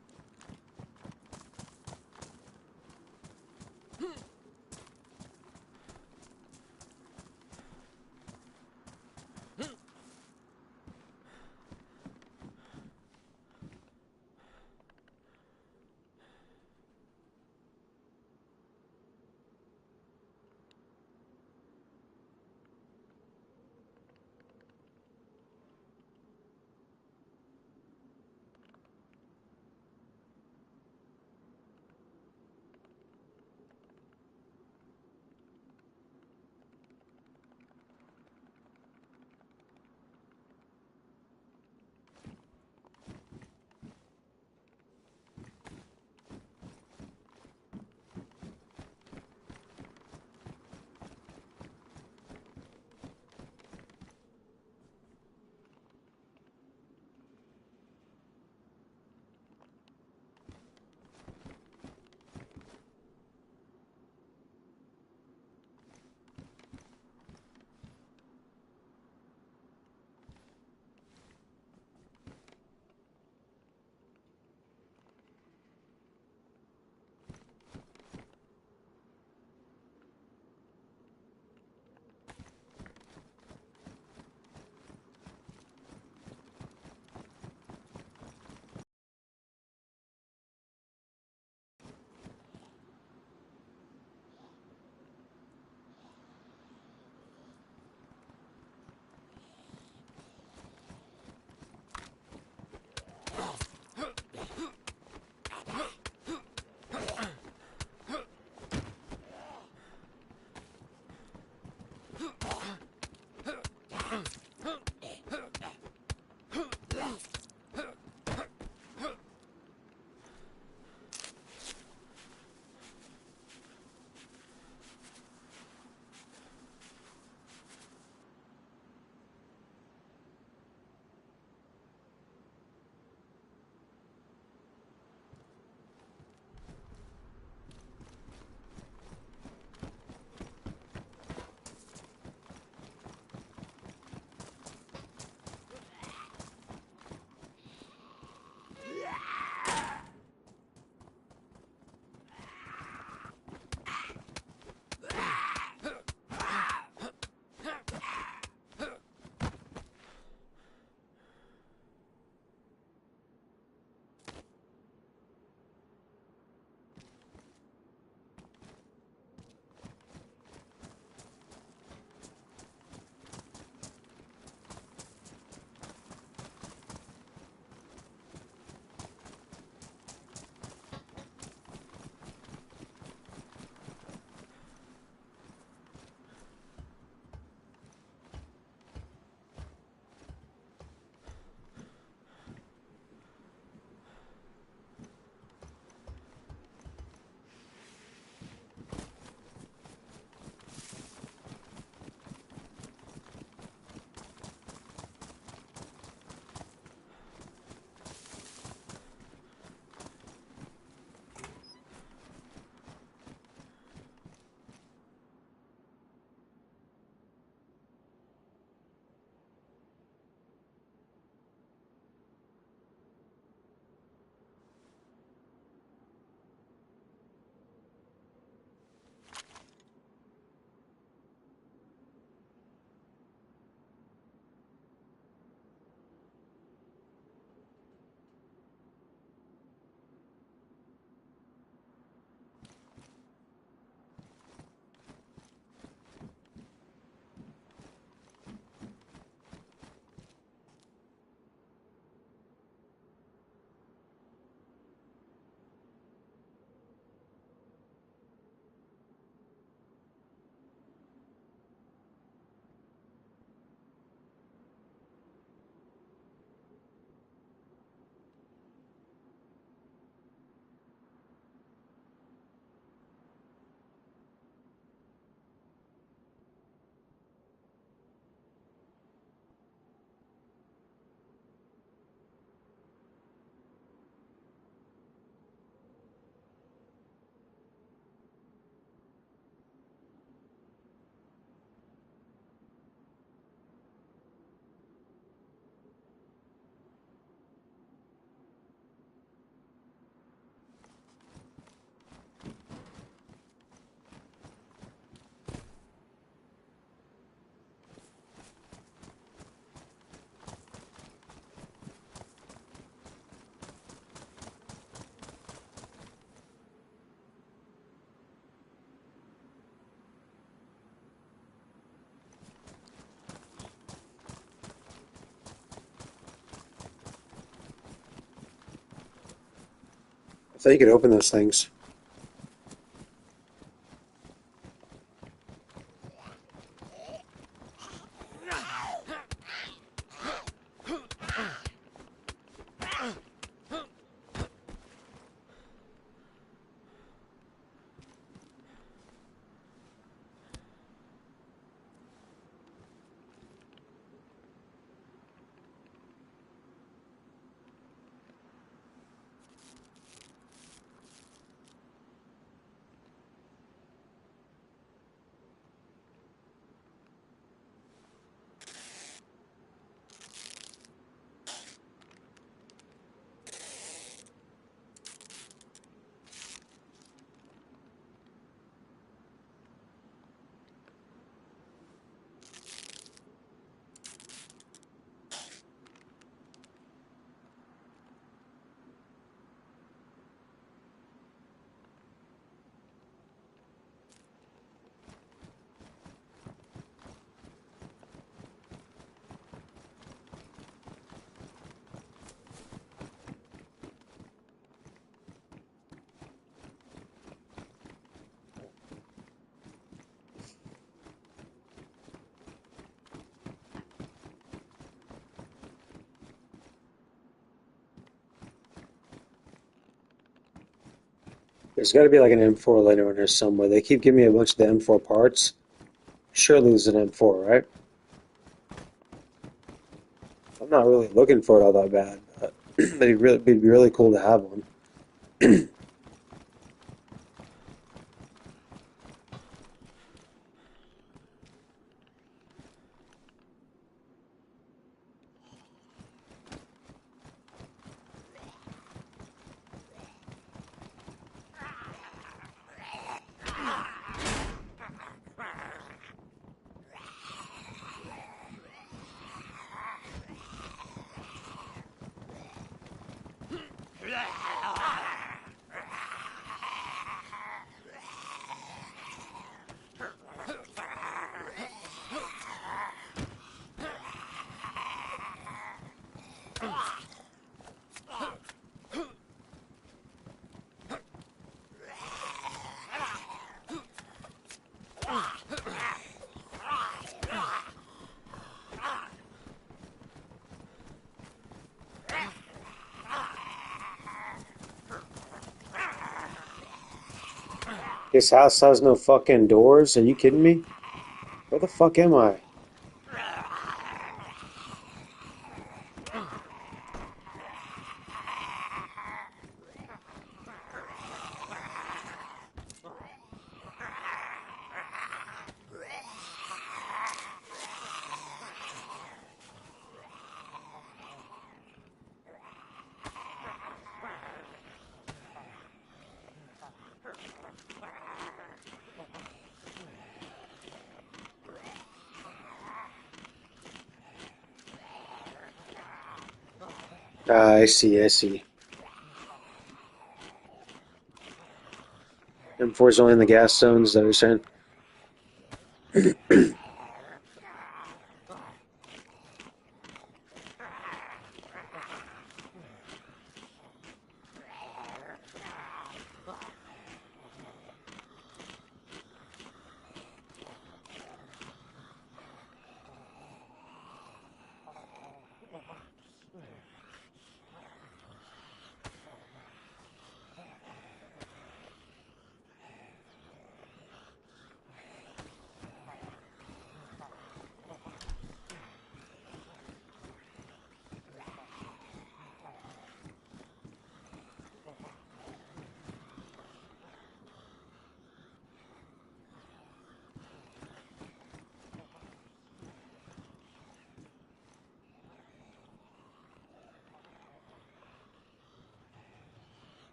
So you could open those things. There's got to be like an M4 later in there somewhere. They keep giving me a bunch of the M4 parts. Surely there's an M4, right? I'm not really looking for it all that bad, but it'd be really cool to have one. This house has no fucking doors? Are you kidding me? Where the fuck am I? Ah, I see, I see. M4 is only in the gas zones that are saying.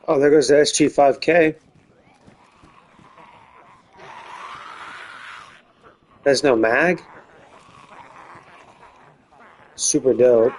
Oh, there goes the SG5K. There's no mag? Super dope.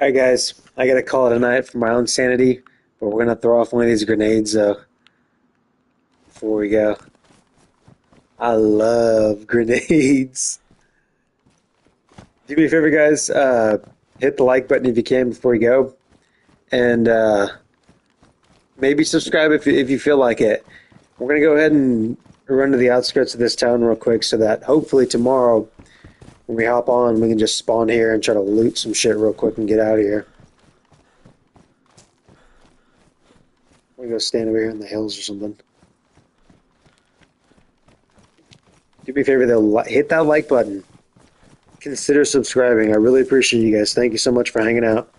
All right, guys, I gotta call it a night for my own sanity, but we're gonna throw off one of these grenades before we go. I love grenades. Do me a favor, guys. Hit the like button if you can before you go, and maybe subscribe if you feel like it. We're gonna go ahead and run to the outskirts of this town real quick, so that hopefully tomorrow when we hop on, we can just spawn here and try to loot some shit real quick and get out of here. We go stand over here in the hills or something. Do me a favor though, hit that like button. Consider subscribing. I really appreciate you guys. Thank you so much for hanging out.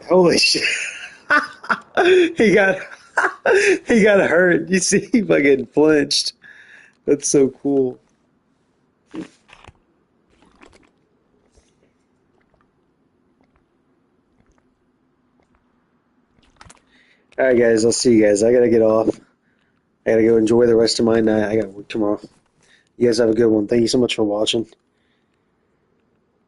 Holy shit. He got he got hurt. You see, he fucking flinched. That's so cool. All right, guys. I'll see you guys. I gotta get off. I gotta go enjoy the rest of my night. I gotta work tomorrow. You guys have a good one. Thank you so much for watching.